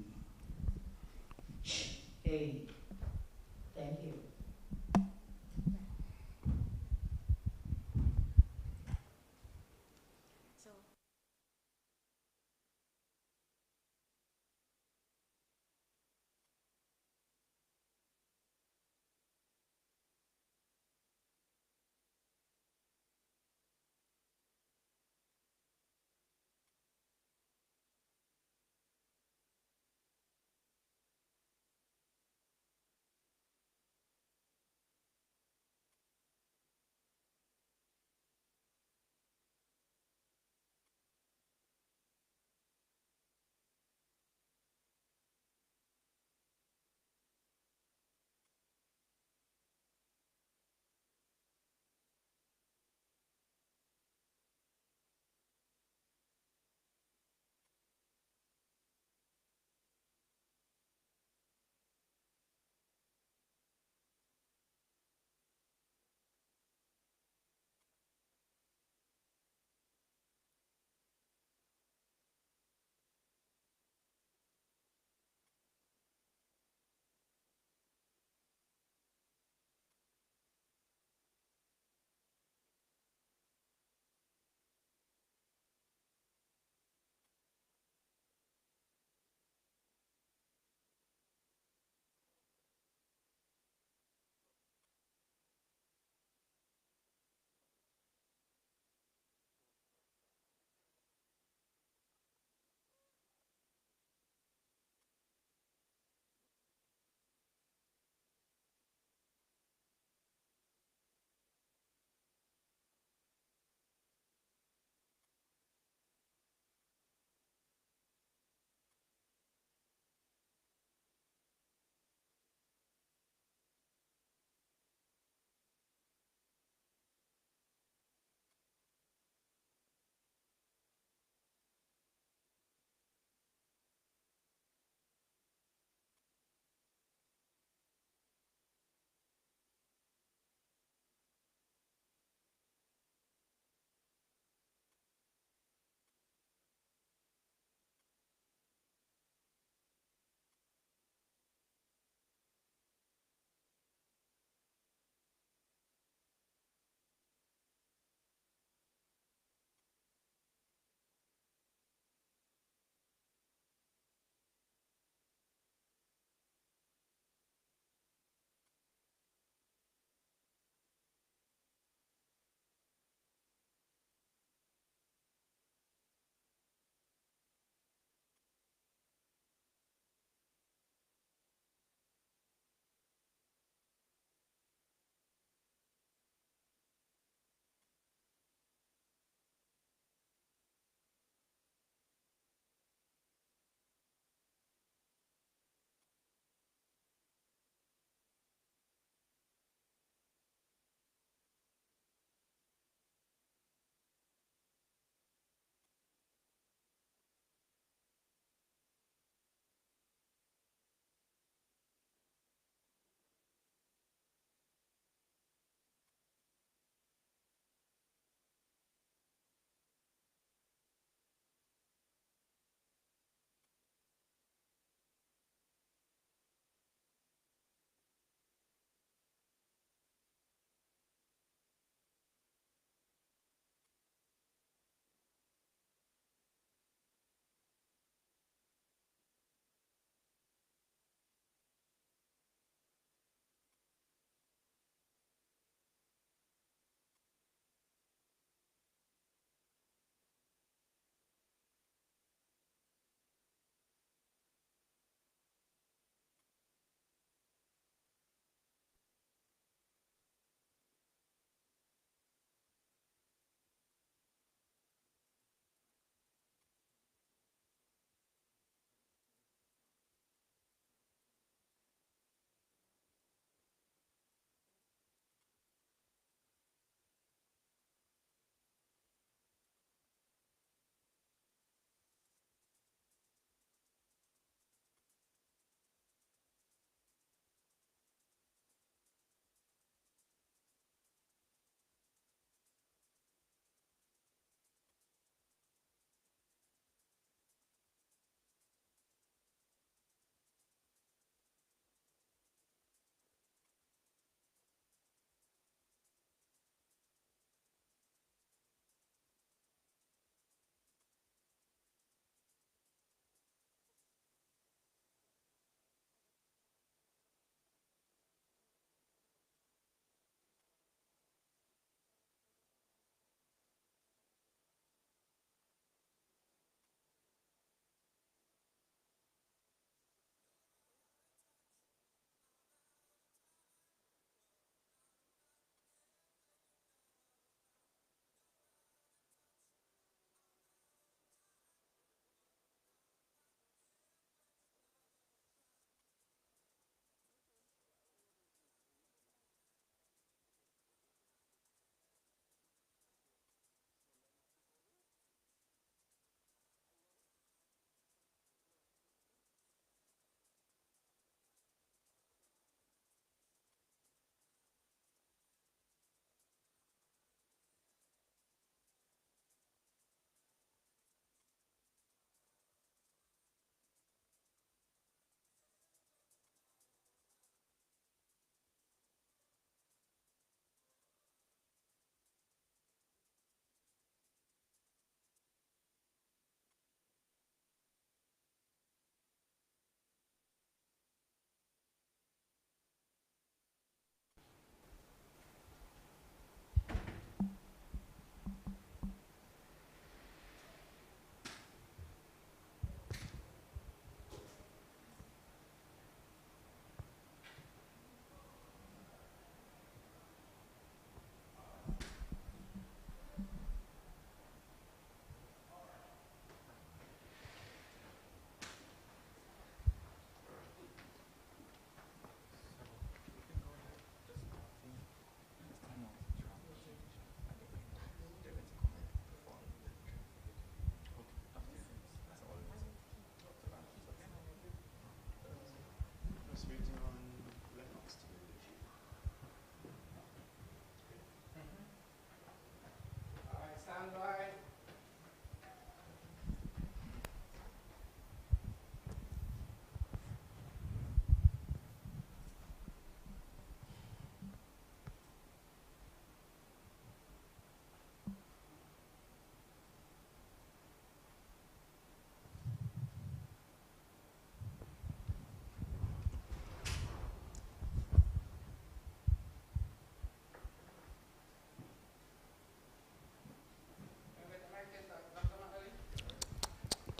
Speaker 20: Hey, thank you.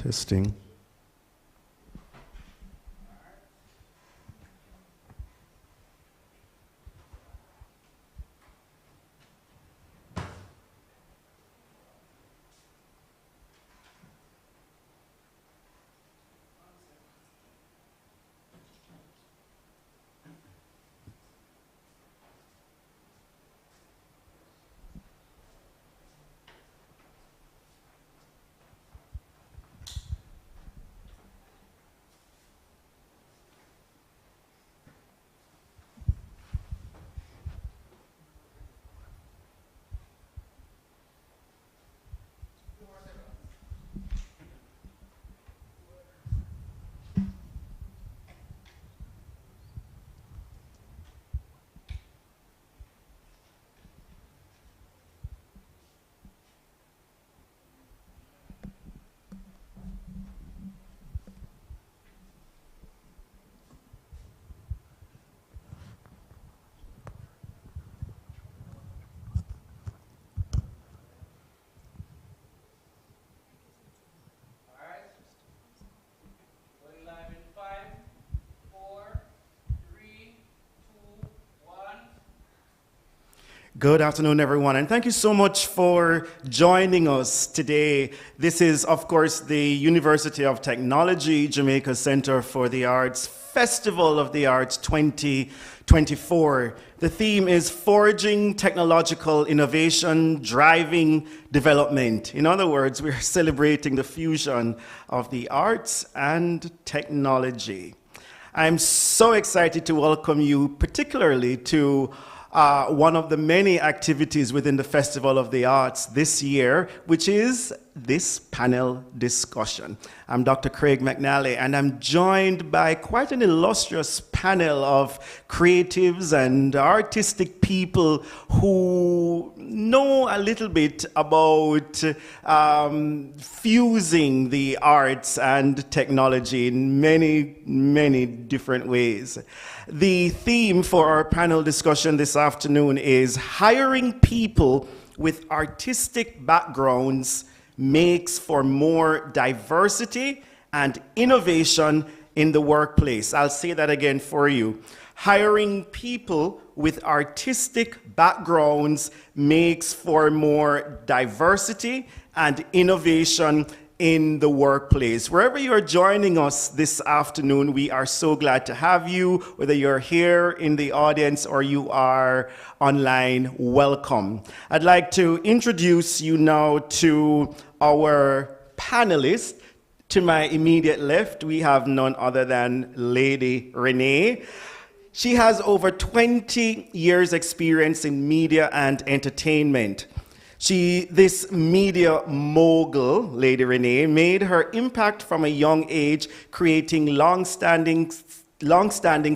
Speaker 10: Testing.
Speaker 21: Good afternoon, everyone, and thank you so much for joining us today. This is, of course, the University of Technology Jamaica Center for the Arts Festival of the Arts 2024. The theme is Forging Technological Innovation, Driving Development. In other words, we're celebrating the fusion of the arts and technology. I'm so excited to welcome you, particularly to one of the many activities within the Festival of the Arts this year, which is this panel discussion. I'm Dr. Craig McNally, and I'm joined by quite an illustrious panel of creatives and artistic people who know a little bit about fusing the arts and technology in many, many different ways. The theme for our panel discussion this afternoon is hiring people with artistic backgrounds makes for more diversity and innovation in the workplace. I'll say that again for you. Hiring people with artistic backgrounds makes for more diversity and innovation in the workplace. Wherever you're joining us this afternoon, we are so glad to have you. Whether you're here in the audience or you are online, welcome. I'd like to introduce you now to our panelists. To my immediate left, we have none other than Lady Renee. She has over 20 years experience in media and entertainment. This media mogul, Lady Renee, made her impact from a young age, creating long-standing,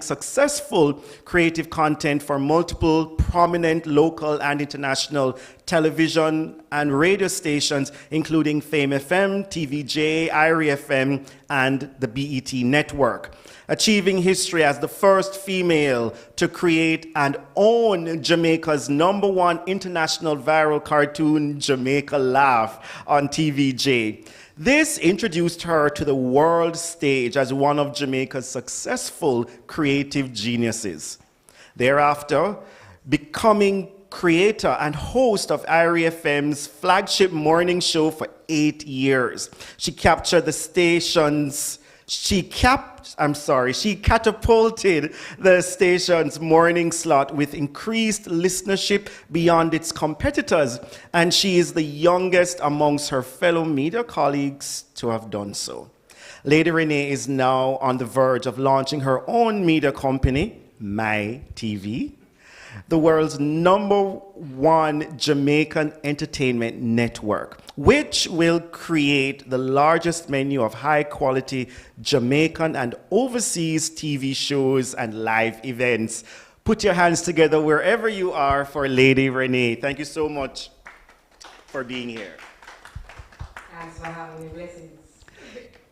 Speaker 21: successful creative content for multiple prominent local and international television and radio stations, including Fame FM, TVJ, IRI FM, and the BET network. Achieving history as the first female to create and own Jamaica's #1 international viral cartoon, Jamaica Laugh, on TVJ. This introduced her to the world stage as one of Jamaica's successful creative geniuses. Thereafter, becoming creator and host of IRI FM's flagship morning show for 8 years. She captured the station's She catapulted the station's morning slot with increased listenership beyond its competitors, and she is the youngest amongst her fellow media colleagues to have done so. Lady Renee is now on the verge of launching her own media company, My TV, the world's #1 Jamaican entertainment network, which will create the largest menu of high-quality Jamaican and overseas TV shows and live events. Put your hands together wherever you are for Lady Renee. Thank you so much for being here.
Speaker 20: Thanks for having me. Blessings.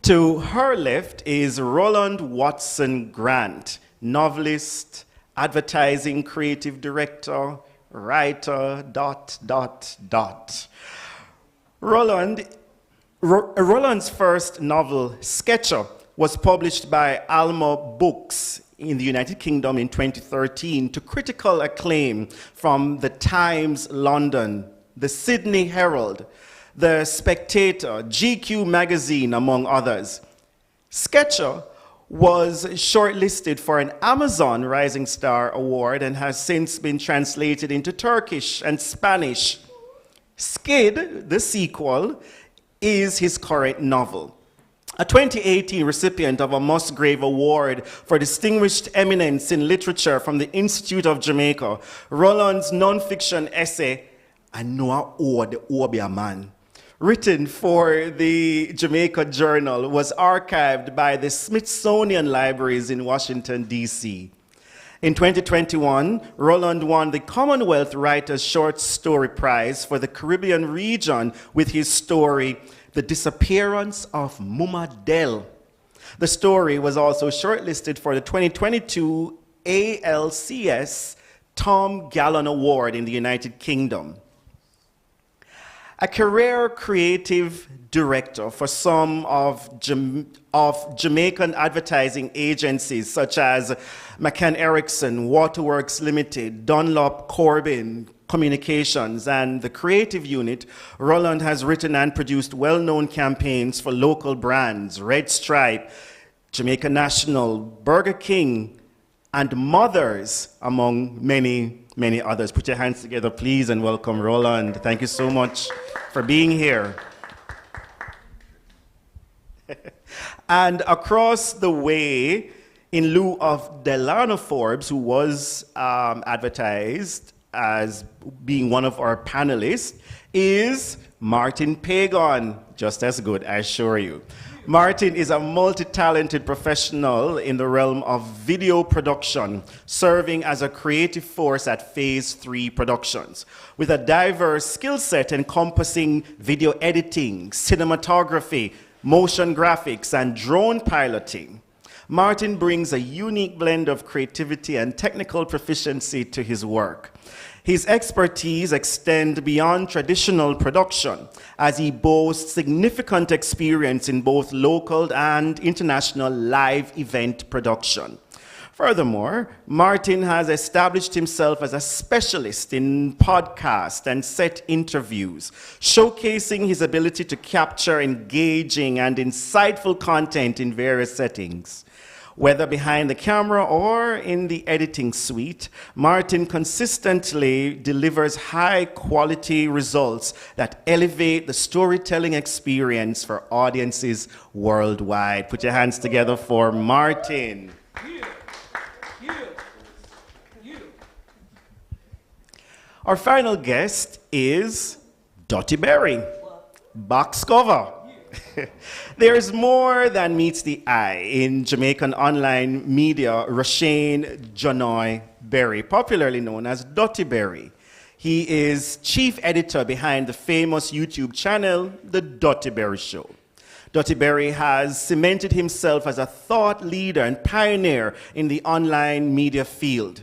Speaker 21: To her left is Roland Watson Grant, novelist, advertising creative director, writer, ... Roland Roland's first novel, Sketcher, was published by Alma Books in the United Kingdom in 2013 to critical acclaim from the Times London, the Sydney Herald, the Spectator, GQ magazine, among others. Sketcher was shortlisted for an Amazon Rising Star Award and has since been translated into Turkish and Spanish. Skid, the sequel, is his current novel. A 2018 recipient of a Musgrave Award for Distinguished Eminence in Literature from the Institute of Jamaica, Roland's nonfiction essay, I Know I Owe the Obia Man, written for the Jamaica Journal, was archived by the Smithsonian Libraries in Washington, D.C. In 2021, Roland won the Commonwealth Writers' Short Story Prize for the Caribbean region with his story, The Disappearance of Muma Dell. The story was also shortlisted for the 2022 ALCS Tom Gallon Award in the United Kingdom. A career creative director for some of Jamaican advertising agencies such as McCann Erickson, Waterworks Limited, Dunlop Corbin Communications, and the creative unit, Roland has written and produced well-known campaigns for local brands, Red Stripe, Jamaica National, Burger King, and Mothers, among many, many others. Put your hands together, please, and welcome Roland. Thank you so much for being here. And across the way, in lieu of Delano Forbes, who was advertised as being one of our panelists, is Martin Pagon, just as good, I assure you. Martin is a multi-talented professional in the realm of video production, serving as a creative force at Phase 3 Productions, with a diverse skill set encompassing video editing, cinematography, motion graphics, and drone piloting. Martin brings a unique blend of creativity and technical proficiency to his work. His expertise extends beyond traditional production, as he boasts significant experience in both local and international live event production. Furthermore, Martin has established himself as a specialist in podcast and set interviews, showcasing his ability to capture engaging and insightful content in various settings. Whether behind the camera or in the editing suite, Martin consistently delivers high-quality results that elevate the storytelling experience for audiences worldwide. Put your hands together for Martin. Our final guest is Dottie Berry, box cover. There's more than meets the eye in Jamaican online media. Roshane Jonoy Berry, popularly known as Dottie Berry. He is chief editor behind the famous YouTube channel, The Dottie Berry Show. Dottie Berry has cemented himself as a thought leader and pioneer in the online media field.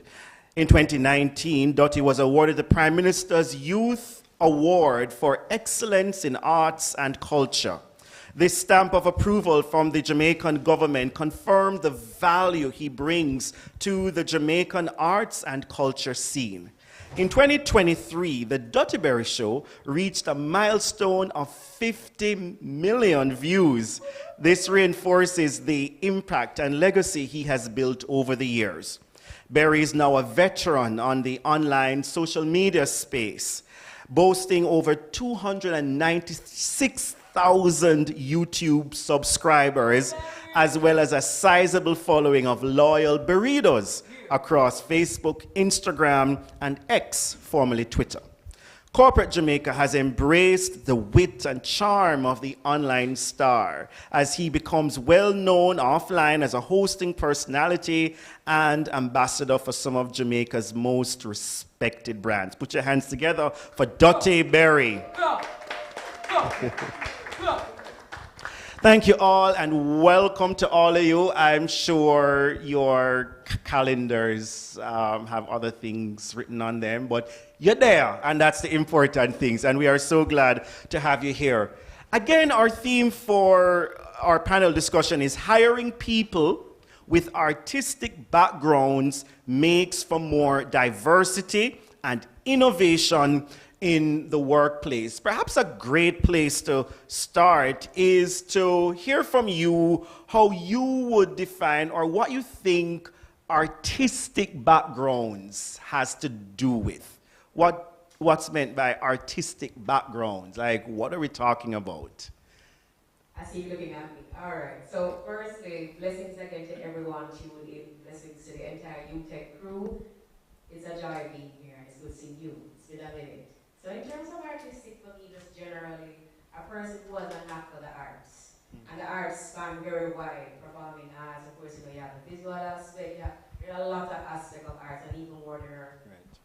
Speaker 21: In 2019, Dottie was awarded the Prime Minister's Youth Award for Excellence in Arts and Culture. This stamp of approval from the Jamaican government confirmed the value he brings to the Jamaican arts and culture scene. In 2023, the Dottie Berry Show reached a milestone of 50 million views. This reinforces the impact and legacy he has built over the years. Berry is now a veteran on the online social media space, boasting over 296,000 YouTube subscribers, as well as a sizable following of loyal burritos across Facebook, Instagram, and X, formerly Twitter. Corporate Jamaica has embraced the wit and charm of the online star as he becomes well known offline as a hosting personality and ambassador for some of Jamaica's most respected brands. Put your hands together for Dottie Berry. Thank you all, and welcome to all of you. I'm sure your calendars have other things written on them, but you're there, and that's the important things, and we are so glad to have you here. Again, our theme for our panel discussion is hiring people with artistic backgrounds makes for more diversity and innovation in the workplace. Perhaps a great place to start is to hear from you how you would define or what you think artistic backgrounds has to do with. What's meant by artistic backgrounds? Like, what are we talking about?
Speaker 20: I see you looking at me. All right. So firstly, blessings again to everyone tuned in. Blessings to the entire UTech crew. It's a joy being here. It's good seeing you. It's been a minute. So in terms of artistic, for me, just generally, a person who has a knack for the arts. And the arts span very wide. Performing arts, of course, you have the visual aspect. There are a lot of aspects of arts, and even more there are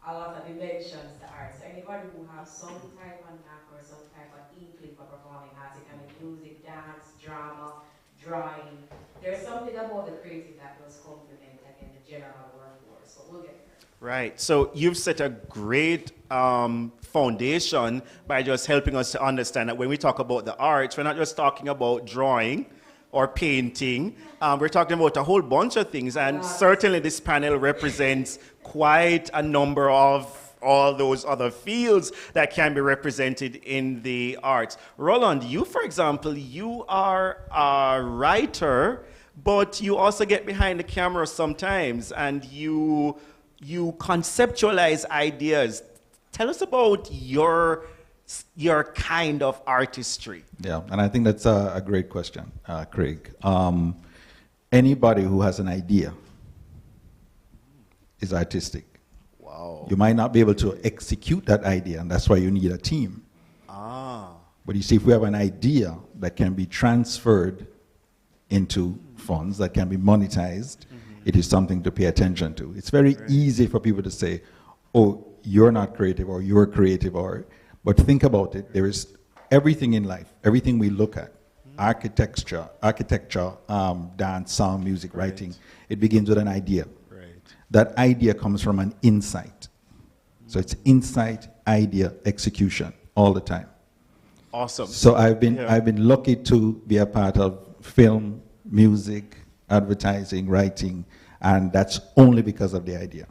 Speaker 20: a lot of dimensions to arts. So anybody who has some type of knack or some type of inkling for performing arts, it can be music, dance, drama, drawing. There's something about the creative that does complement, again, the general workforce. But we'll get there.
Speaker 21: Right. So you've set a great foundation by just helping us to understand that when we talk about the arts, we're not just talking about drawing or painting. We're talking about a whole bunch of things. And certainly this panel represents quite a number of all those other fields that can be represented in the arts. Roland, you, for example, you are a writer, but you also get behind the camera sometimes, and you conceptualize ideas. Tell us about your kind of artistry.
Speaker 11: Yeah, and I think that's a great question, Craig. Anybody who has an idea is artistic.
Speaker 21: Wow.
Speaker 11: You might not be able to execute that idea, and that's why you need a team. But you see, if we have an idea that can be transferred into funds, that can be monetized, it is something to pay attention to. It's very easy for people to say, oh, you're not creative, or you're creative, but think about it. There is everything in life, everything we look at, architecture, dance, sound, music, writing, it begins with an idea. That idea comes from an insight. So it's insight, idea, execution all the time.
Speaker 21: Awesome.
Speaker 11: So I've been lucky to be a part of film, music, advertising, writing, and that's only because of the idea.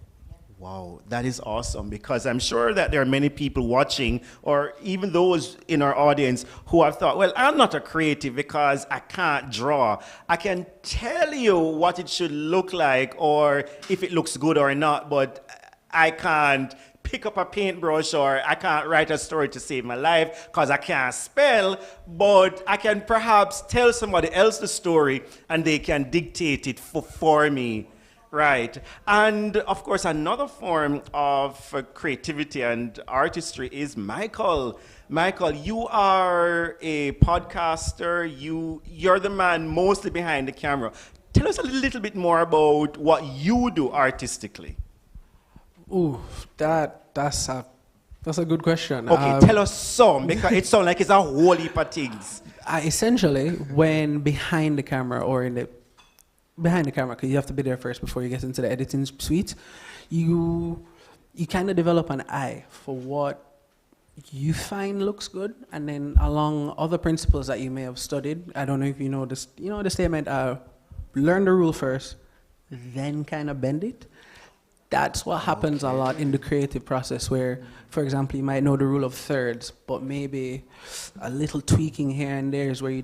Speaker 21: Wow, that is awesome, because I'm sure that there are many people watching, or even those in our audience, who have thought, well, I'm not a creative because I can't draw. I can tell you what it should look like or if it looks good or not, but I can't pick up a paintbrush, or I can't write a story to save my life because I can't spell, but I can perhaps tell somebody else the story and they can dictate it for me. Right. And of course, another form of creativity and artistry is Michael. Michael, you are a podcaster. You're the man mostly behind the camera. Tell us a little bit more about what you do artistically.
Speaker 19: Ooh, that's a good question.
Speaker 21: Okay, tell us some, because it sounds like it's a whole heap of things.
Speaker 19: Essentially, when behind the camera or behind the camera, because you have to be there first before you get into the editing suite, you kind of develop an eye for what you find looks good, and then along other principles that you may have studied. I don't know if you know this. You know the statement, learn the rule first, then kind of bend it. That's what happens a lot in the creative process, where, for example, you might know the rule of thirds, but maybe a little tweaking here and there is where you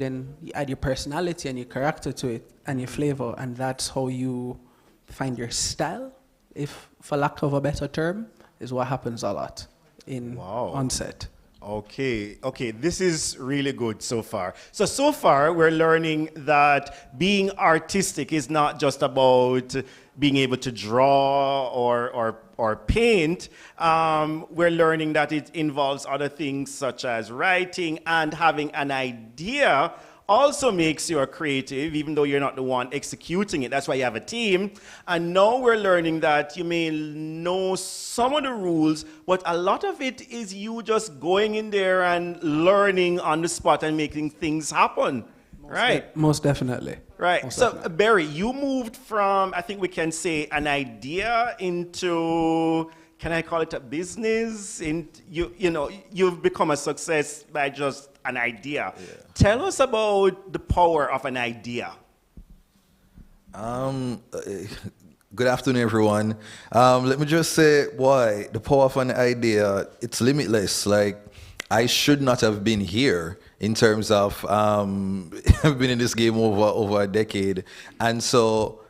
Speaker 19: add your personality and your character to it and your flavor, and that's how you find your style, if for lack of a better term, is what happens a lot on set.
Speaker 21: Okay, this is really good so far. So far we're learning that being artistic is not just about being able to draw or paint. We're learning that it involves other things such as writing, and having an idea also makes you a creative, even though you're not the one executing it. That's why you have a team. And now we're learning that you may know some of the rules, but a lot of it is you just going in there and learning on the spot and making things happen.
Speaker 19: Most definitely.
Speaker 21: Right.
Speaker 19: Most
Speaker 21: So,
Speaker 19: definitely.
Speaker 21: Barry, you moved from, I think we can say, an idea into, can I call it a business? You've become a success by just an idea. Tell us about the power of an idea.
Speaker 12: Good afternoon, everyone. Let me just say why the power of an idea, it's limitless. Like, I should not have been here in terms of I've been in this game over a decade. And so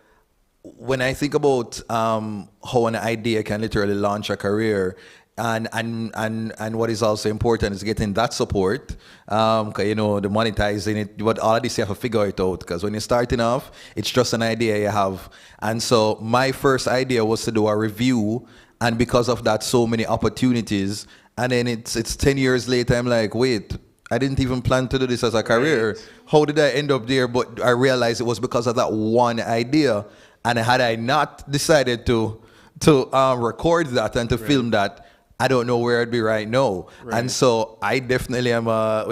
Speaker 12: when I think about how an idea can literally launch a career, and what is also important is getting that support, you know, the monetizing it, but all of this you have to figure it out, because when you're starting off, it's just an idea you have. And so my first idea was to do a review, and because of that, so many opportunities. And then it's 10 years later, I'm like, wait, I didn't even plan to do this as a career. How did I end up there? But I realized it was because of that one idea. And had I not decided to record that and to film that, I don't know where I'd be right now. And so I definitely am a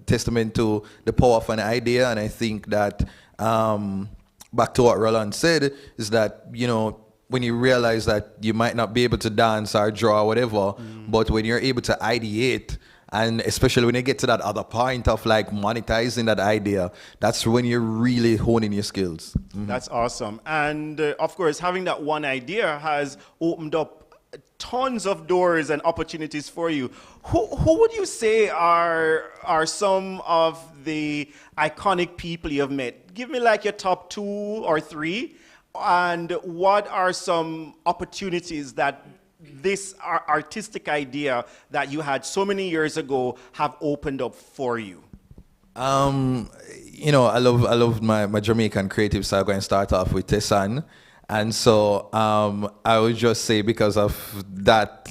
Speaker 12: testament to the power of an idea. And I think that, back to what Roland said, is that, you know, when you realize that you might not be able to dance or draw or whatever, but when you're able to ideate, and especially when you get to that other point of like monetizing that idea, that's when you're really honing your skills.
Speaker 21: That's awesome. And of course, having that one idea has opened up tons of doors and opportunities for you. Who would you say are some of the iconic people you have met? Give me like your top 2 or 3. And what are some opportunities that this artistic idea that you had so many years ago have opened up for you?
Speaker 12: You know, I love my Jamaican creative, so I'm going to start off with Tessan. And so I would just say, because of that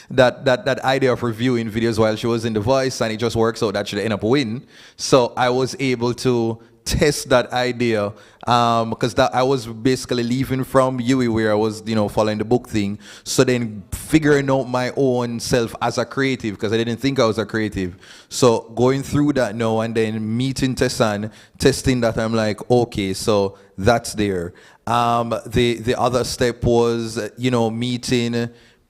Speaker 12: that idea of reviewing videos while she was in The Voice, and it just works out that she end up winning. So I was able to test that idea, because I was basically leaving from UE, where I was, you know, following the book thing. So then figuring out my own self as a creative, because I didn't think I was a creative. So going through that now, and then meeting Tessan, testing that, I'm like, okay, so that's there. The other step was, you know, meeting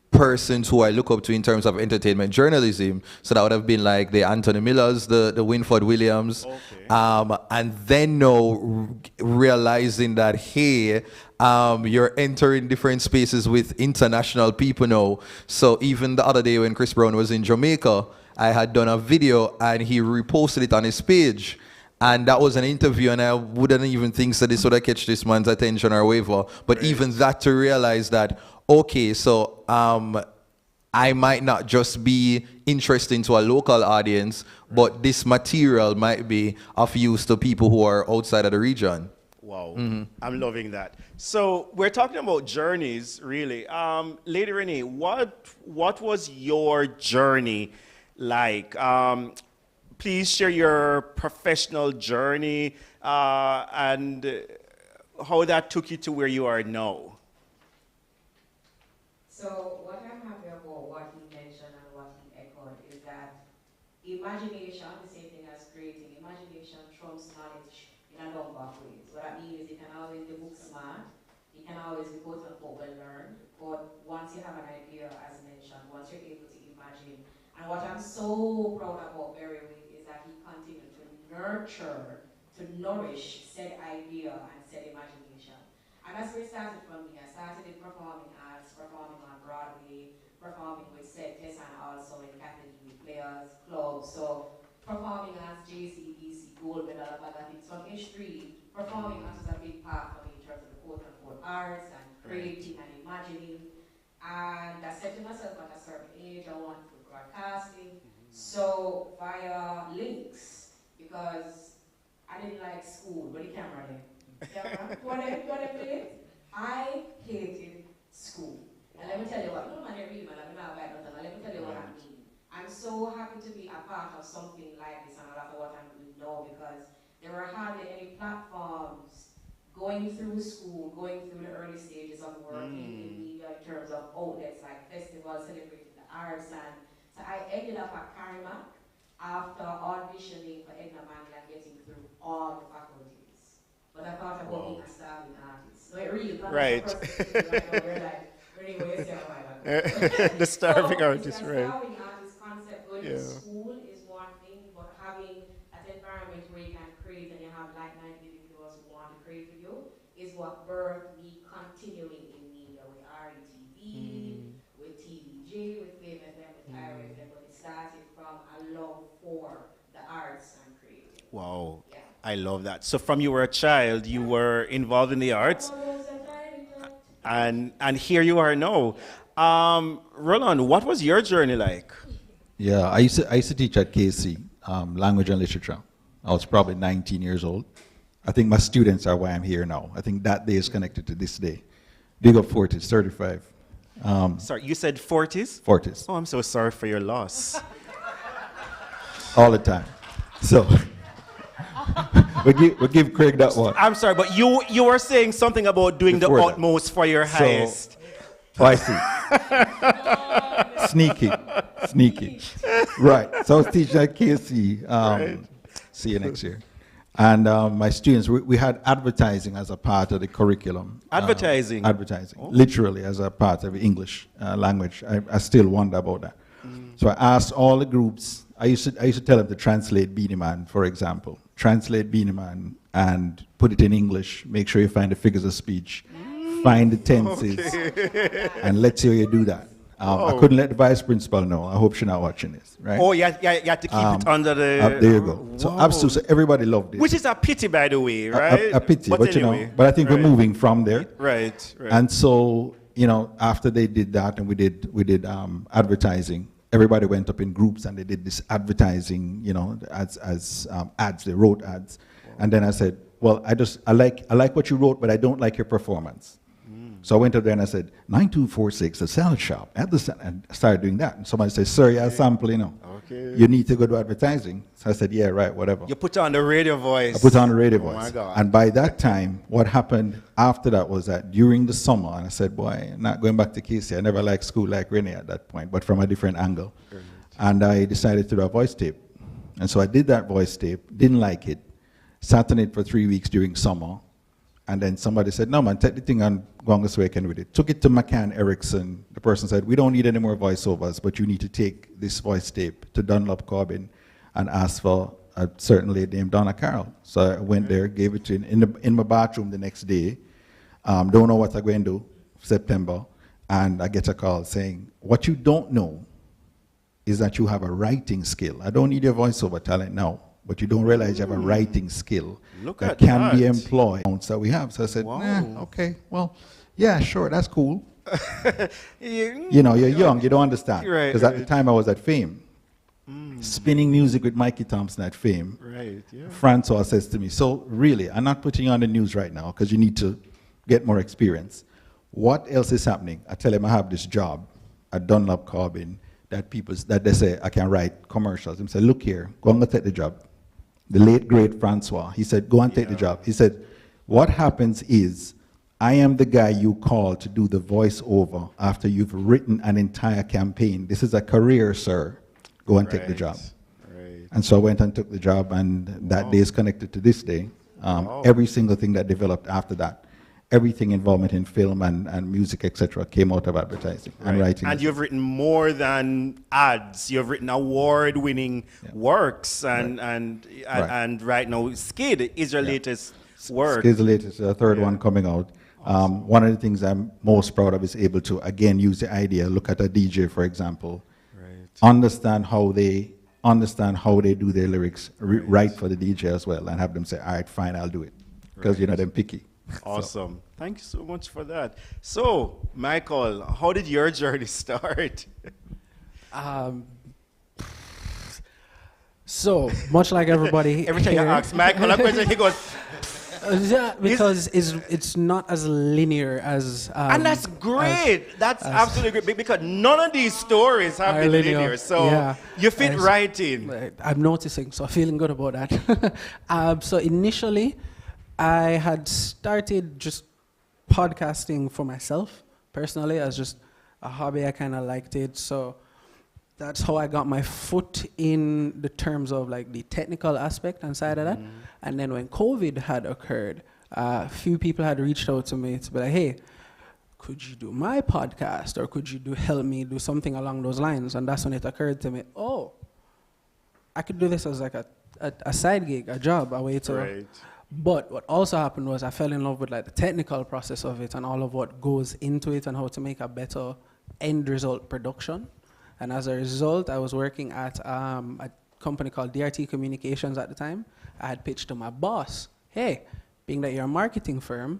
Speaker 12: persons who I look up to in terms of entertainment journalism. So that would have been like the Anthony Millers, the Winford Williams. And then now realizing that, hey, you're entering different spaces with international people now. So even the other day when Chris Brown was in Jamaica, I had done a video and he reposted it on his page. And that was an interview, and I wouldn't even think that this would have catch this man's attention or whatever. But even that, to realize that, okay, so I might not just be interesting to a local audience, but this material might be of use to people who are outside of the region.
Speaker 21: Wow, I'm loving that. So we're talking about journeys, really. Lady Renee, what was your journey like? Please share your professional journey and how that took you to where you are now.
Speaker 20: So what I'm happy about what he mentioned and what he echoed is that imagination, the same thing as creating, imagination trumps knowledge in a number of ways. What that means is you can always be book smart, you can always be quote unquote well learned, but once you have an idea, as mentioned, once you're able to imagine, and what I'm so proud about Barry is that he continued to nurture, to nourish said idea and said imagination. And that's where it started for me. I started in performing arts, performing on Broadway, performing with said Tess, and also in Catholic Players Club. So performing as JCDC gold medal, but I think from age 3, performing arts was a big part for me in terms of the quote unquote arts and creating and imagining. And I said to myself at a certain age, I want to broadcasting. So via links, because I didn't like school, but the camera there. What I played? I hated school. And let me tell you what, no man really, man, let me tell you what I mean. I'm so happy to be a part of something like this and a lot of what I'm doing now, because there were hardly any platforms going through school, going through the early stages of working in media in terms of outlets like festivals, celebrating the arts. And so I ended up at Karimak after auditioning for Edna Manley and getting through all the faculties. But I thought about being a starving artist. So it really got
Speaker 21: the starving artist,
Speaker 20: The
Speaker 21: right.
Speaker 20: starving artist concept going to school is one work be continuing in media with RETV, with TVG, with Fame FM, with IRFM, but it started from a love for the arts and creative.
Speaker 21: Wow.
Speaker 20: Yeah.
Speaker 21: I love that. So from you were a child, you were involved in the arts, and here you are now. Roland, what was your journey like?
Speaker 11: Yeah, I used to teach at KC, language and literature. I was probably 19 years old. I think my students are why I'm here now. I think that day is connected to this day. Big up Fortis, 35.
Speaker 21: Sorry, you said Fortis?
Speaker 11: Fortis.
Speaker 21: Oh, I'm so sorry for your loss.
Speaker 11: All the time. So, we give Craig that one.
Speaker 21: I'm sorry, but you were saying something about doing
Speaker 11: Before
Speaker 21: the
Speaker 11: that.
Speaker 21: utmost for your highest.
Speaker 11: Oh, I see. Sneaky. Right. So I was teaching at KC.
Speaker 21: Right.
Speaker 11: See you next year. And my students, we had advertising as a part of the curriculum.
Speaker 21: Advertising?
Speaker 11: Advertising. Oh. Literally as a part of English language. I still wonder about that. So I asked all the groups. I used to tell them to translate Beanie Man, for example. Translate Beanie Man and put it in English. Make sure you find the figures of speech. Find the tenses.
Speaker 21: Okay.
Speaker 11: And let's see how you do that. I couldn't let the vice principal know. I hope she's not watching this, right?
Speaker 21: Oh, you had to keep it under the...
Speaker 11: there you go. So absolutely, so everybody loved it.
Speaker 21: Which is a pity, by the way, right?
Speaker 11: A pity, but
Speaker 21: anyway,
Speaker 11: you know, but I think we're moving from there.
Speaker 21: Right.
Speaker 11: And so, you know, after they did that and we did advertising, everybody went up in groups and they did this advertising, you know, as ads, they wrote ads. And then I said, well, I like what you wrote, but I don't like your performance. So I went up there and I said, 9246, the salad shop. And I started doing that. And somebody said, sir, you have a sample, you know.
Speaker 21: Okay.
Speaker 11: You need to go to advertising. So I said, yeah, right, whatever.
Speaker 21: You put on the radio voice.
Speaker 11: I put on the radio voice.
Speaker 21: Oh, my God.
Speaker 11: And by that time, what happened after that was that during the summer, and I said, boy, I'm not going back to KC. I never liked school like Renee at that point, but from a different angle. Brilliant. And I decided to do a voice tape. And so I did that voice tape, didn't like it, sat on it for 3 weeks during summer. And then somebody said, no, man, take the thing and go on this weekend with it. Took it to McCann Erickson. The person said, we don't need any more voiceovers, but you need to take this voice tape to Dunlop Corbin and ask for a certain lady named Donna Carroll. So I went there, gave it to him in my bathroom the next day. Don't know what I'm going to do, September. And I get a call saying, what you don't know is that you have a writing skill. I don't need your voiceover talent now, but you don't realize you have a writing skill that can be employed. That we have. So I said, okay, well, yeah, sure, that's cool. You know, you're young, you don't understand. Because at the time I was at Fame, spinning music with Mikey Thompson at Fame.
Speaker 21: Right, yeah.
Speaker 11: Francois says to me, so really, I'm not putting you on the news right now because you need to get more experience. What else is happening? I tell him I have this job at Dunlop Corbin that they say I can write commercials. He said, look here, go and take the job. The late, great Francois, he said, go and take the job. He said, what happens is, I am the guy you call to do the voiceover after you've written an entire campaign. This is a career, sir. Go and take the job.
Speaker 21: Right.
Speaker 11: And so I went and took the job, and that day is connected to this day. Every single thing that developed after that, everything involvement in film and music, etc., came out of advertising and writing.
Speaker 21: And you've written more than ads. You've written award-winning works, and right now, Skid is your latest work.
Speaker 11: Skid is the latest, the third one coming out. Awesome. One of the things I'm most proud of is able to, again, use the idea, look at a DJ, for example, understand how they do their lyrics, write for the DJ as well, and have them say, all right, fine, I'll do it. Because, you know, they're picky.
Speaker 21: Awesome. So. Thank you so much for that. So, Michael, how did your journey start?
Speaker 19: So, much like everybody
Speaker 21: every time
Speaker 19: here,
Speaker 21: you ask Michael a question, he goes...
Speaker 19: yeah, because it's not as linear as...
Speaker 21: and that's great. That's absolutely great, because none of these stories have been linear. So you fit right in.
Speaker 19: I'm noticing, so I'm feeling good about that. So initially, I had started just podcasting for myself, personally, as just a hobby. I kind of liked it. So that's how I got my foot in the terms of like the technical aspect and side of that. And then when COVID had occurred, a few people had reached out to me to be like, hey, could you do my podcast, or could you help me do something along those lines? And that's when it occurred to me, oh, I could do this as like a side gig, a job, a way to But what also happened was I fell in love with like the technical process of it and all of what goes into it and how to make a better end result production. And as a result, I was working at a company called DRT Communications at the time. I had pitched to my boss, hey, being that you're a marketing firm,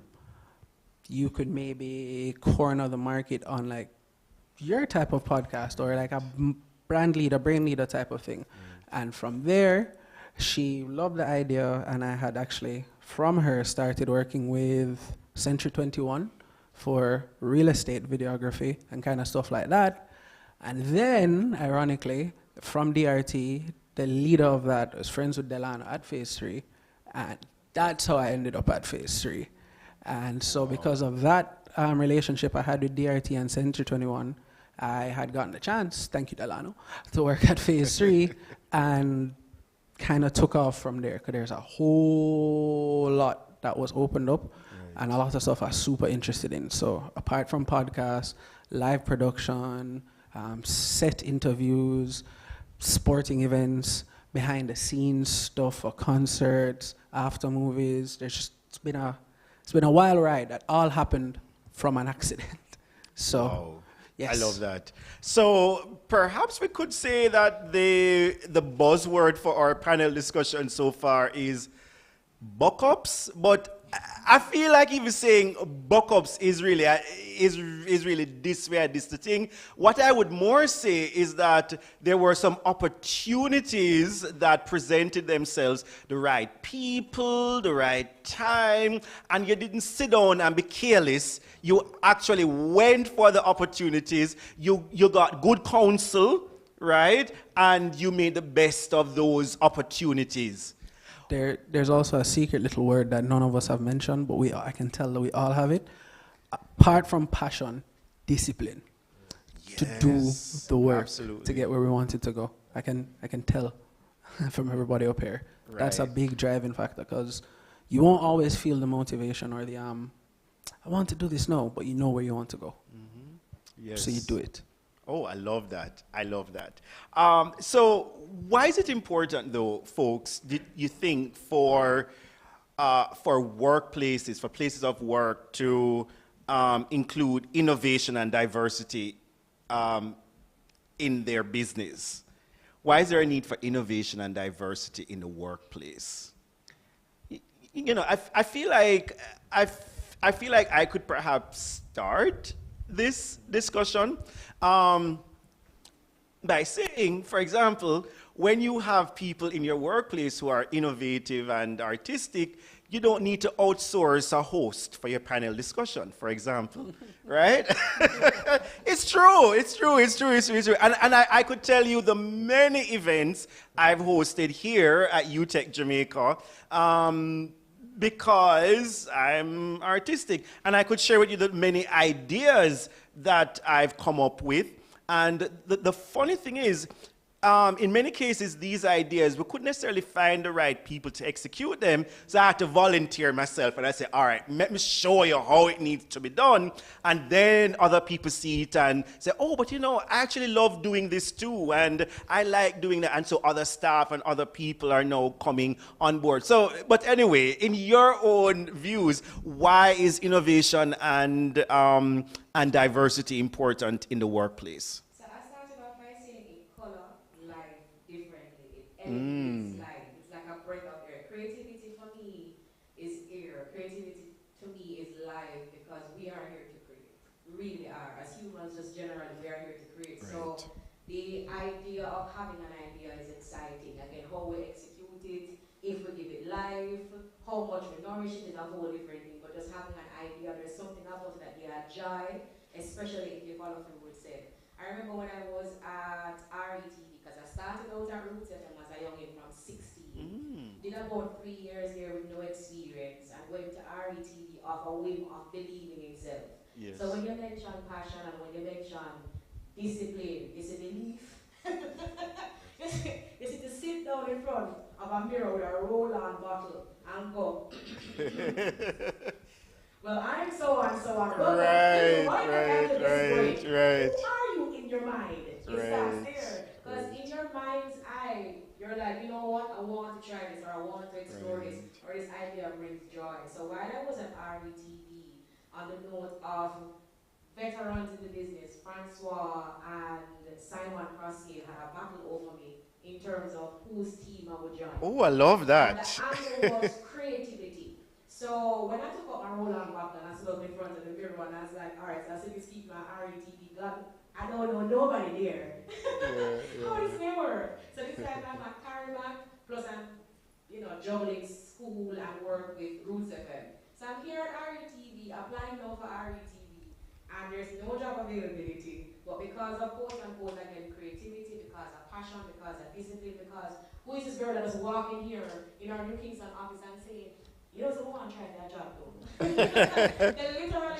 Speaker 19: you could maybe corner the market on like your type of podcast or like a brand leader, brain leader type of thing. And from there, she loved the idea, and I had actually, from her, started working with Century 21 for real estate videography and kind of stuff like that. And then, ironically, from DRT, the leader of that was friends with Delano at Phase 3, and that's how I ended up at Phase 3. And so because of that relationship I had with DRT and Century 21, I had gotten the chance, thank you Delano, to work at Phase 3 and kind of took off from there because there's a whole lot that was opened up and a lot of stuff I'm super interested in. So apart from podcasts, live production, set interviews, sporting events, behind the scenes stuff for concerts, after movies, it's been a wild ride that all happened from an accident. So.
Speaker 21: Wow.
Speaker 19: Yes.
Speaker 21: I love that. So perhaps we could say that the buzzword for our panel discussion so far is buck-ups, but I feel like even saying buck-ups is really this way, this the thing. What I would more say is that there were some opportunities that presented themselves, the right people, the right time, and you didn't sit down and be careless. You actually went for the opportunities. You got good counsel, right? And you made the best of those opportunities.
Speaker 19: There's also a secret little word that none of us have mentioned, but I can tell that we all have it. Apart from passion, discipline. Yes, to do the work absolutely. To get where we wanted to go. I can tell from everybody up here. Right. That's a big driving factor because you won't always feel the motivation or the I want to do this now, but you know where you want to go. Mm-hmm. Yes. So you do it.
Speaker 21: Oh, I love that. I love that. So why is it important, though, folks, do you think, for workplaces, for places of work to include innovation and diversity in their business? Why is there a need for innovation and diversity in the workplace? You know, I feel like I could perhaps start this discussion by saying, for example, when you have people in your workplace who are innovative and artistic, you don't need to outsource a host for your panel discussion, for example, right? It's true. And I could tell you the many events I've hosted here at UTech Jamaica because I'm artistic. And I could share with you the many ideas that I've come up with. And the funny thing is, in many cases, these ideas, we couldn't necessarily find the right people to execute them, so I had to volunteer myself, and I said, all right, let me show you how it needs to be done, and then other people see it and say, oh, but you know, I actually love doing this too, and I like doing that, and so other staff and other people are now coming on board. So, but anyway, in your own views, why is innovation and diversity important in the workplace?
Speaker 20: It's like a breath of air. Creativity for me is air. Creativity to me is life because we are here to create. We really are. As humans, just generally, we are here to create. Right. So the idea of having an idea is exciting. Again, how we execute it, if we give it life, how much we nourish it is a whole different thing. But just having an idea, there's something about it that you enjoy, especially if you follow through with it. I remember when I was at RET, because I started out at Roots FM as a youngin from 16. Did about 3 years here with no experience and went to RET off a whim of believing in self. Yes. So when you mention passion and when you mention discipline, is it belief? You see to sit down in front of a mirror with a roll-on bottle and go, well, I'm so and so on.
Speaker 21: Right.
Speaker 20: Who are you in your mind? It starts there. Because in your mind's eye, you're like, you know what, I want to try this, or I want to explore this, or this idea brings joy. So while I was at RETV, on the note of veterans in the business, Francois and Simon Crossfield had a battle over me in terms of whose team I would join.
Speaker 21: Oh, I love that.
Speaker 20: And the angle was creativity. So when I took up my role on Buckle, I stood up in front of the mirror and I was like, all right, so I said, this keep my RETV gun. I don't know nobody there. How does it work? So this time I'm at Carimac, plus I'm, juggling school and work with Roots FM. So I'm here at RETV, applying now for RETV, and there's no job availability. But because of quote unquote again creativity, because of passion, because of discipline, because who is this girl that was walking here in our New Kingston office and saying, someone tried that job though.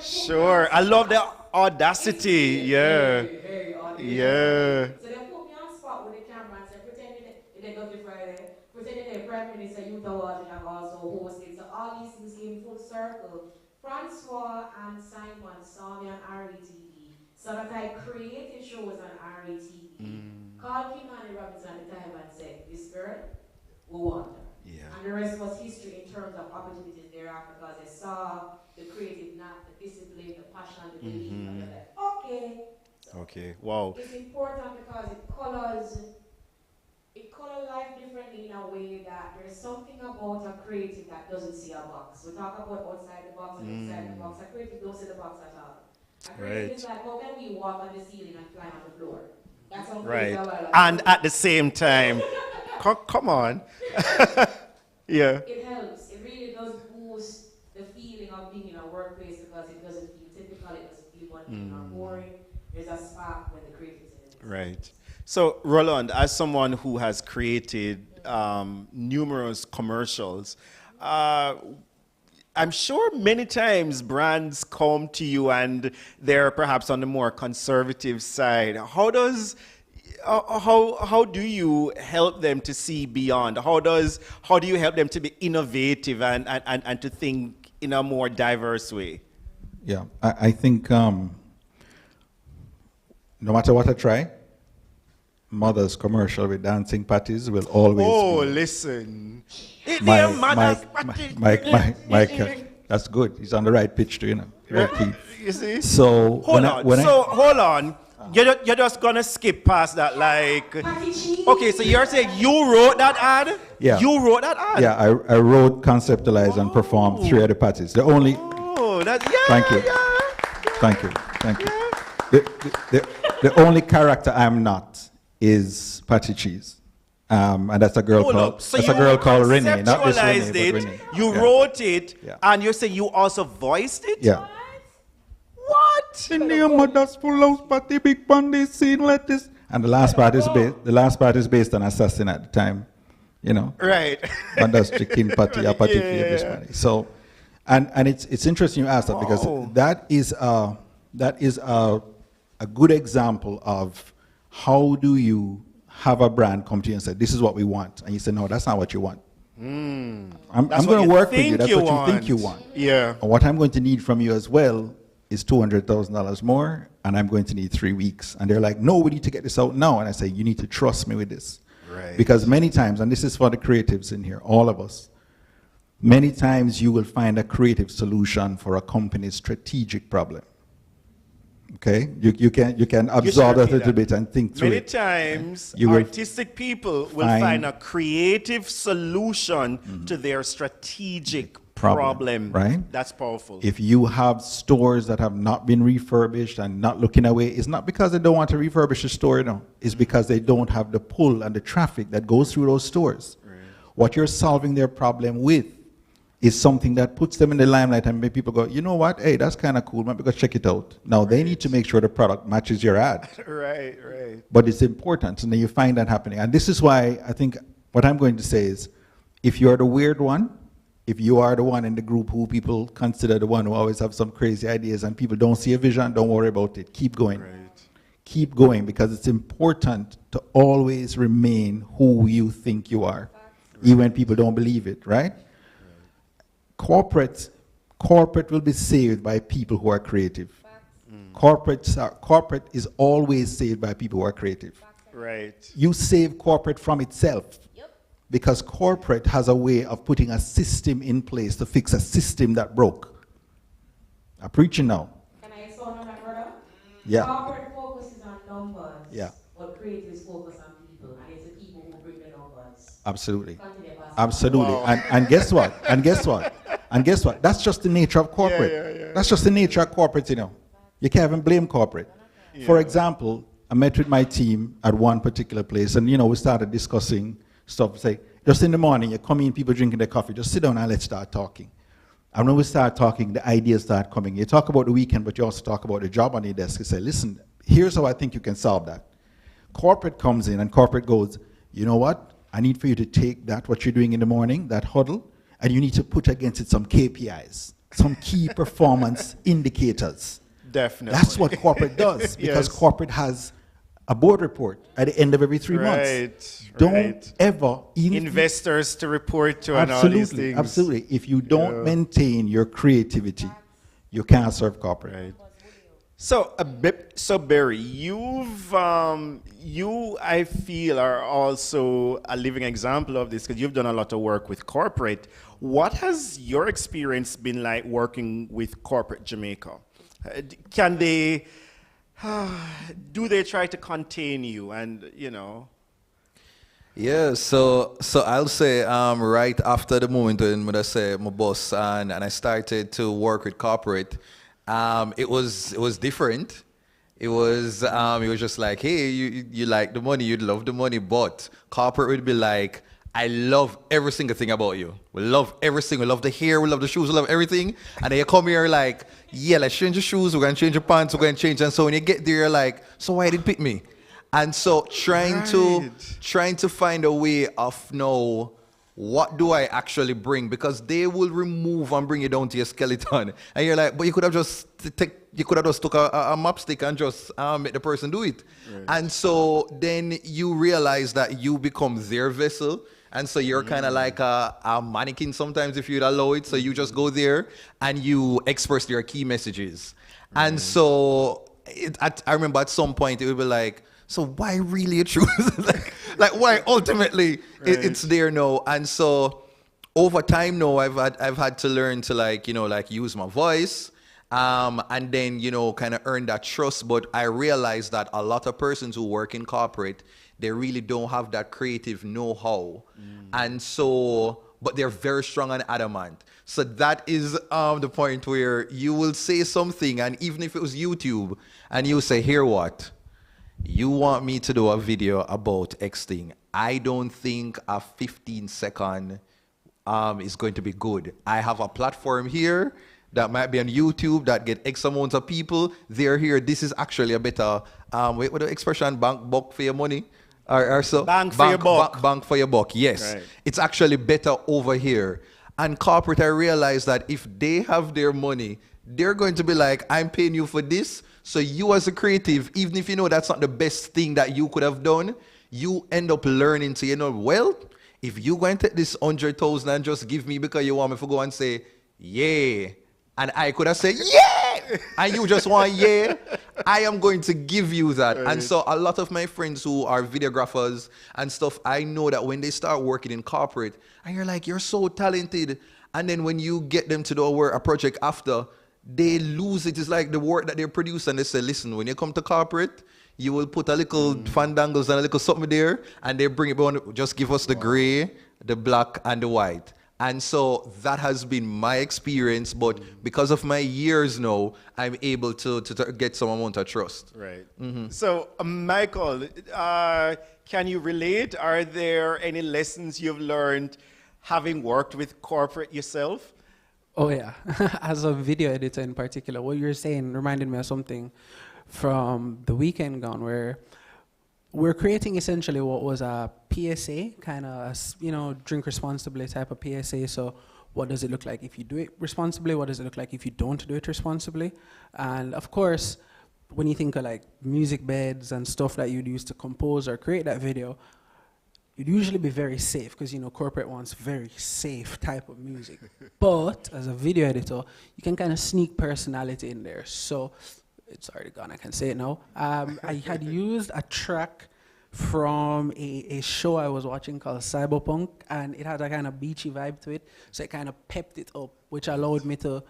Speaker 21: Sure, I love the audacity. Yeah.
Speaker 20: Very
Speaker 21: yeah.
Speaker 20: So they put me on spot with the camera and said, pretending they got the Friday, pretending the Prime Minister Youth Awards and also hosted. So all these things came full circle. Francois and Simon saw me on RETV, so that I created shows on RETV. Called Kimani Robinson at the time and said, this girl, we want her. Yeah. And the rest was history in terms of opportunities thereafter, because they saw the creative knack, the discipline, the passion, the belief, and they're like, okay. So
Speaker 21: okay, wow.
Speaker 20: It's important because it colors life differently in a way that there's something about a creative that doesn't see a box. We talk about outside the box and inside the box. A creative don't see the box at all. A creative is like, how can we walk on the ceiling and climb on the floor? That's how
Speaker 21: And at the same time, come on. Yeah.
Speaker 20: It helps. It really does boost the feeling of being in a workplace because it doesn't feel typical, it doesn't feel mundane or boring. There's a spark when the creative is in it.
Speaker 21: Right. So, Roland, as someone who has created numerous commercials, I'm sure many times brands come to you and they're perhaps on the more conservative side. How do you help them to see beyond? How do you help them to be innovative and to think in a more diverse way?
Speaker 11: Yeah, I think no matter what I try, Mother's commercial with dancing patties will always be.
Speaker 21: Listen.
Speaker 11: Mike, that's good. He's on the right pitch too, Right key.
Speaker 21: You see?
Speaker 11: So
Speaker 21: hold on. You're just gonna skip past that, like. Okay, so you're saying you wrote that ad?
Speaker 11: Yeah.
Speaker 21: You wrote that ad?
Speaker 11: Yeah, I wrote, conceptualized, and performed 3 of the patties. The only.
Speaker 21: Oh, that's
Speaker 11: Thank you. Thank you. Thank you. The only character I'm not is Patty Cheese. And that's a girl called Renee, not this Renee, but Renee.
Speaker 21: You wrote it, and you say you also voiced it?
Speaker 11: Yeah.
Speaker 21: What?
Speaker 11: In your mother's full house party, big bandy scene like this. And the last part is based on assassin at the time,
Speaker 21: Right.
Speaker 11: And that's chicken patty, a patty for this money. So, and it's interesting you ask that because that is a good example of how do you have a brand come to you and say, this is what we want. And you say, no, that's not what you want. I'm going to work with you. That's what you think you want.
Speaker 21: Yeah.
Speaker 11: And what I'm going to need from you as well is $200,000 more, and I'm going to need 3 weeks. And they're like, no, we need to get this out now. And I say, you need to trust me with this.
Speaker 21: Right.
Speaker 11: Because many times, and this is for the creatives in here, all of us, many times you will find a creative solution for a company's strategic problem. Okay, you can absorb that a little bit and think through
Speaker 21: Many
Speaker 11: it.
Speaker 21: times, artistic people will find a creative solution to their strategic problem.
Speaker 11: Right?
Speaker 21: That's powerful.
Speaker 11: If you have stores that have not been refurbished and not looking away, it's not because they don't want to refurbish the store, no. It's because they don't have the pull and the traffic that goes through those stores. Right. What you're solving their problem with is something that puts them in the limelight and make people go, you know what, hey, that's kind of cool, maybe go check it out. Now, they need to make sure the product matches your ad.
Speaker 21: Right.
Speaker 11: But it's important, and then you find that happening. And this is why I think what I'm going to say is, if you're the weird one, if you are the one in the group who people consider the one who always have some crazy ideas and people don't see a vision, don't worry about it. Keep going. Right. Keep going, because it's important to always remain who you think you are, even when people don't believe it, right? Corporate will be saved by people who are creative. Corporate is always saved by people who are creative.
Speaker 21: Right.
Speaker 11: You save corporate from itself because corporate has a way of putting a system in place to fix a system that broke. I'm preaching now.
Speaker 20: Can I expound on that, brother?
Speaker 11: Yeah.
Speaker 20: Corporate focuses on numbers.
Speaker 11: Yeah.
Speaker 20: But creatives focus on people, and it's the people who bring the numbers.
Speaker 11: Absolutely. Absolutely.
Speaker 20: Wow.
Speaker 11: And guess what? And guess what? And guess what? That's just the nature of corporate. That's just the nature of corporate, you know. You can't even blame corporate. For example, I met with my team at one particular place, and, you know, we started discussing stuff. Say, just in the morning, you come in, people drinking their coffee, just sit down and let's start talking. And when we start talking, the ideas start coming. You talk about the weekend, but you also talk about the job on your desk. You say, listen, here's how I think you can solve that. Corporate comes in and corporate goes, you know what? I need for you to take that, what you're doing in the morning, that huddle, and you need to put against it some KPIs, some key performance indicators.
Speaker 21: Definitely.
Speaker 11: That's what corporate does, because corporate has a board report at the end of every 3 months. Don't ever...
Speaker 21: Investors to report to and all these things.
Speaker 11: Absolutely. If you don't maintain your creativity, you can't serve corporate.
Speaker 21: So, Barry, you I feel are also a living example of this because you've done a lot of work with corporate. What has your experience been like working with corporate Jamaica? Can they, do they try to contain you and, you know?
Speaker 12: Yeah, so I'll say right after the moment when I say my boss and I started to work with corporate, it was different. It was just like, hey, you like the money, you'd love the money, but corporate would be like, I love every single thing about you. We love everything. We love the hair, we love the shoes, we love everything. And then you come here like, yeah, let's change your shoes, we're gonna change your pants, we're gonna change. And so when you get there, you're like, so why did you pick me? And so trying to find a way of know what do I actually bring, because they will remove and bring you down to your skeleton. And you're like, but you could have just took a mop stick and just make the person do it. Right. And so then you realize that you become their vessel. And so you're kind of like a mannequin sometimes, if you'd allow it. So you just go there and you express your key messages. And so I remember at some point it would be like, so why really choose? like why ultimately it's there now? And so over time now I've had to learn to like use my voice and then kind of earn that trust. But I realized that a lot of persons who work in corporate, they really don't have that creative know-how. And so, but they're very strong and adamant. So that is the point where you will say something, and even if it was YouTube, and you say, here what? You want me to do a video about X thing. I don't think a 15-second is going to be good. I have a platform here that might be on YouTube that get X amount of people. They're here. This is actually a better, what the expression, buck for your money? Or so?
Speaker 21: Bang for your buck.
Speaker 12: Bang for your buck, yes. Right. It's actually better over here. And corporate, I realize that if they have their money, they're going to be like, I'm paying you for this. So you as a creative, even if you know that's not the best thing that you could have done, you end up learning to, well, if you go and take this 100,000 and just give me because you want me to go and say, yeah, and I could have said, yeah, and you just want, yeah, I am going to give you that. Right. And so a lot of my friends who are videographers and stuff, I know that when they start working in corporate, and you're like, you're so talented. And then when you get them to do a project after, they lose it. It's like the work that they produce, and they say, listen, when you come to corporate, you will put a little fandangles and a little something there, and they bring it on, just give us the gray, the black, and the white. And so that has been my experience, but because of my years now, I'm able to get some amount of trust.
Speaker 21: Right. So, Michael, can you relate? Are there any lessons you've learned having worked with corporate yourself?
Speaker 19: Oh, yeah. As a video editor in particular, what you're saying reminded me of something from the weekend gone, where we're creating essentially what was a PSA, kind of, drink responsibly type of PSA. So what does it look like if you do it responsibly? What does it look like if you don't do it responsibly? And of course, when you think of like music beds and stuff that you'd use to compose or create that video, you'd usually be very safe because, corporate wants very safe type of music. But as a video editor, you can kind of sneak personality in there. So it's already gone, I can say it now. I had used a track from a show I was watching called Cyberpunk, and it had a kind of beachy vibe to it, so it kind of pepped it up, which allowed me to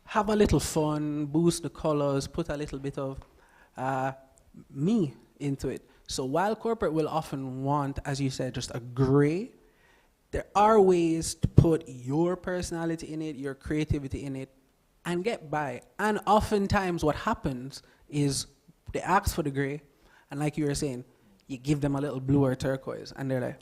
Speaker 19: have a little fun, boost the colors, put a little bit of me into it. So while corporate will often want, as you said, just a gray, there are ways to put your personality in it, your creativity in it, and get by. And oftentimes what happens is they ask for the gray, and like you were saying, you give them a little blue or turquoise, and they're like,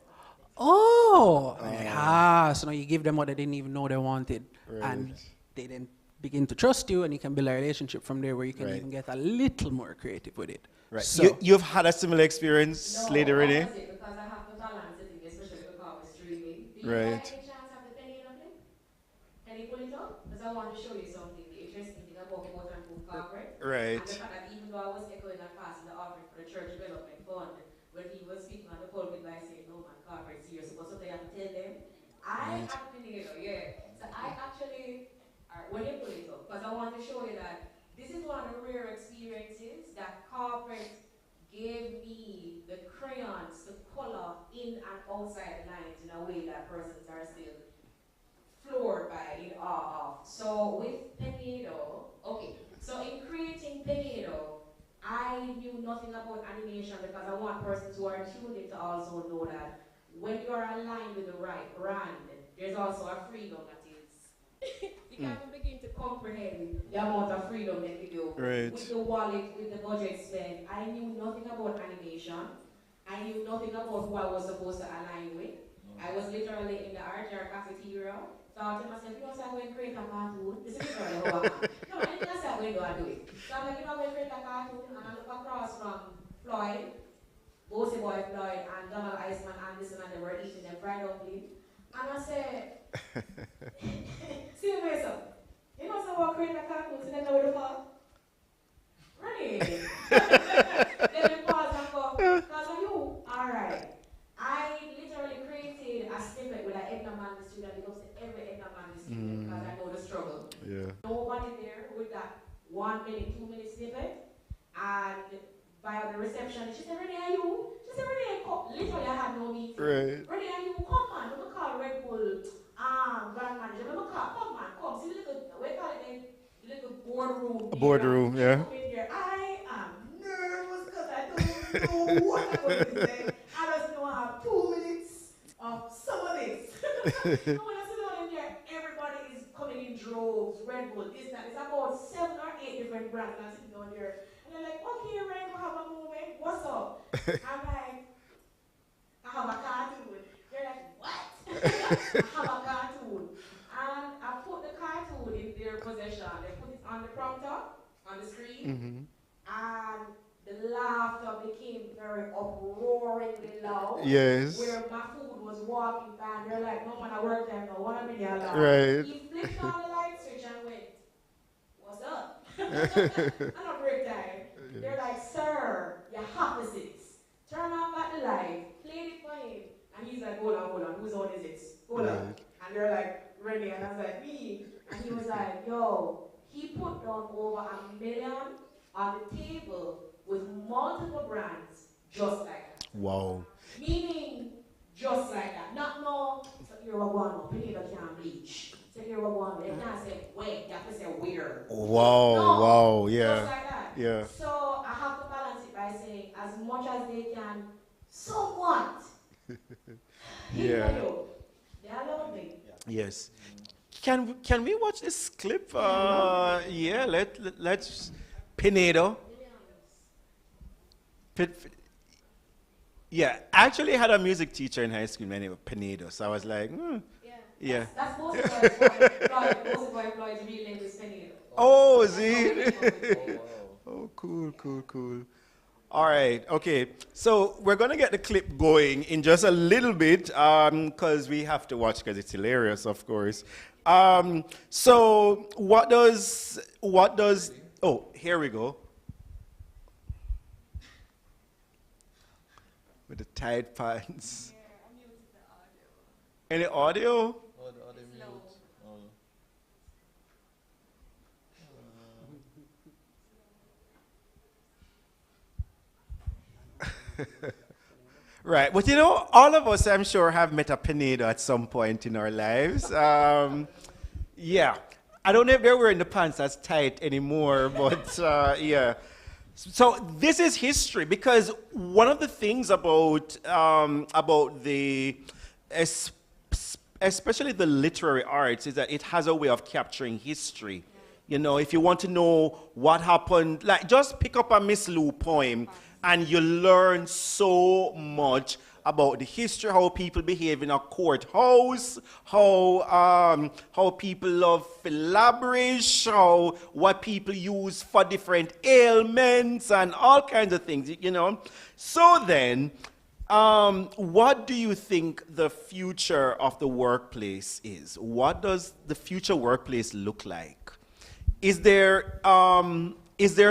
Speaker 19: oh, and they're like, so now you give them what they didn't even know they wanted.
Speaker 21: Right.
Speaker 19: And they then begin to trust you, and you can build a relationship from there where you can even get a little more creative with it.
Speaker 21: Right.
Speaker 19: So,
Speaker 21: You've had a similar experience,
Speaker 20: No,
Speaker 21: Lady Renee?
Speaker 20: opposite, because I have to balance it, especially because we're streaming. Do you
Speaker 21: Right.
Speaker 20: by any chance have the penny in play? Can you pull it up? Because I want to show you something, the interesting thing about Boat and Food Corporate.
Speaker 21: Right.
Speaker 20: And the fact that even though I was echoing and passing the offering for the Church Development Fund, when he was speaking on the pulpit by saying, no man, corporate serious, but something I have to tell them. I actually, So I actually, when you pull it up, because I want to show you that this is one of the rare experiences that corporate gave me the crayons to color in and outside the lines in a way that persons are still floored by, in awe of. So with Penedo, okay, so in creating Penedo, I knew nothing about animation because I want persons who are tuned in to also know that when you are aligned with the right brand, there's also a freedom that is, you can't even begin to comprehend the amount of freedom that you do.
Speaker 21: Right.
Speaker 20: With the wallet, with the budget spend, I knew nothing about animation. I knew nothing about who I was supposed to align with. I was literally in the RTR cafeteria, thought to myself, you know, so I'm going to create a cartoon. This is literally how I'm No, anything I say I'm going to do, I do it. So I'm like, you know, I'm going to create a cartoon, and I look across from Floyd, Bossy Boy Floyd, and Donald Iceman Anderson, and they were eating them fried dumpling. And I said, see you later. You know, so we'll create a cartoon, so then I would have Really? Then we pause and go, because of you, alright. I literally created a snippet with an Edna Manley student. It goes to every Edna Manley student because I know the struggle.
Speaker 21: Yeah.
Speaker 20: Nobody there with that 1 minute, 2 minute snippet. And by the reception, she said, Renee, are you? She said, Renee, come. Literally, I had no meeting.
Speaker 21: Right.
Speaker 20: Renee, are you? Come on. Let me call Red Bull brand manager. Let me call. Come on, come. See the little, we call it the little boardroom.
Speaker 21: A boardroom, yeah.
Speaker 20: Come in there. I am nervous because I don't know what I'm going to say. I just know I have 2 minutes of some of this. And when I sit down in there, everybody is coming in droves, Red Bull, this, that. It's about 7 or 8 different brands. And I'm sitting down there. And they're like, okay, Red, we'll have a moment. What's up? I'm like, I have a cartoon. They're like, what? I have a cartoon. And I put the cartoon in their possession. They put it on the prompter, on the screen. And the laughter became very uproaringly loud.
Speaker 21: Yes.
Speaker 20: Where my food was walking by, and they're like, no man, I work time now, 1 million loud.
Speaker 21: Right.
Speaker 20: He flipped on the light switch and went, what's up? I'm on break time. They're like, sir, you have to see this. Turn off at the light, played it for him. And he's like, hold on, whose own is it? Hold on. And they're like, Rennie, and I was like, me. And he was like, yo, he put down over 1 million on the table with multiple brands just like that.
Speaker 21: Wow.
Speaker 20: Meaning, just like that. Not no, so you're a one, people can't bleach. So you're a one, they can't say, wait, you have to say where.
Speaker 21: Wow,
Speaker 20: No,
Speaker 21: wow, yeah.
Speaker 20: Just like that.
Speaker 21: Yeah.
Speaker 20: So I have to balance it by saying, as much as they can, somewhat.
Speaker 21: Yeah.
Speaker 20: They allow me.
Speaker 21: Yes. Can we watch this clip? Yeah, let's Pinedo. Yeah, I actually had a music teacher in high school named Pinedo, so I was like, yeah.
Speaker 20: That's most of my employees' real name is Pinedo.
Speaker 21: Oh, is it? Oh, cool. All right, okay. So we're going to get the clip going in just a little bit because we have to watch because it's hilarious, of course. So what does, oh, here we go. With the tight pants.
Speaker 18: Yeah, I muted the audio.
Speaker 21: Any audio?
Speaker 18: Oh, the audio mute.
Speaker 21: Right, but you know, all of us, I'm sure, have met a Pinedo at some point in our lives. Yeah, I don't know if they're wearing the pants as tight anymore, but yeah. So this is history, because one of the things about the, especially the literary arts, is that it has a way of capturing history. You know, if you want to know what happened, like just pick up a Miss Lou poem and you learn so much about the history, how people behave in a courthouse, how people love philabrish, what people use for different ailments and all kinds of things, you know. So then, what do you think the future of the workplace is? What does the future workplace look like? Is there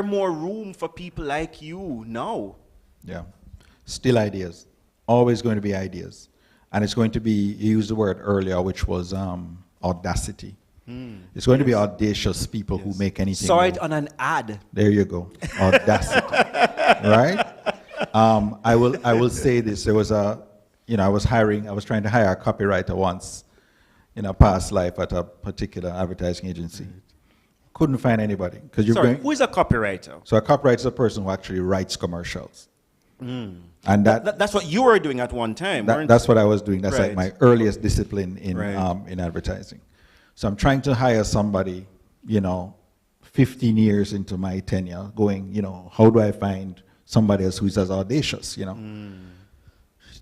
Speaker 21: more room for people like you now?
Speaker 11: Yeah, still ideas. Always going to be ideas. And it's going to be, you used the word earlier, which was audacity. It's going to be audacious people who make anything.
Speaker 21: Saw it on an ad.
Speaker 11: There you go. Audacity. Right? I will say this. There was I was trying to hire a copywriter once in a past life at a particular advertising agency. Couldn't find anybody.
Speaker 21: Sorry, who is a copywriter?
Speaker 11: So a copywriter is a person who actually writes commercials.
Speaker 21: And that's what you were doing at one time, weren't
Speaker 11: that's
Speaker 21: you?
Speaker 11: what I was doing. That's
Speaker 21: Right.
Speaker 11: like my earliest discipline in advertising. So I'm trying to hire somebody, 15 years into my tenure, going, how do I find somebody else who's as audacious,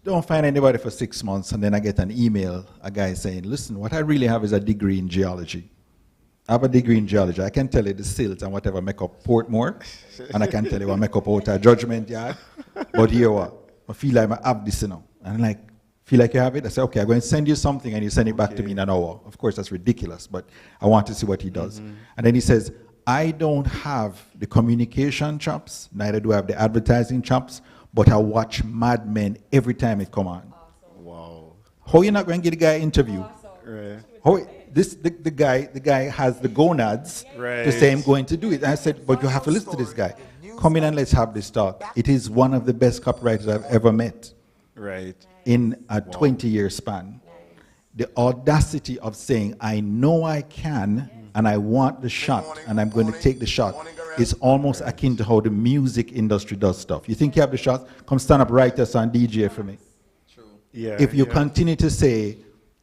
Speaker 11: Don't find anybody for 6 months, and then I get an email, a guy saying, listen, what I really have is a degree in geology. I have a degree in geology. I can tell you the silts and whatever make up Portmore, and I can tell you what make up Outer Judgment Yard. But here what? I feel like I have this, And I'm like, feel like you have it? I say, okay, I'm going to send you something, and you send it back to me in an hour. Of course, that's ridiculous, but I want to see what he does. And then he says, I don't have the communication chops, neither do I have the advertising chops, but I watch Mad Men every time it come on.
Speaker 21: Wow.
Speaker 11: How you not going to get the guy an interview?
Speaker 21: Right.
Speaker 11: How, the guy has the gonads to say I'm going to do it. And I said, but you have to listen to this guy. Come in and let's have this talk. It is one of the best copywriters I've ever met.
Speaker 21: Right.
Speaker 11: In a 20-year span. The audacity of saying, I know I can, and I want the shot, and I'm going to take the shot, is almost akin to how the music industry does stuff. You think you have the shot? Come stand up, write us on DJ for me.
Speaker 21: True. Yeah.
Speaker 11: If you continue to say,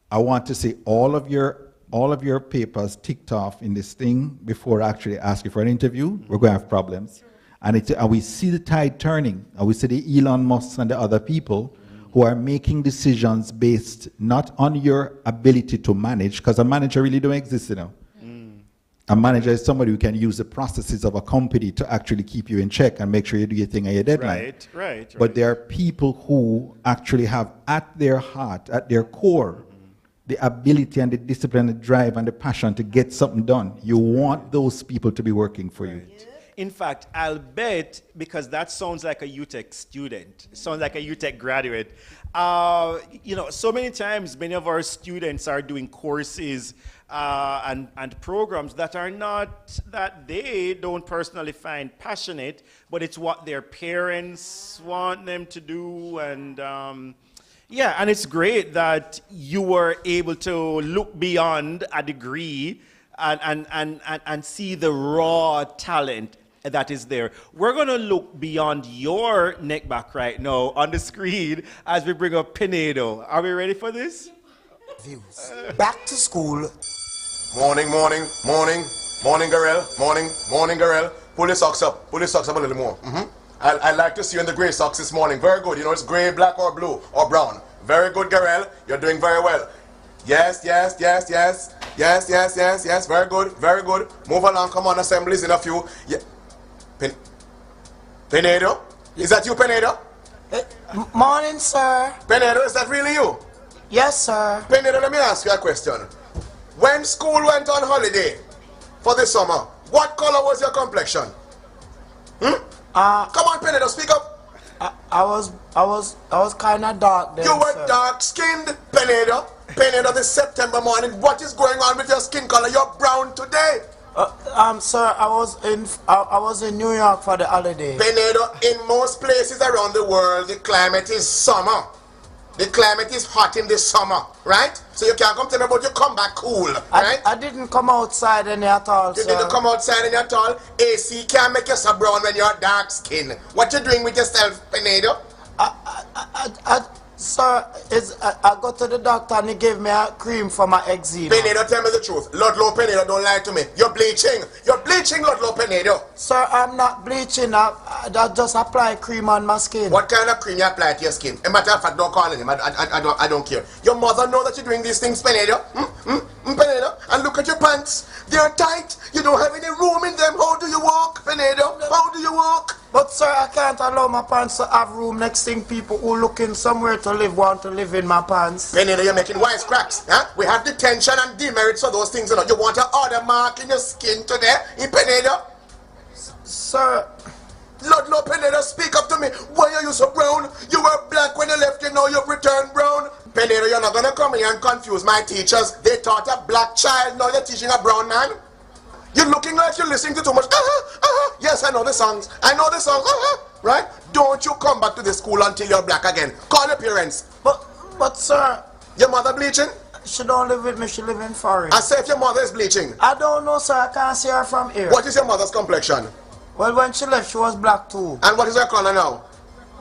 Speaker 11: I want to see all of your papers ticked off in this thing before I actually ask you for an interview, we're going to have problems. And we see the tide turning, and we see the Elon Musk and the other people who are making decisions based not on your ability to manage, because a manager really don't exist, A manager is somebody who can use the processes of a company to actually keep you in check and make sure you do your thing at your deadline.
Speaker 21: Right.
Speaker 11: But there are people who actually have at their heart, at their core, the ability and the discipline, the drive and the passion to get something done. You want those people to be working for you.
Speaker 21: In fact, I'll bet, because that sounds like a UTech student, sounds like a UTech graduate. So many times, many of our students are doing courses and programs that are not, that they don't personally find passionate, but it's what their parents want them to do. And yeah, and it's great that you were able to look beyond a degree and see the raw talent that is there. We're going to look beyond your neckback right now on the screen as we bring up Pinedo. Are we ready for this?
Speaker 9: Views. Back to school. Morning, Garel. Pull your socks up a little more. I like to see you in the gray socks this morning. Very good. It's gray, black, or blue, or brown. Very good, Garel. You're doing very well. Yes. Very good. Move along. Come on, assemblies in a few. Yeah. Pinedo? Is that you, Pinedo?
Speaker 22: Morning, sir.
Speaker 9: Pinedo, is that really you?
Speaker 22: Yes, sir.
Speaker 9: Pinedo, let me ask you a question. When school went on holiday for the summer, what color was your complexion? Come on, Pinedo, speak up.
Speaker 22: I was kind of dark then,
Speaker 9: You were
Speaker 22: sir.
Speaker 9: dark-skinned, Pinedo. Pinedo, this September morning, what is going on with your skin color? You're brown today.
Speaker 22: Sir, I was in New York for the holiday.
Speaker 9: Penedo, in most places around the world, the climate is summer. The climate is hot in the summer, right? So you can't come tell me about you come back cool, right?
Speaker 22: I didn't come outside any at all,
Speaker 9: You
Speaker 22: sir.
Speaker 9: didn't come outside any at all. AC can't make you so brown when you're dark skin. What you doing with yourself, Penedo?
Speaker 22: Sir, I got to the doctor and he gave me a cream for my eczema.
Speaker 9: Penedo, tell me the truth. Ludlow Penedo, don't lie to me. You're bleaching. You're bleaching, Ludlow Penedo.
Speaker 22: Sir, I'm not bleaching. I just apply cream on my skin.
Speaker 9: What kind of cream you apply to your skin? A matter of fact, don't call him. I don't care. Your mother know that you're doing these things, Penedo. Penedo? And look at your pants. They're tight. You don't have any room in them. How do you walk, Penedo? How do you walk?
Speaker 22: But sir, I can't allow my pants to have room. Next thing, people who looking somewhere to live want to live in my pants.
Speaker 9: Penedo, you're making wisecracks. Huh? We have detention and demerits for those things. You know. You want an order mark in your skin today, in Penedo?
Speaker 22: Sir.
Speaker 9: Ludlow Penedo, speak up to me. Why are you so brown? You were black when you left, you know you've returned brown. Penedo, you're not going to come here and confuse my teachers. They taught a black child, now you're teaching a brown man. You're looking like you're listening to too much. Yes, I know the songs. I know the songs. Right? Don't you come back to the school until you're black again. Call your parents.
Speaker 22: But sir.
Speaker 9: Your mother bleaching?
Speaker 22: She don't live with me, she live in forest.
Speaker 9: I say if your mother is bleaching.
Speaker 22: I don't know, sir. I can't see her from here.
Speaker 9: What is your mother's complexion?
Speaker 22: Well, when she left, she was black too.
Speaker 9: And what is her color now?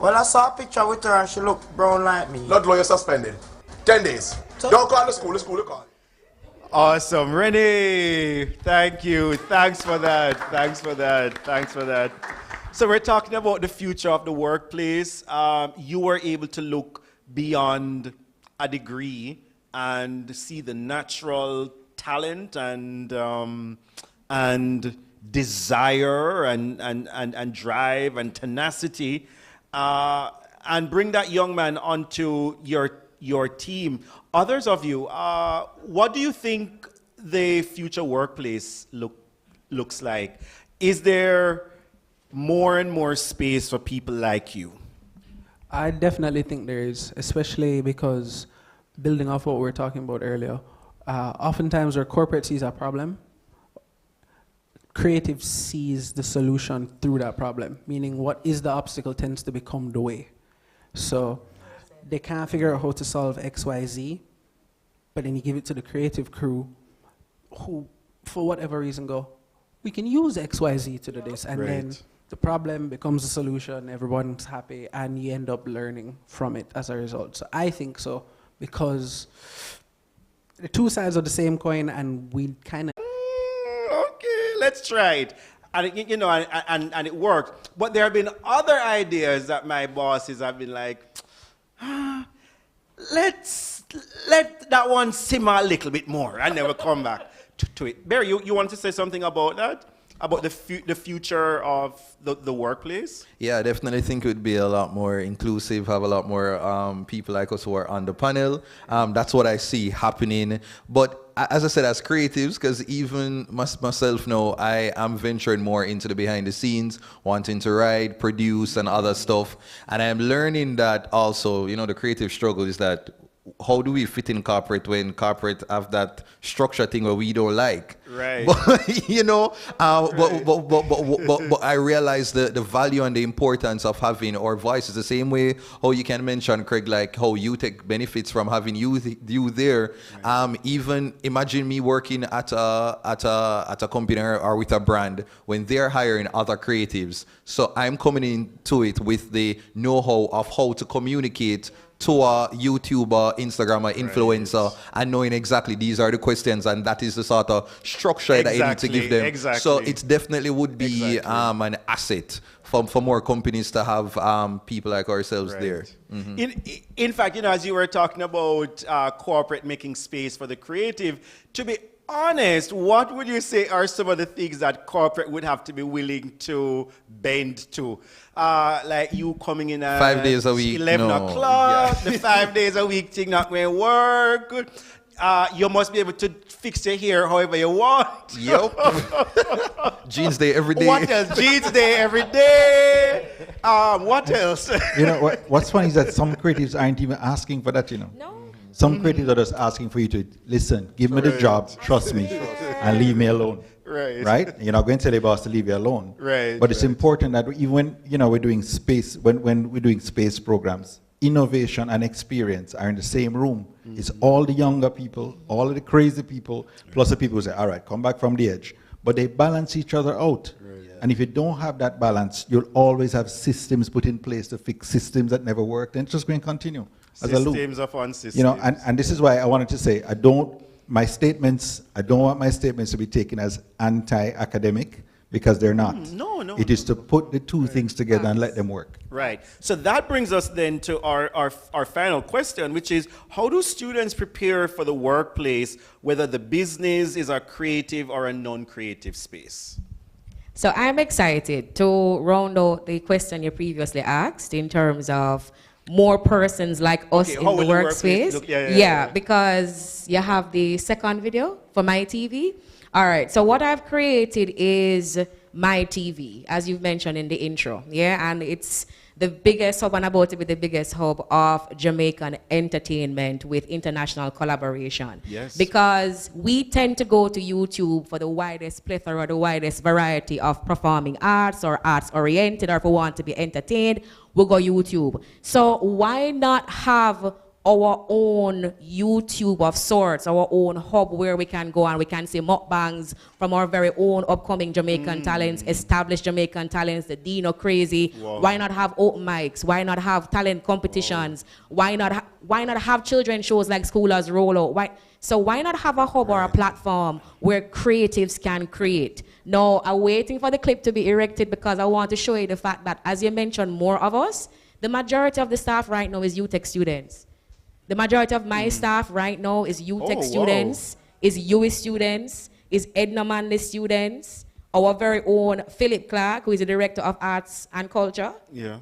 Speaker 22: Well, I saw a picture with her and she looked brown like me.
Speaker 9: Ludlow, you're suspended. 10 days. Don't call the school will call.
Speaker 21: Awesome. Renee, thank you. Thanks for that. Thanks for that. Thanks for that. So we're talking about the future of the workplace. You were able to look beyond a degree and see the natural talent and desire and drive and tenacity and bring that young man onto your team. Others of you, what do you think the future workplace looks like? Is there more and more space for people like you?
Speaker 19: I definitely think there is, especially because building off what we were talking about earlier, oftentimes where corporate sees a problem, creative sees the solution through that problem, meaning what is the obstacle tends to become the way. So they can't figure out how to solve X, Y, Z, but then you give it to the creative crew who, for whatever reason, go, we can use X, Y, Z to do this. And then the problem becomes a solution, everyone's happy, and you end up learning from it as a result. So I think so, because the two sides of the same coin, and we kind of...
Speaker 21: Okay, let's try it. And you know, and it worked. But there have been other ideas that my bosses have been like, let's let that one simmer a little bit more and never come back to it. Barry, you want to say something about that? About the future of the workplace?
Speaker 12: Yeah, I definitely think it would be a lot more inclusive, have a lot more people like us who are on the panel. That's what I see happening. But as I said, as creatives, because even myself now, I am venturing more into the behind the scenes, wanting to write, produce, and other stuff. And I'm learning that also, you know, the creative struggle is that how do we fit in corporate when corporate have that structure thing where we don't like?
Speaker 21: Right.
Speaker 12: But, you know, but I realize the value and the importance of having our voices the same way how you can mention, Craig, like how UTech benefits from having you there. Right. Even imagine me working at a company or with a brand when they're hiring other creatives. So I'm coming into it with the know-how of how to communicate to a YouTuber, Instagrammer, influencer, and knowing exactly these are the questions, and that is the sort of structure that you need to give them.
Speaker 21: Exactly.
Speaker 12: So it definitely would be an asset for more companies to have people like ourselves there. Mm-hmm.
Speaker 21: In fact, you know, as you were talking about corporate making space for the creative, to be honest, what would you say are some of the things that corporate would have to be willing to bend to? Like you coming in at
Speaker 12: 5 days a week,
Speaker 21: 11 o'clock, the 5 days a week thing not going to work. You must be able to fix your hair however you want.
Speaker 12: Yep. Jeans day every day.
Speaker 21: What else? Jeans day every day. What else?
Speaker 11: You know, what's funny is that some creatives aren't even asking for that, you know. No. Some creatives are just asking for you to listen, give me the job, trust me, and leave me alone.
Speaker 21: Right.
Speaker 11: Right? You're not going to tell your boss to leave you alone.
Speaker 21: Right.
Speaker 11: But it's
Speaker 21: right.
Speaker 11: important that even when, we're doing space, when we're doing space programs, innovation and experience are in the same room. It's all the younger people, all of the crazy people, plus the people who say, all right, come back from the edge. But they balance each other out. And if you don't have that balance, you'll always have systems put in place to fix systems that never worked, and it's just going to continue as a loop.
Speaker 21: Systems upon systems.
Speaker 11: And this is why I wanted to say, I don't want my statements to be taken as anti-academic, because they're not.
Speaker 21: No.
Speaker 11: It is to put the two things together and let them work.
Speaker 21: Right. So that brings us then to our final question, which is, how do students prepare for the workplace, whether the business is a creative or a non-creative space?
Speaker 20: So I'm excited to round out the question you previously asked in terms of more persons like us in the workspace. Because you have the second video for my TV. All right, so what I've created is my TV, as you've mentioned in the intro, and it's the biggest hub, and about to be the biggest hub of Jamaican entertainment with international collaboration.
Speaker 21: Yes.
Speaker 20: Because we tend to go to YouTube for the widest plethora, the widest variety of performing arts or arts-oriented, or if we want to be entertained, we'll go YouTube. So why not have our own YouTube of sorts, our own hub where we can go and we can see mukbangs from our very own upcoming Jamaican talents, established Jamaican talents, the Dino Crazy.
Speaker 21: Wow.
Speaker 20: Why not have open mics? Why not have talent competitions? Why not have children's shows like Schoolers Rollout? So why not have a hub or a platform where creatives can create? No, I'm waiting for the clip to be erected because I want to show you the fact that, as you mentioned, more of us, the majority of the staff right now is UTech students. The majority of my staff right now is UTech students, is UE students, is Edna Manley students. Our very own Philip Clark, who is the Director of Arts and Culture,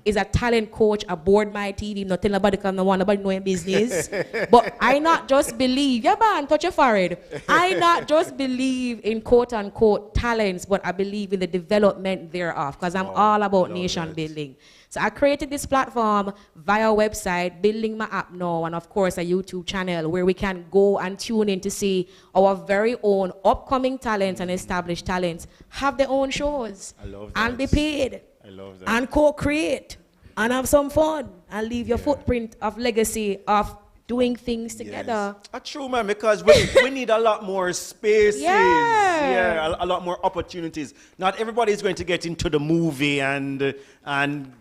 Speaker 20: is a talent coach aboard my TV. Not tell nobody because no one nobody know in business. But I not just believe, man, touch your forehead. I not just believe in quote unquote talents, but I believe in the development thereof, because I'm all about nation building. So I created this platform via website, building my app now, and of course a YouTube channel where we can go and tune in to see our very own upcoming talents and established talents have their own shows.
Speaker 21: I love that.
Speaker 20: And be paid.
Speaker 21: I love that.
Speaker 20: And co-create and have some fun and leave your footprint of legacy of doing things together.
Speaker 21: True, man, because we need a lot more spaces. A lot more opportunities. Not everybody is going to get into the movie and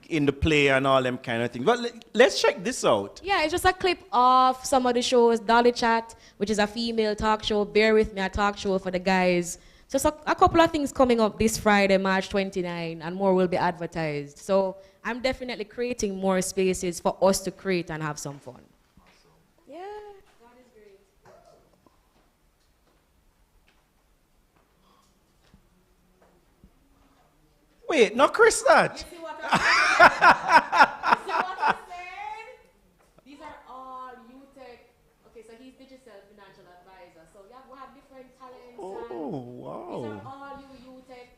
Speaker 21: in the play and all them kind of things. But let's check this out.
Speaker 20: Yeah, it's just a clip of some of the shows. Dolly Chat, which is a female talk show. Bear with me, a talk show for the guys. Just a couple of things coming up this Friday, March 29, and more will be advertised. So I'm definitely creating more spaces for us to create and have some fun.
Speaker 21: Wait, not Chris that.
Speaker 20: You see what I said? These are all UTech. Okay, so he's digital financial advisor. So we have different talents.
Speaker 21: Oh, wow.
Speaker 20: These are all UTech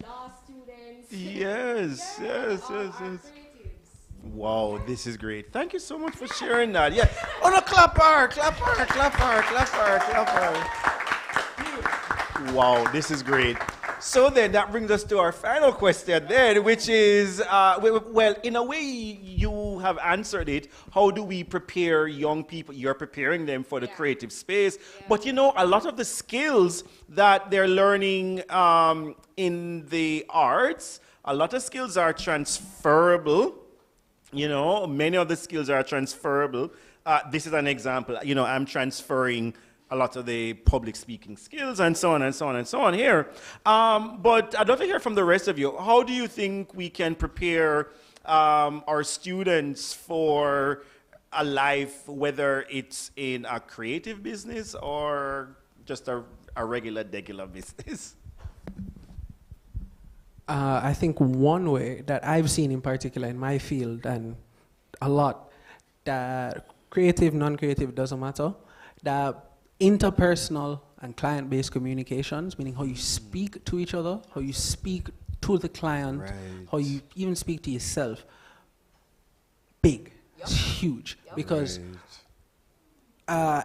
Speaker 20: law students.
Speaker 21: Yes. Wow, this is great. Thank you so much for sharing that. Yeah. Oh no, clap her. Wow, this is great. So then that brings us to our final question then, which is, well, in a way you have answered it. How do we prepare young people? You're preparing them for the creative space. But you know, a lot of the skills that they're learning in the arts, a lot of skills are transferable. You know, many of the skills are transferable. This is an example. You know, I'm transferring a lot of the public speaking skills and so on and so on and so on here. But I'd love to hear from the rest of you. How do you think we can prepare our students for a life, whether it's in a creative business or just a regular business?
Speaker 19: I think one way that I've seen in particular in my field, and a lot, that creative, non-creative doesn't matter, that interpersonal and client-based communications, meaning how you speak to each other, how you speak to the client, how you even speak to yourself, big, it's huge. Because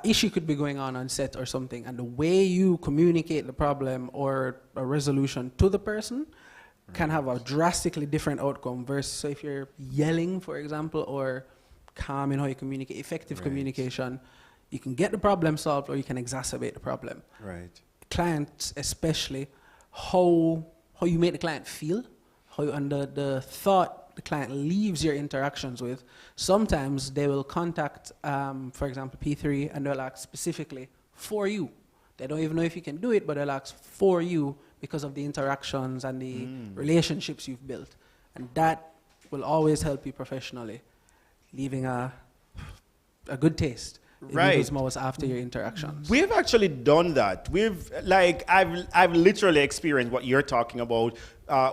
Speaker 19: issue could be going on set or something, and the way you communicate the problem or a resolution to the person can have a drastically different outcome versus so if you're yelling, for example, or calm in how you communicate, effective communication, you can get the problem solved or you can exacerbate the problem.
Speaker 21: Right.
Speaker 19: Clients, especially, how you make the client feel, how you, under the thought the client leaves your interactions with. Sometimes they will contact, for example, P3, and they'll ask specifically for you. They don't even know if you can do it, but they'll ask for you because of the interactions and the relationships you've built. And that will always help you professionally, leaving a good taste in people's mouths after your interactions.
Speaker 21: We've actually done that. I've literally experienced what you're talking about.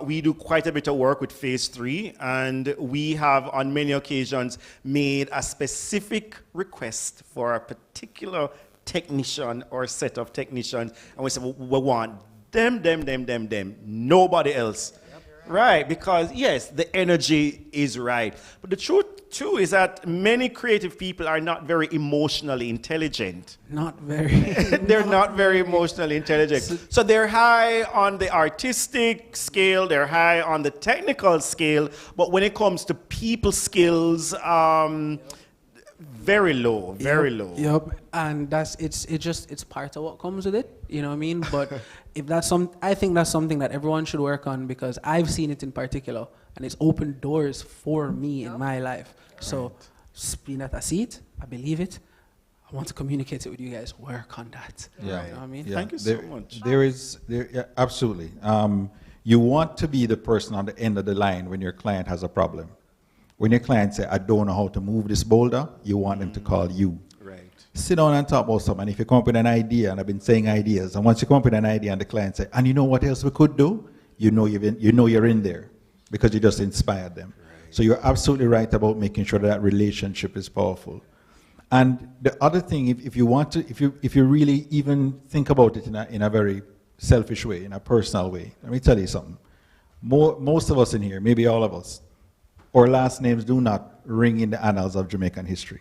Speaker 21: We do quite a bit of work with Phase 3, and we have on many occasions made a specific request for a particular technician or set of technicians, and we say, well, we want them, nobody else. Right, because yes, the energy is right. But the truth too is that many creative people are not very emotionally intelligent.
Speaker 19: Not very.
Speaker 21: They're not very emotionally intelligent. So they're high on the artistic scale, they're high on the technical scale, but when it comes to people skills, very low, very low.
Speaker 19: Yep, and it's part of what comes with it. You know what I mean? But if that's I think that's something that everyone should work on, because I've seen it in particular, and it's opened doors for me in my life. So, being at a seat, I believe it. I want to communicate it with you guys. Work on that.
Speaker 11: Yeah.
Speaker 19: You know what I mean?
Speaker 11: Yeah.
Speaker 21: Thank you so much.
Speaker 11: Yeah, absolutely. You want to be the person on the end of the line when your client has a problem. When your client say, I don't know how to move this boulder, you want them to call you.
Speaker 21: Right.
Speaker 11: Sit down and talk about something. And if you come up with an idea, and I've been saying ideas, and once you come up with an idea and the client say, and you know what else we could do? You know you're in there because you just inspired them. Right. So you're absolutely right about making sure that relationship is powerful. And the other thing, if you want to, if you really even think about it in a very selfish way, in a personal way, let me tell you something. Most of us in here, maybe all of us, our last names do not ring in the annals of Jamaican history.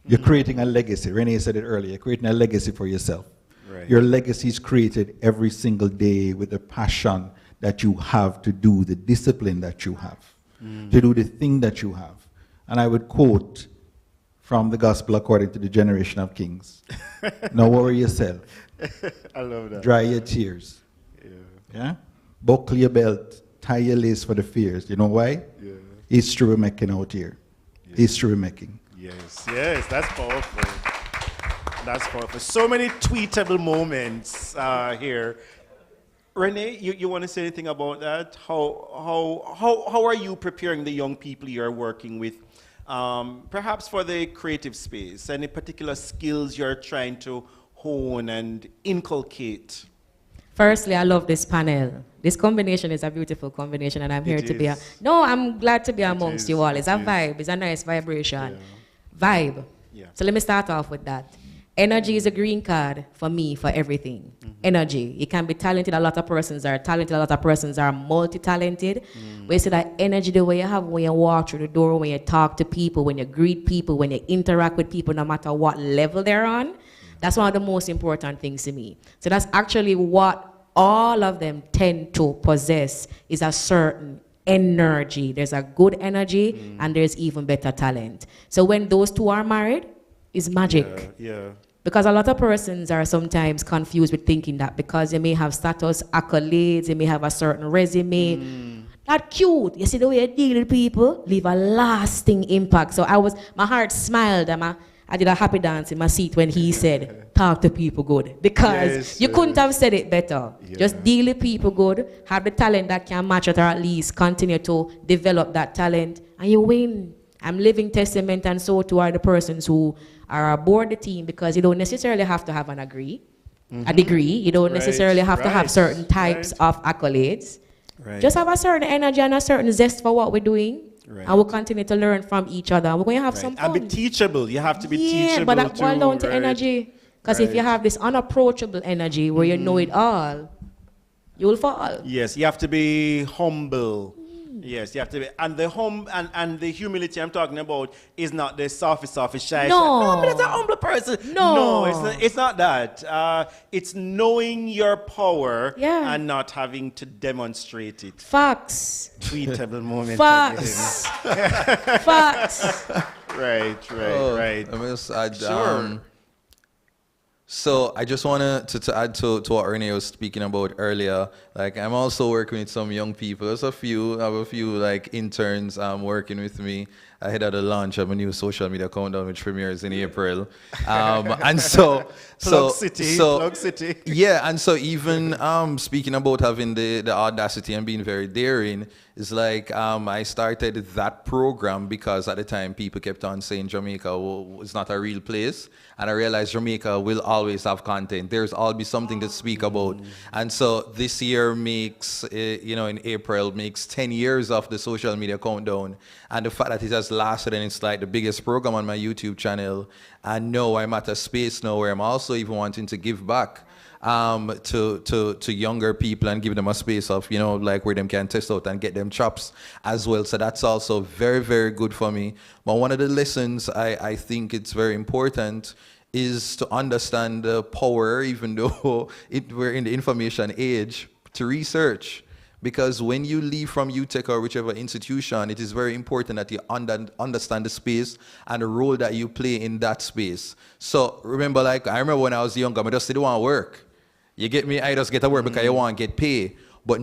Speaker 11: You're creating a legacy. Renee said it earlier. You're creating a legacy for yourself.
Speaker 21: Right.
Speaker 11: Your legacy is created every single day with the passion that you have to do, the discipline that you have, to do the thing that you have. And I would quote from the Gospel according to the Generation of Kings. Now worry yourself.
Speaker 21: I love that.
Speaker 11: Dry your tears. Yeah? Buckle your belt. Tie your lace for the fears. You know why?
Speaker 21: Yeah.
Speaker 11: History we're making out here. Yeah. History we're making.
Speaker 21: Yes, that's powerful. That's powerful. So many tweetable moments here. Renee, you want to say anything about that? How are you preparing the young people you're working with, perhaps for the creative space? Any particular skills you're trying to hone and inculcate?
Speaker 20: Firstly, I love this panel. This combination is a beautiful combination, and I'm here to be I'm glad to be amongst you all. It's a vibe. It's a nice vibration. Yeah. Vibe. Yeah. So let me start off with that. Energy is a green card for me for everything. Energy. You can be talented. A lot of persons are talented. A lot of persons are multi-talented. But you see that energy, the way you have when you walk through the door, when you talk to people, when you greet people, when you interact with people, no matter what level they're on, that's one of the most important things to me. So that's actually what all of them tend to possess, is a certain energy. There's a good energy and there's even better talent. So when those two are married, it's magic.
Speaker 21: Yeah.
Speaker 20: Because a lot of persons are sometimes confused with thinking that because they may have status, accolades, they may have a certain resume, not cute. You see the way you deal with people, leave a lasting impact. So my heart smiled and I did a happy dance in my seat when he said, talk to people good. Because you couldn't have said it better. Yeah. Just deal with people good, have the talent that can match it, or at least continue to develop that talent, and you win. I'm living testament, and so too are the persons who are aboard the team, because you don't necessarily have to have a degree. You don't necessarily have to have certain types of accolades. Just have a certain energy and a certain zest for what we're doing. And we'll continue to learn from each other. We're going to have some fun.
Speaker 21: And be teachable. You have to be teachable.
Speaker 20: Yeah, but that boils down to energy. Because if you have this unapproachable energy where you know it all, you will fall.
Speaker 21: Yes, you have to be humble. Yes, you have to be. And the and the humility I'm talking about is not the soft shy.
Speaker 6: No.
Speaker 21: But it's a humble person.
Speaker 6: No.
Speaker 21: It's not that. It's knowing your power and not having to demonstrate it.
Speaker 6: Facts.
Speaker 21: Tweetable moment.
Speaker 6: Facts. Facts.
Speaker 21: Right.
Speaker 12: I must add,
Speaker 21: Sure.
Speaker 12: so I just want to add to what Renee was speaking about earlier. Like, I'm also working with some young people. I have a few like interns working with me ahead of the launch of a new social media countdown, which premieres in April. And so,
Speaker 21: Plug City.
Speaker 12: Yeah, and so even speaking about having the audacity and being very daring, is like I started that program because at the time people kept on saying Jamaica is not a real place. And I realized Jamaica will always have content. There's always something to speak about. And so this year makes, in April, makes 10 years of the social media countdown. And the fact that it has lasted and it's like the biggest program on my YouTube channel. And now I'm at a space now where I'm also even wanting to give back to younger people and give them a space of, like where them can test out and get them chops as well. So that's also very, very good for me. But one of the lessons I think it's very important is to understand the power, even though we're in the information age, to research. Because when you leave from UTech or whichever institution, it is very important that you understand the space and the role that you play in that space. So remember, I remember when I was younger, I just didn't want to work. You get me? I just get to work because you want to get paid. But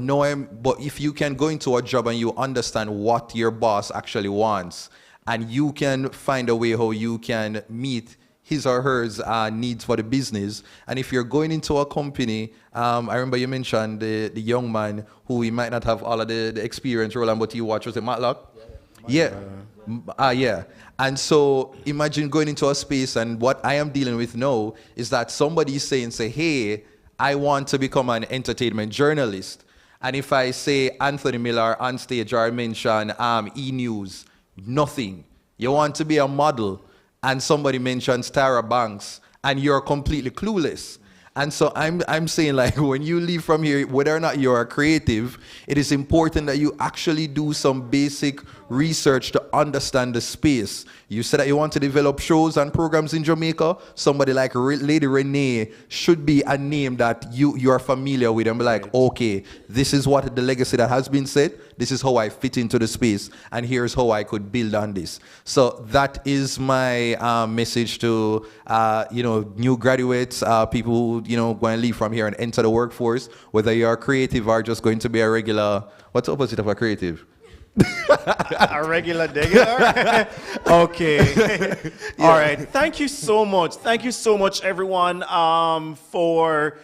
Speaker 12: if you can go into a job and you understand what your boss actually wants, and you can find a way how you can meet his or her needs for the business. And if you're going into a company, I remember you mentioned the young man who he might not have all of the experience, Roland, but he watched, was it Matlock? Yeah. And so imagine going into a space, and what I am dealing with now is that somebody is saying, hey, I want to become an entertainment journalist. And if I say Anthony Miller on stage or I mention E-News, nothing. You want to be a model, and somebody mentions Tara Banks, and you're completely clueless. And so I'm saying, like, when you leave from here, whether or not you're a creative, it is important that you actually do some basic research to understand the space. You said that you want to develop shows and programs in Jamaica. Somebody like Lady Renee should be a name that you are familiar with and be like, okay, this is what the legacy that has been said. This is how I fit into the space, and here's how I could build on this. So that is my message to new graduates, people who going to leave from here and enter the workforce, whether you are creative or just going to be a regular. What's the opposite of a creative?
Speaker 21: A regular degular? Okay. All right. Thank you so much. Thank you so much, everyone, for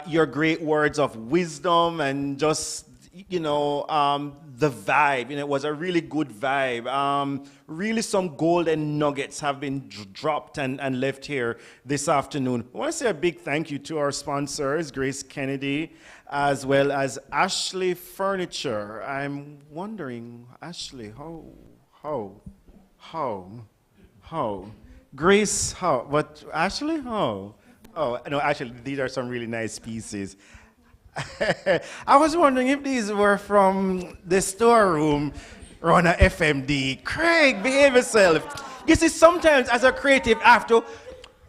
Speaker 21: your great words of wisdom and just, the vibe. It was a really good vibe. Really some golden nuggets have been dropped and left here this afternoon. I want to say a big thank you to our sponsors, Grace Kennedy, as well as Ashley Furniture. I'm wondering, Ashley, how? Grace, how? What, Ashley, how? Oh, no, actually, these are some really nice pieces. I was wondering if these were from the storeroom run a FMD. Craig, behave yourself. You see, sometimes as a creative, I have to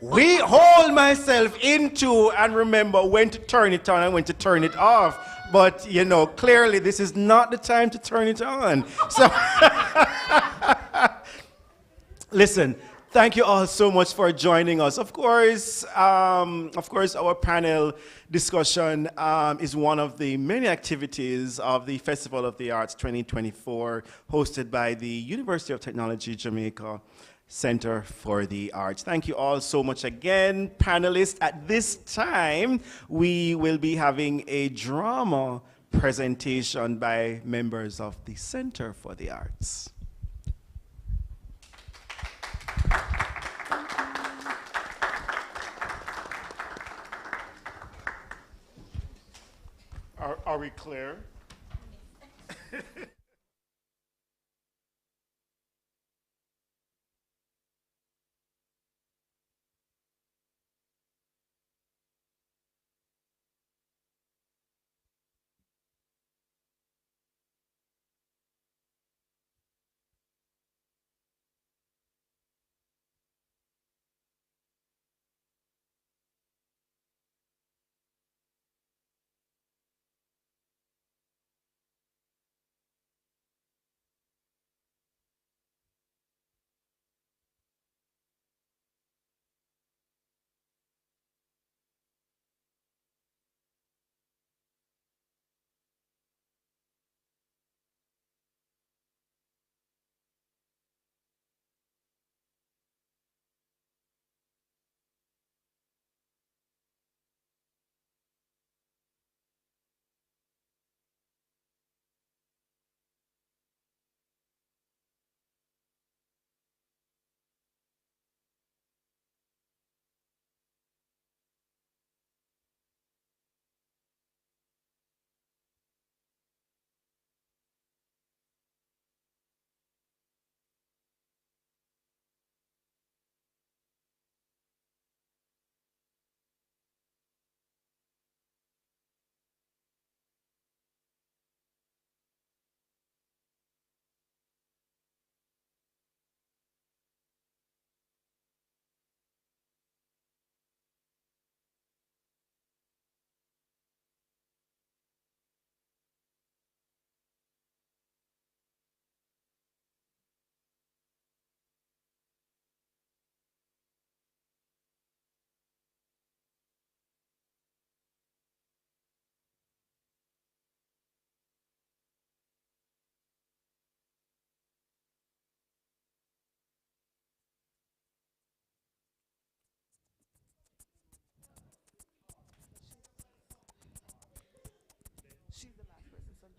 Speaker 21: hold myself into and remember when to turn it on and when to turn it off. But, clearly this is not the time to turn it on. So, listen. Thank you all so much for joining us. Of course, our panel discussion is one of the many activities of the Festival of the Arts 2024, hosted by the University of Technology Jamaica Center for the Arts. Thank you all so much again, panelists. At this time, we will be having a drama presentation by members of the Center for the Arts.
Speaker 22: Are we clear?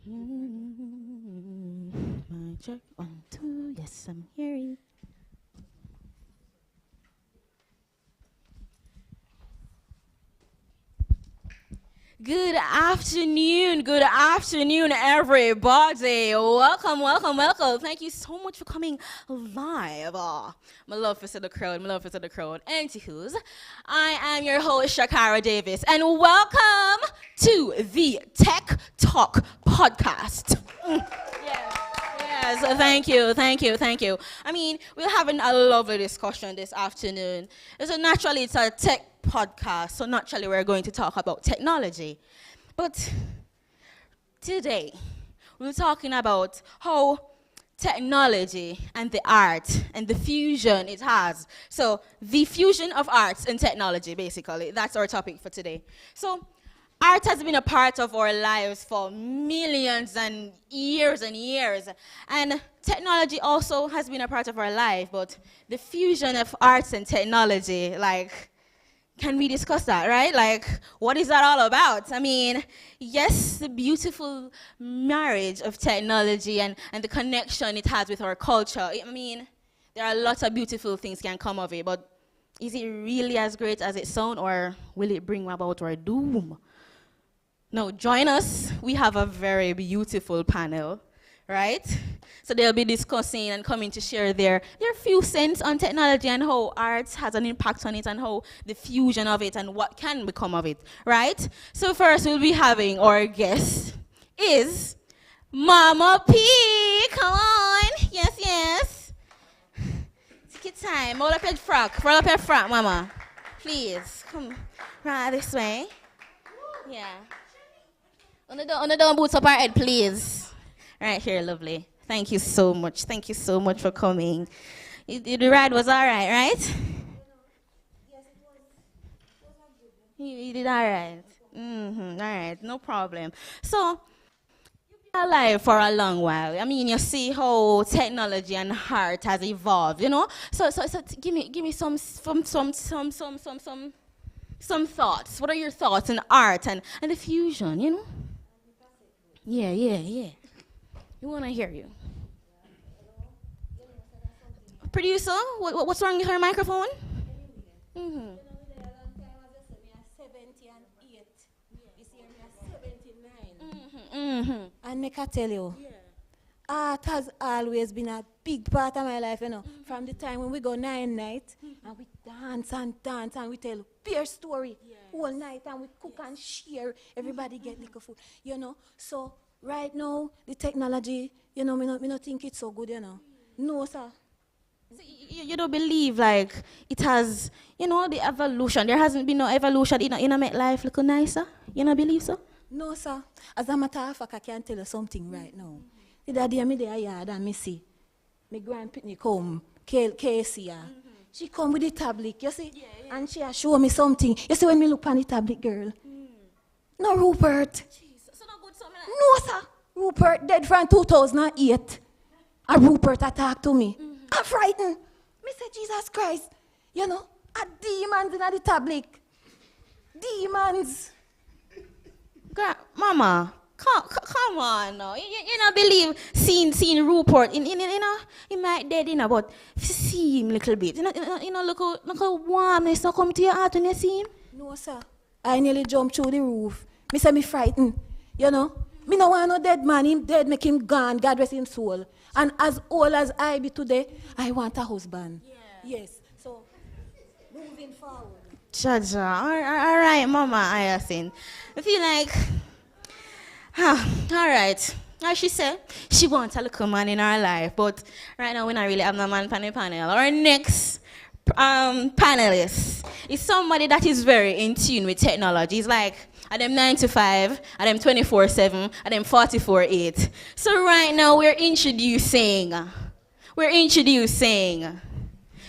Speaker 4: My check 1, 2. Yes, I'm hearing. Good afternoon, everybody. Welcome, welcome, welcome. Thank you so much for coming live. My love for the crowd, Anywho's, I am your host, Shakara Davis, and welcome to the Tech Talk podcast. Yes, thank you. I mean, we're having a lovely discussion this afternoon. So naturally, it's a tech podcast, so naturally we're going to talk about technology. But today, we're talking about how technology and the art and the fusion it has. So the fusion of arts and technology, basically, that's our topic for today. So art has been a part of our lives for millions and years, and technology also has been a part of our life, but the fusion of arts and technology, like, can we discuss that, right? Like, what is that all about? I mean, yes, the beautiful marriage of technology and the connection it has with our culture. I mean, there are lots of beautiful things can come of it, but is it really as great as it sounds, or will it bring about our doom? Now, join us. We have a very beautiful panel, right? So they'll be discussing and coming to share their few cents on technology and how art has an impact on it and how the fusion of it and what can become of it, right? So first we'll be having our guest is Mama P. Come on. Yes. Take your time. Roll up your frock, Mama. Please. Come right this way. Yeah. On the door, boots up our head, please. Right here, lovely. Thank you so much. Thank you so much for coming. The ride was all right, right? Yes, it was. You did all right. All right, no problem. So, you've been alive for a long while. I mean, you see how technology and art has evolved, you know? So give me some thoughts. What are your thoughts on art and the fusion, you know? Yeah. We want to hear you. Producer, what's wrong with her microphone? Mm-hmm.
Speaker 14: And make I tell you, art has always been a big part of my life, you know. From the time when we go 9 night and we dance and we tell peer story all night and we cook and share. Everybody get little food, you know. So right now, the technology, you know, me not think it's so good, you know. No, sir.
Speaker 4: So you don't believe, like, it has, you know, the evolution. There hasn't been no evolution in make life look nicer? You don't believe so?
Speaker 14: No, sir. As a matter of fact, I can tell you something right now. The other day, me there yard and me see my grandpitney come, Casey. She come with the tablet, you see? Yeah. And she show me something. You see when me look on the tablet, girl? No, Rupert.
Speaker 4: So no good something like
Speaker 14: no, sir. Rupert dead from 2008. And Rupert attacked to me. I'm frightened. Me say, Jesus Christ. You know, a demons in the tablet. Demons.
Speaker 4: Girl, Mama, come on now. You don't believe seeing Rupert he might dead, you know, but see him a little bit. You know, look how warmness now come to your heart when you see him.
Speaker 14: No, sir. I nearly jumped through the roof. Me say me frightened. You know, me no want no dead man. Him dead, make him gone. God rest his soul. And as old as I be today, I want a husband. Yeah. Yes. So, moving forward.
Speaker 4: Jaja, all right, Mama Hyacinth. I feel like, all right. As she said, she wants a little man in her life, but right now we not really have no man on the panel. Our next panelist is somebody that is very in tune with technology. It's like, at them 9 to 5, at them 24/7, at them 44/8. So right now we're introducing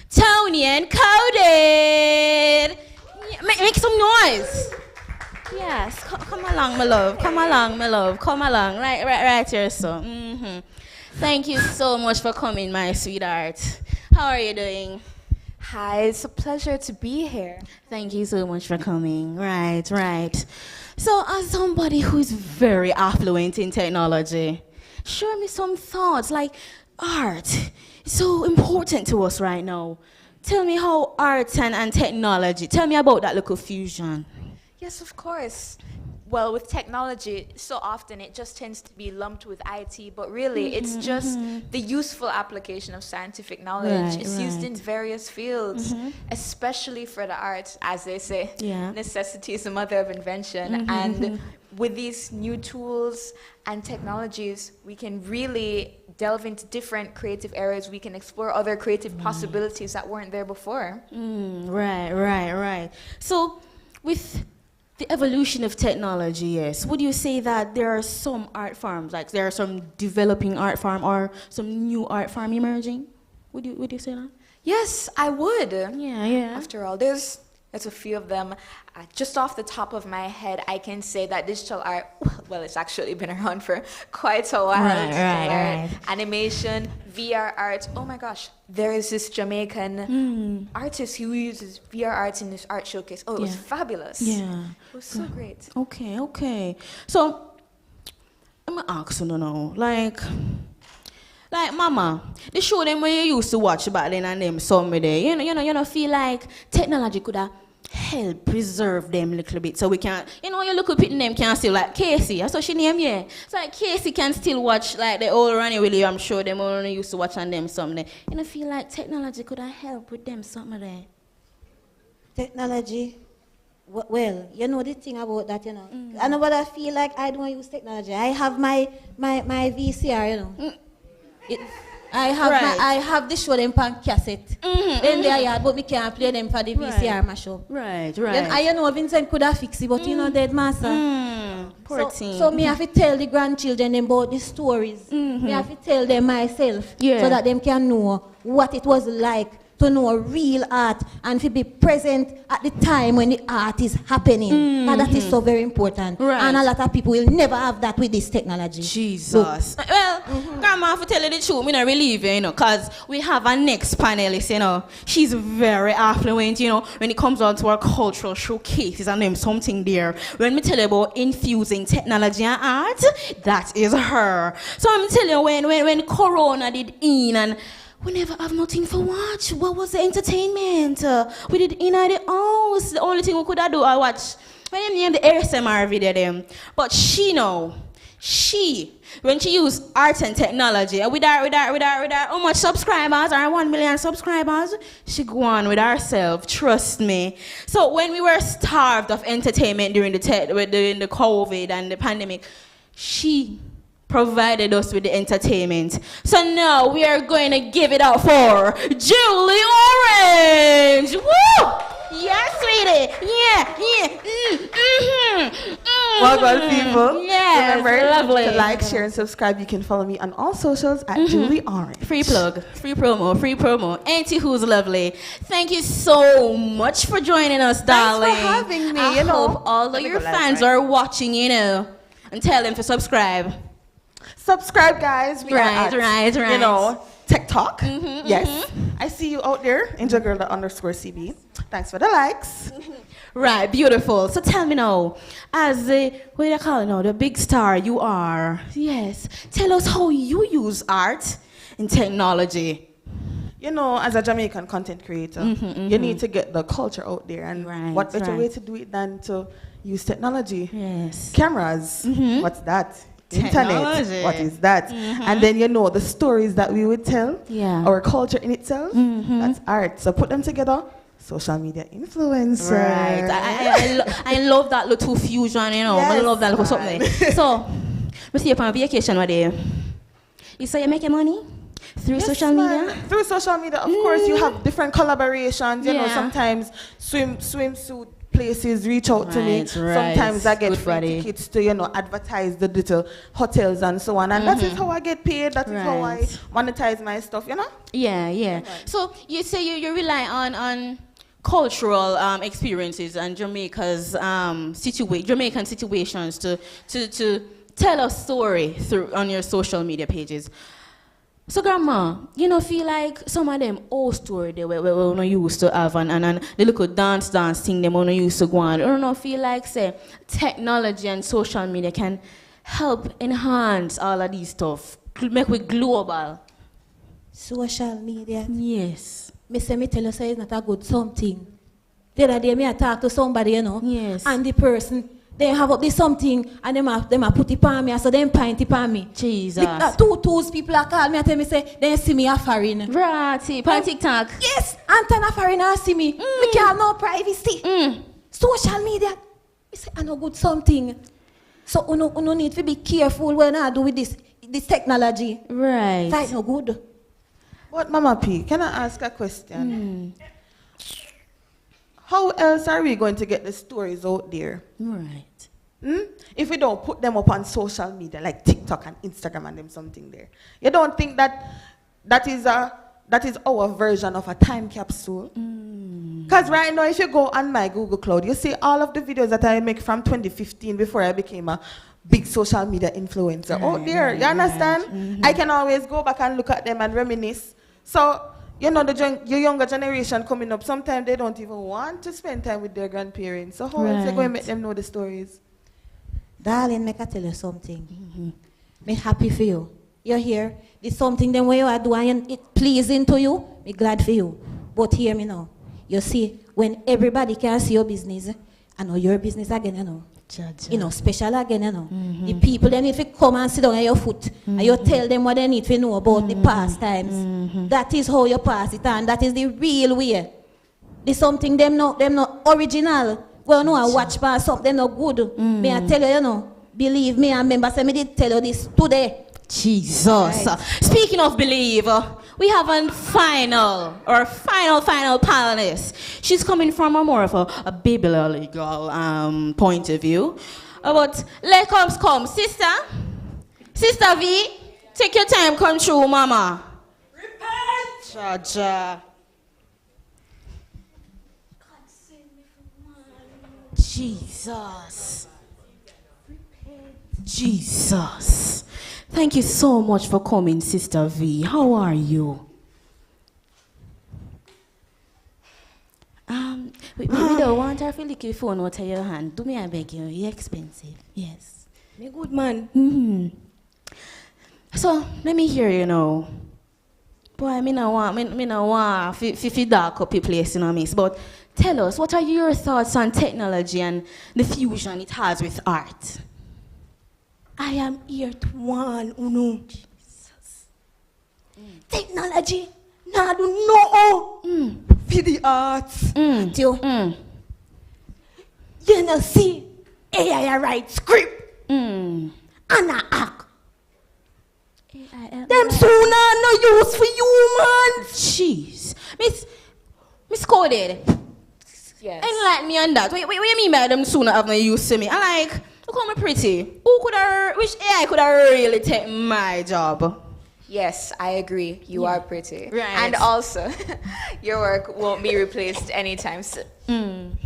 Speaker 4: Tony and Coded. Make some noise. Yes, come along, my love. Come along. Right here, so. Thank you so much for coming, my sweetheart. How are you doing?
Speaker 23: Hi, it's a pleasure to be here.
Speaker 4: Thank you so much for coming. Right. So, as somebody who's very affluent in technology, share me some thoughts. Like, art is so important to us right now. Tell me how art and technology, tell me about that little fusion.
Speaker 3: Yes, of course. Well, with technology, so often it just tends to be lumped with IT, but really it's just the useful application of scientific knowledge. It's used in various fields, especially for the arts, as they say. Necessity is the mother of invention. And with these new tools and technologies, we can really delve into different creative areas. We can explore other creative possibilities that weren't there before.
Speaker 4: Right. So, with the evolution of technology, yes, would you say that there are some art forms, like there are some developing art form or some new art form emerging? Would you say that?
Speaker 3: Yes, I would.
Speaker 4: Yeah.
Speaker 3: After all, there's a few of them. Just off the top of my head, I can say that digital art, well, it's actually been around for quite a while.
Speaker 4: Right.
Speaker 3: Animation, VR art. Oh my gosh, there is this Jamaican artist who uses VR art in this art showcase. Oh, it was fabulous.
Speaker 4: Yeah.
Speaker 3: It was so great.
Speaker 4: Okay. So, I'm going to ask you now, like Mama, the show them when you used to watch back then and them somewhere there, you know, feel like technology could have helped preserve them a little bit so we can, you look up at them can still, like Casey, that's what she name, yeah. So like Casey can still watch like the old Ronnie Willie, I'm sure them only used to watch on them something. You know, feel like technology could have helped with them something there.
Speaker 14: Technology? Well, you know the thing about that, you know. I know what I feel like I don't use technology. I have my VCR, you know. I have the show them on cassette. Then they are yard, but we can't play them for the VCR mashup.
Speaker 4: Right.
Speaker 14: I know Vincent could have fixed it, but you know dead master.
Speaker 4: Poor thing.
Speaker 14: So me have to tell the grandchildren about the stories. Me have to tell them myself so that them can know what it was like to know real art and to be present at the time when the art is happening. And that is so very important. And a lot of people will never have that with this technology.
Speaker 4: Jesus. Well, Grandma, for tell you the truth, me not relieve you, because we have our next panelist, She's very affluent, when it comes on to our cultural showcases and them something there. When we tell you about infusing technology and art, that is her. So I'm telling you, when Corona did in and we never have nothing for watch. What was the entertainment? We did in the house. The only thing we could do I watch when you name the ASMR video them. But when she used art and technology, with her how much subscribers, or 1 million subscribers, she go on with herself, trust me. So when we were starved of entertainment during the COVID and the pandemic, she provided us with the entertainment. So now we are going to give it up for Julie Orange. Woo! Yes, sweetie.
Speaker 15: Well done, people.
Speaker 4: Yes,
Speaker 15: remember
Speaker 4: lovely.
Speaker 15: to like, share, and subscribe. You can follow me on all socials at Julie Orange.
Speaker 4: Free plug, free promo. Auntie who's lovely. Thank you so much for joining us, darling.
Speaker 15: Thanks for having me.
Speaker 4: I hope all of your fans are watching, and tell them to subscribe.
Speaker 15: Subscribe, guys. We are at,
Speaker 4: right.
Speaker 15: TikTok. Yes. I see you out there, AngelGirl_CB. Thanks for the likes.
Speaker 4: Right, beautiful. So tell me now, as the big star you are, yes, tell us how you use art and technology.
Speaker 15: As a Jamaican content creator, you need to get the culture out there. And what better way to do it than to use technology?
Speaker 4: Yes.
Speaker 15: Cameras. What's that?
Speaker 4: Technology.
Speaker 15: Internet, what is that? And then the stories that we would tell, our culture in itself, that's art. So put them together, social media influencer.
Speaker 4: Right. I love that little fusion,
Speaker 15: Yes,
Speaker 4: I love that little something. So, we see you on vacation one day. You say you're making money? Through social media?
Speaker 15: Through social media, of course, you have different collaborations. Sometimes swimsuit places reach out to me. Sometimes I get free tickets to, advertise the little hotels and so on. And that is how I get paid. That is how I monetize my stuff,
Speaker 4: Yeah. So you say you rely on cultural experiences and Jamaica's Jamaican situations to tell a story on your social media pages. So, Grandma, you know, feel like some of them old story they we not used to have and the little dance thing them we not used to go on. I don't know, feel like, say, technology and social media can help enhance all of these stuff, make we global.
Speaker 14: Social media?
Speaker 4: Yes.
Speaker 14: Me tell you, say it's not a good something. The other day, I talk to somebody, you know,
Speaker 4: yes.
Speaker 14: And the person, they have up this something, and them a put it on me, so them point it on me.
Speaker 4: Jesus.
Speaker 14: Two tools people are call me and tell me, say, they see me a foreign.
Speaker 4: Right, on TikTok.
Speaker 14: Yes, Anton a foreign and see me. Me can't have no privacy. Social media, me say, I know good something. So, you need to be careful when I do with this technology.
Speaker 4: Right.
Speaker 14: That's no good.
Speaker 15: But Mama P, can I ask a question? How else are we going to get the stories out there?
Speaker 4: Right.
Speaker 15: If we don't put them up on social media, like TikTok and Instagram and them something there. You don't think that is our version of a time capsule? Because right now, if you go on my Google Cloud, you see all of the videos that I make from 2015 before I became a big social media influencer out there. You understand? I can always go back and look at them and reminisce. So, you know, your younger generation coming up, sometimes they don't even want to spend time with their grandparents. So how else they going to make them know the stories?
Speaker 14: Darling, make I tell you something. Me happy for you. You're here. It's something then when you are doing it pleasing to you, me glad for you. But hear me now. You see, when everybody can see your business, I know your business again, you know. You know, special again, you know. The people, they need to come and sit down at your foot and you tell them what they need to know about the past times. That is how you pass it on. That is the real way. There's something them not original. Well, no, I watch past something not good. Me I tell you, you know, believe me, I remember say me did tell you this today.
Speaker 4: Jesus.
Speaker 14: Right.
Speaker 4: Speaking of believe, we have a final panelist. She's coming from a more of a biblical point of view. But let come, sister. Sister V, take your time, come through, mama. Repent! Jaja. Jesus. Jesus. Thank you so much for coming, Sister V. How are you? We don't want her to lick your phone out of your hand. Do me I beg you. You're expensive. Yes.
Speaker 6: Me good man.
Speaker 4: So, let me hear you now. Boy, me no want fi dark up your place, you know, miss. But tell us, what are your thoughts on technology and the fusion it has with art?
Speaker 6: I am here to warn Uno. Jesus. Technology, nah do no for the arts. You know, see, AI write script and I act. Them sooner no use for humans.
Speaker 4: Jeez. Miss Coded.
Speaker 3: Yes.
Speaker 4: Enlighten me on that. What you mean by them sooner have no use to me? I like, look how me pretty. Which AI could have really take my job?
Speaker 3: Yes, I agree. You are pretty.
Speaker 4: Right.
Speaker 3: And also, your work won't be replaced anytime soon.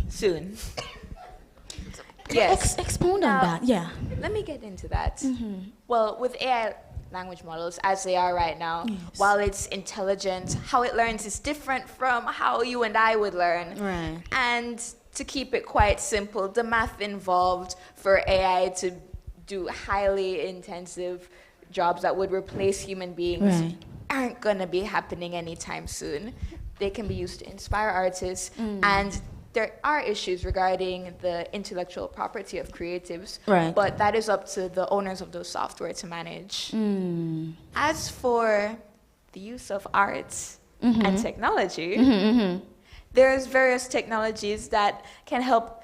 Speaker 3: Yes.
Speaker 4: Expound on that, yeah.
Speaker 3: Let me get into that. Well, with AI language models as they are right now, while it's intelligent, how it learns is different from how you and I would learn.
Speaker 4: Right.
Speaker 3: And to keep it quite simple, the math involved for AI to do highly intensive jobs that would replace human beings aren't going to be happening anytime soon. They can be used to inspire artists, and there are issues regarding the intellectual property of creatives, but that is up to the owners of those software to manage. As for the use of arts and technology, there's various technologies that can help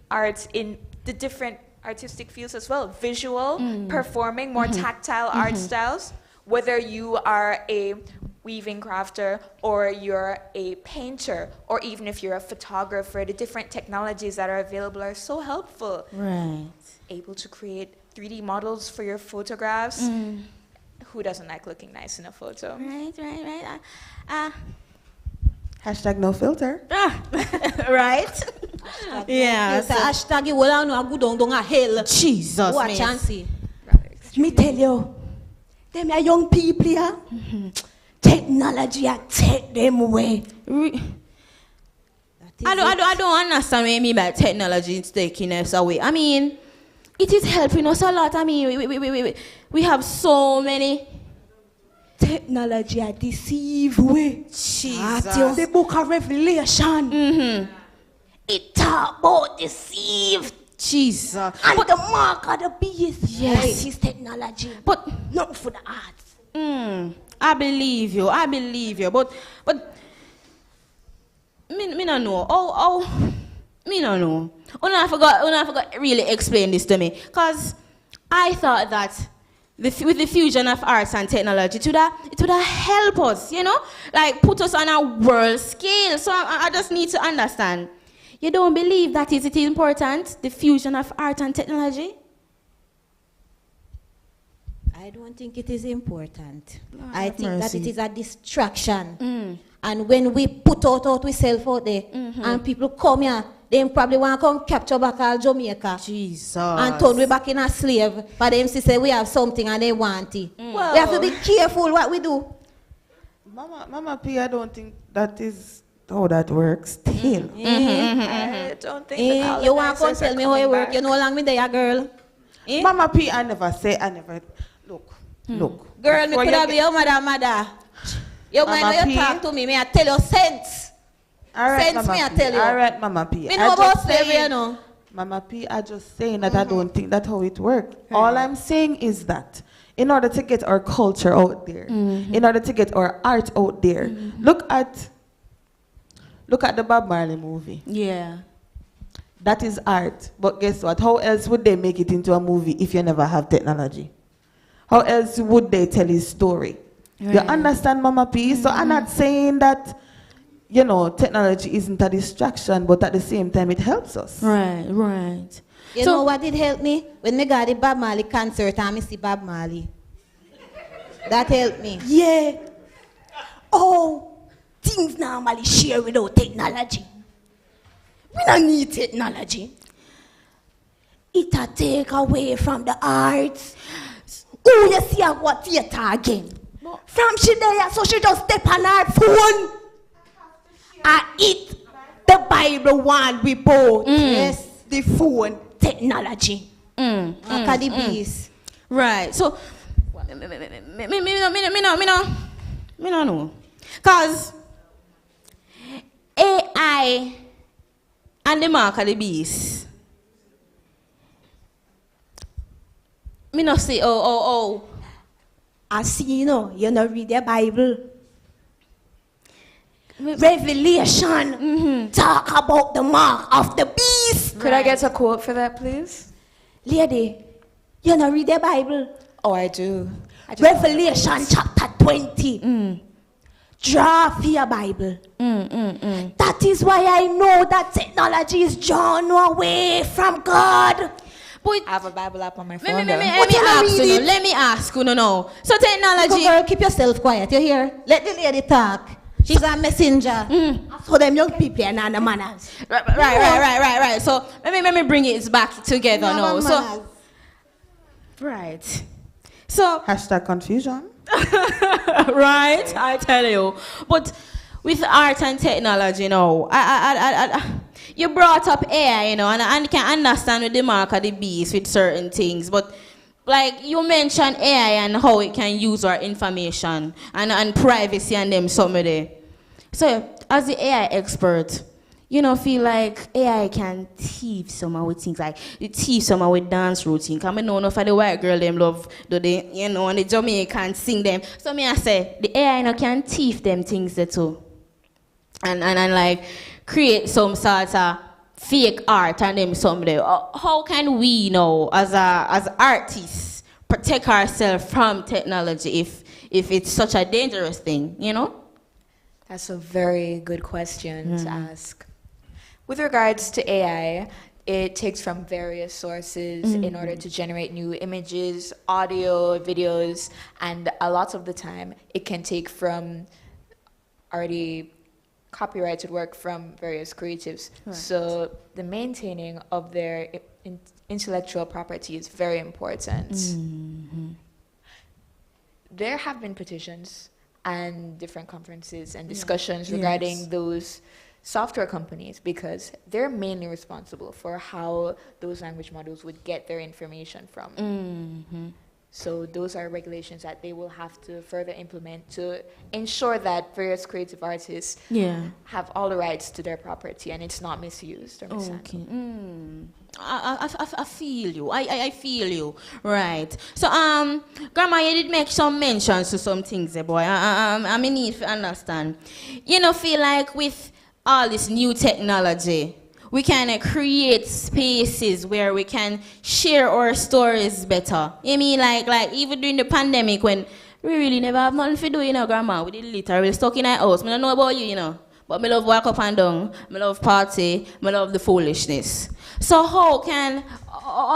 Speaker 3: art in the different artistic fields as well. Visual, performing, more tactile art styles. Whether you are a weaving crafter or you're a painter or even if you're a photographer, the different technologies that are available are so helpful.
Speaker 4: Right.
Speaker 3: Able to create 3D models for your photographs. Who doesn't like looking nice in a photo?
Speaker 4: Right.
Speaker 15: Hashtag no filter.
Speaker 4: Right? Yeah.
Speaker 14: So hashtag you will know a good on a hell.
Speaker 4: Jesus.
Speaker 14: Watch and see.
Speaker 6: Me tell you, Them are young people here. Technology I take them away.
Speaker 4: I don't understand what you mean by technology is taking us away. I mean, it is helping us a lot. I mean, we have so many.
Speaker 6: Technology I deceive way.
Speaker 4: Jesus.
Speaker 6: The book of Revelation. It talk about deceive.
Speaker 4: Jesus.
Speaker 6: And the mark of the beast.
Speaker 4: Yes.
Speaker 6: Right, is technology.
Speaker 4: But
Speaker 6: not for the arts.
Speaker 4: I believe you. But me no know. Me no know. I forgot really explain this to me. Cause I thought that with the fusion of arts and technology, it would have helped us, you know? Like put us on a world scale. So I just need to understand. You don't believe that it is important, the fusion of art and technology?
Speaker 14: I don't think it is important.
Speaker 4: Lord
Speaker 14: I
Speaker 4: have
Speaker 14: think that
Speaker 4: mercy.
Speaker 14: it is a distraction. And when we put out ourselves out there, and people come here, they probably want to come capture back all Jamaica.
Speaker 4: Jesus.
Speaker 14: And turn we back in a slave for them to say we have something and they want it.
Speaker 15: Well,
Speaker 14: we have to be careful what we do.
Speaker 15: Mama P, I don't think that is how that works still.
Speaker 3: I don't think the
Speaker 14: You want to come
Speaker 3: colonizers
Speaker 14: tell
Speaker 3: are
Speaker 14: me how it
Speaker 3: coming
Speaker 14: work?
Speaker 3: back.
Speaker 14: You know how long me there, girl?
Speaker 15: Mama P, I never. Look.
Speaker 14: Girl, me
Speaker 15: Before
Speaker 14: could
Speaker 15: you
Speaker 14: have be your mother. You mind
Speaker 15: Mama
Speaker 14: when you
Speaker 15: P.
Speaker 14: talk to me, may I tell you sense.
Speaker 15: All right,
Speaker 14: Sense
Speaker 15: Mama
Speaker 14: me, I
Speaker 15: P.
Speaker 14: tell you.
Speaker 15: All right, Mama P.
Speaker 14: Me
Speaker 15: I
Speaker 14: know about
Speaker 15: just
Speaker 14: slavery,
Speaker 15: saying-
Speaker 14: you know.
Speaker 15: Mama P, I just saying that I don't think that's how it works. All I'm saying is that in order to get our culture out there, in order to get our art out there, look at the Bob Marley movie.
Speaker 4: Yeah.
Speaker 15: That is art. But guess what? How else would they make it into a movie if you never have technology? How else would they tell his story? You
Speaker 4: Right.
Speaker 15: understand, Mama P? So I'm not saying that, technology isn't a distraction, but at the same time, it helps us.
Speaker 4: Right.
Speaker 14: You know what did help me? When me got the Bob Marley concert and me see Bob Marley. That helped me.
Speaker 6: Yeah. Oh, things normally share without technology. We don't need technology. It'll take away from the arts. Oh, you see her go theater again. From she there, so she just step on her phone. I eat the Bible one we both. Yes, the phone technology.
Speaker 14: Look at the beast.
Speaker 4: Right. So, me no know. Cause AI and the mark of the beast. Me no say,
Speaker 6: I see, you know read the Bible. Revelation talk about the mark of the beast.
Speaker 3: Could I get a quote for that, please?
Speaker 6: Lady, you know read the Bible.
Speaker 3: Oh, I do.
Speaker 6: Revelation chapter 20. Draw for your Bible. That is why I know that technology is drawn away from God.
Speaker 3: I have a Bible app on my phone.
Speaker 4: Let me ask you, no. So technology.
Speaker 14: Girl, keep yourself quiet. You hear? Let the lady talk. She's a messenger.
Speaker 6: So them young people are not the manners.
Speaker 4: Right. So let me bring it back together now. So,
Speaker 14: manners.
Speaker 4: right. So
Speaker 15: # confusion.
Speaker 4: right, I tell you. But with art and technology, you brought up AI, and I can understand with the mark of the beast with certain things, but like you mentioned AI and how it can use our information and privacy and them some of there. So as the AI expert, feel like AI can thief someone with things like it thief someone with dance routine. Cause I know enough of the white girl them love and the Jamaican sing them. So me I say the AI can thief them things there too. And like create some sort of fake art and them some there. How can we as artists protect ourselves from technology if it's such a dangerous thing,
Speaker 3: That's a very good question to ask. With regards to AI, it takes from various sources in order to generate new images, audio, videos, and a lot of the time it can take from already copyrighted work from various creatives.
Speaker 4: Right.
Speaker 3: So the maintaining of their intellectual property is very important. there have been petitions and different conferences and
Speaker 6: Yeah.
Speaker 3: discussions
Speaker 6: Yes.
Speaker 3: regarding those software companies because they're mainly responsible for how those language models would get their information from.
Speaker 4: Mm-hmm.
Speaker 3: So those are regulations that they will have to further implement to ensure that various creative artists have all the rights to their property and it's not misused or mishandled.
Speaker 4: Okay. I feel you. I feel you. Right. So Grandma, you did make some mentions to some things, boy. I may need to understand. You know, feel like with all this new technology, we can create spaces where we can share our stories better. You mean like even during the pandemic when we really never have nothing to do, you know, Grandma. We did literally stuck in our house. I don't know about you, you know. But me love walk up and down. Me love party. Me love the foolishness. So how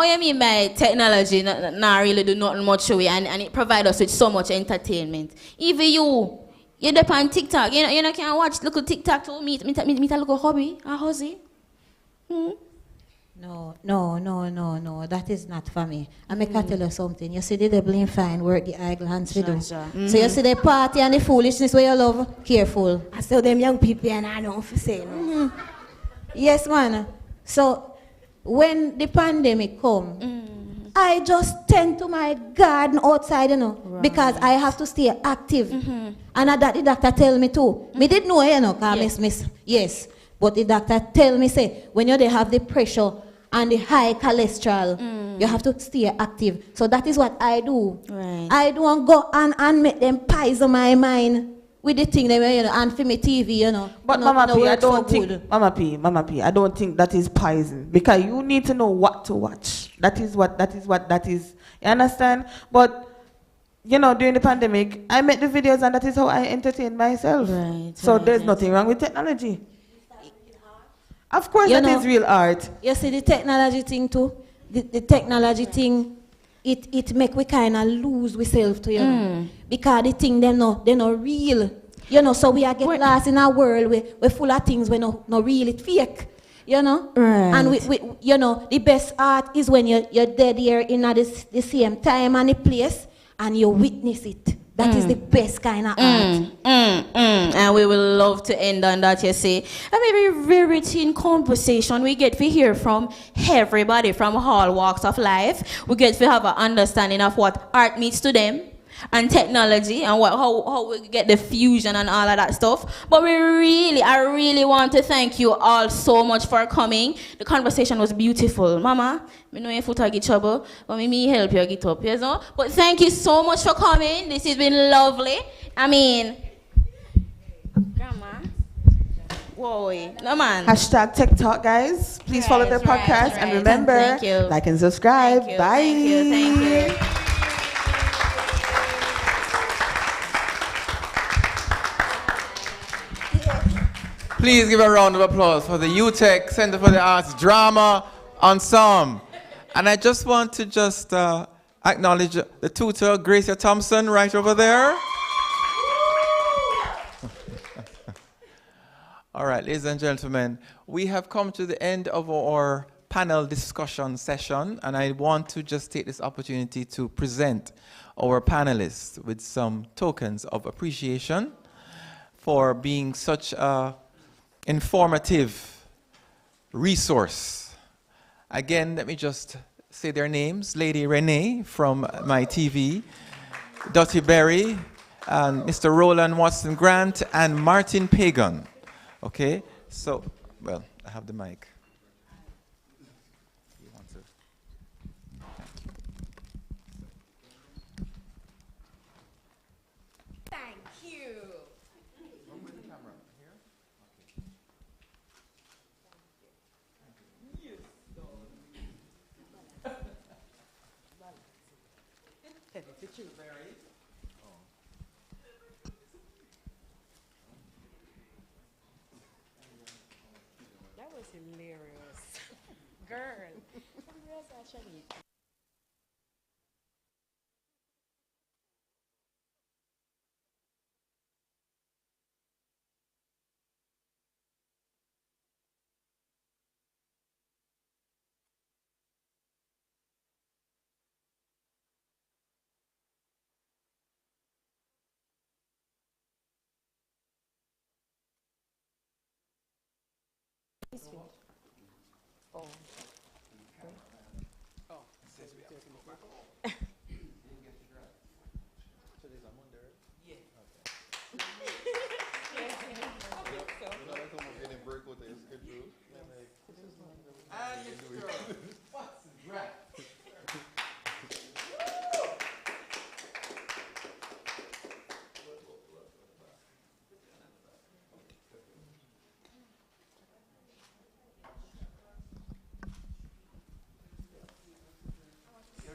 Speaker 4: you mean by technology not really do nothing much away and it provide us with so much entertainment? Even you dep on TikTok. You know can watch little TikTok to meet a little hobby, a hobby.
Speaker 14: No, that is not for me. I make I tell you something. You see the devil in fine work the idle hands we do. So you see the party and the foolishness where you love, careful. I saw them young people and I don't say no. Yes, man. So when the pandemic come, I just tend to my garden outside, you know, because I have to stay active. And that the doctor tell me too. Me did know, you know, cause yes. But the doctor tell me, say, when you they have the pressure and the high cholesterol, you have to stay active. So that is what I do.
Speaker 4: Right.
Speaker 14: I don't go and make them poison my mind with the thing they you know, and for me TV, you know.
Speaker 15: But Mama P, I don't think, Mama P, I don't think that is poison because you need to know what to watch. That is. You understand? But you know, during the pandemic, I made the videos and that is how I entertain myself.
Speaker 4: Right.
Speaker 15: So there's nothing wrong with technology. Of course,
Speaker 14: You
Speaker 15: that
Speaker 14: know,
Speaker 15: is real art.
Speaker 14: You see the technology thing too. The technology thing, it make we kind of lose ourselves to you know, because the thing they not real. You know, so we are get lost in a world we're full of things we no real, it fake. You know, and we you know the best art is when you're dead here in the same time and the place and you witness it. That is the best kind of art.
Speaker 4: And we will love to end on that, you see. A very, very thin conversation. We get to hear from everybody from all walks of life. We get to have an understanding of what art means to them and technology and how we get the fusion and all of that stuff. But I really want to thank you all so much for coming. The conversation was beautiful. Mama, I know your foot I get trouble, but me help you get up, you know? But thank you so much for coming. This has been lovely. I mean, Grandma. Whoa, no man.
Speaker 15: Hashtag Tech Talk, guys. Please follow their podcast and remember,
Speaker 4: Thank you.
Speaker 15: like and subscribe. Bye.
Speaker 4: Thank you.
Speaker 1: Please give a round of applause for the UTech Center for the Arts Drama Ensemble. And I just want to acknowledge the tutor, Gracia Thompson, right over there. All right, ladies and gentlemen, we have come to the end of our panel discussion session, and I want to just take this opportunity to present our panelists with some tokens of appreciation for being such a informative resource. Again, let me just say their names. Lady Renee from my TV, Dottie Berry, and Mr. Roland Watson Grant, and Martin Pagan. Okay, so, well, I have the mic. You want to?
Speaker 18: Thank you.
Speaker 6: That was hilarious. Girl. Oh.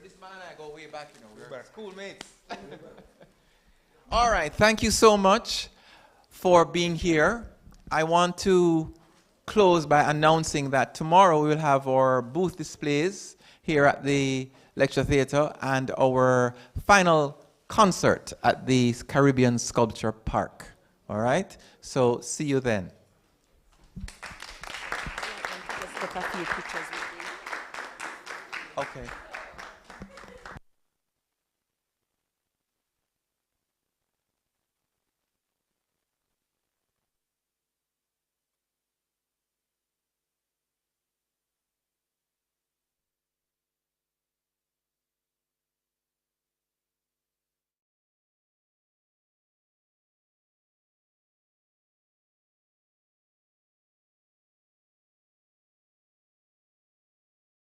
Speaker 1: This man and I go way back, you know. We're schoolmates. All right, thank you so much for being here. I want to close by announcing that tomorrow we will have our booth displays here at the Lecture Theatre and our final concert at the Caribbean Sculpture Park. All right? So see you then.
Speaker 6: Just took a few pictures with you.
Speaker 1: Okay.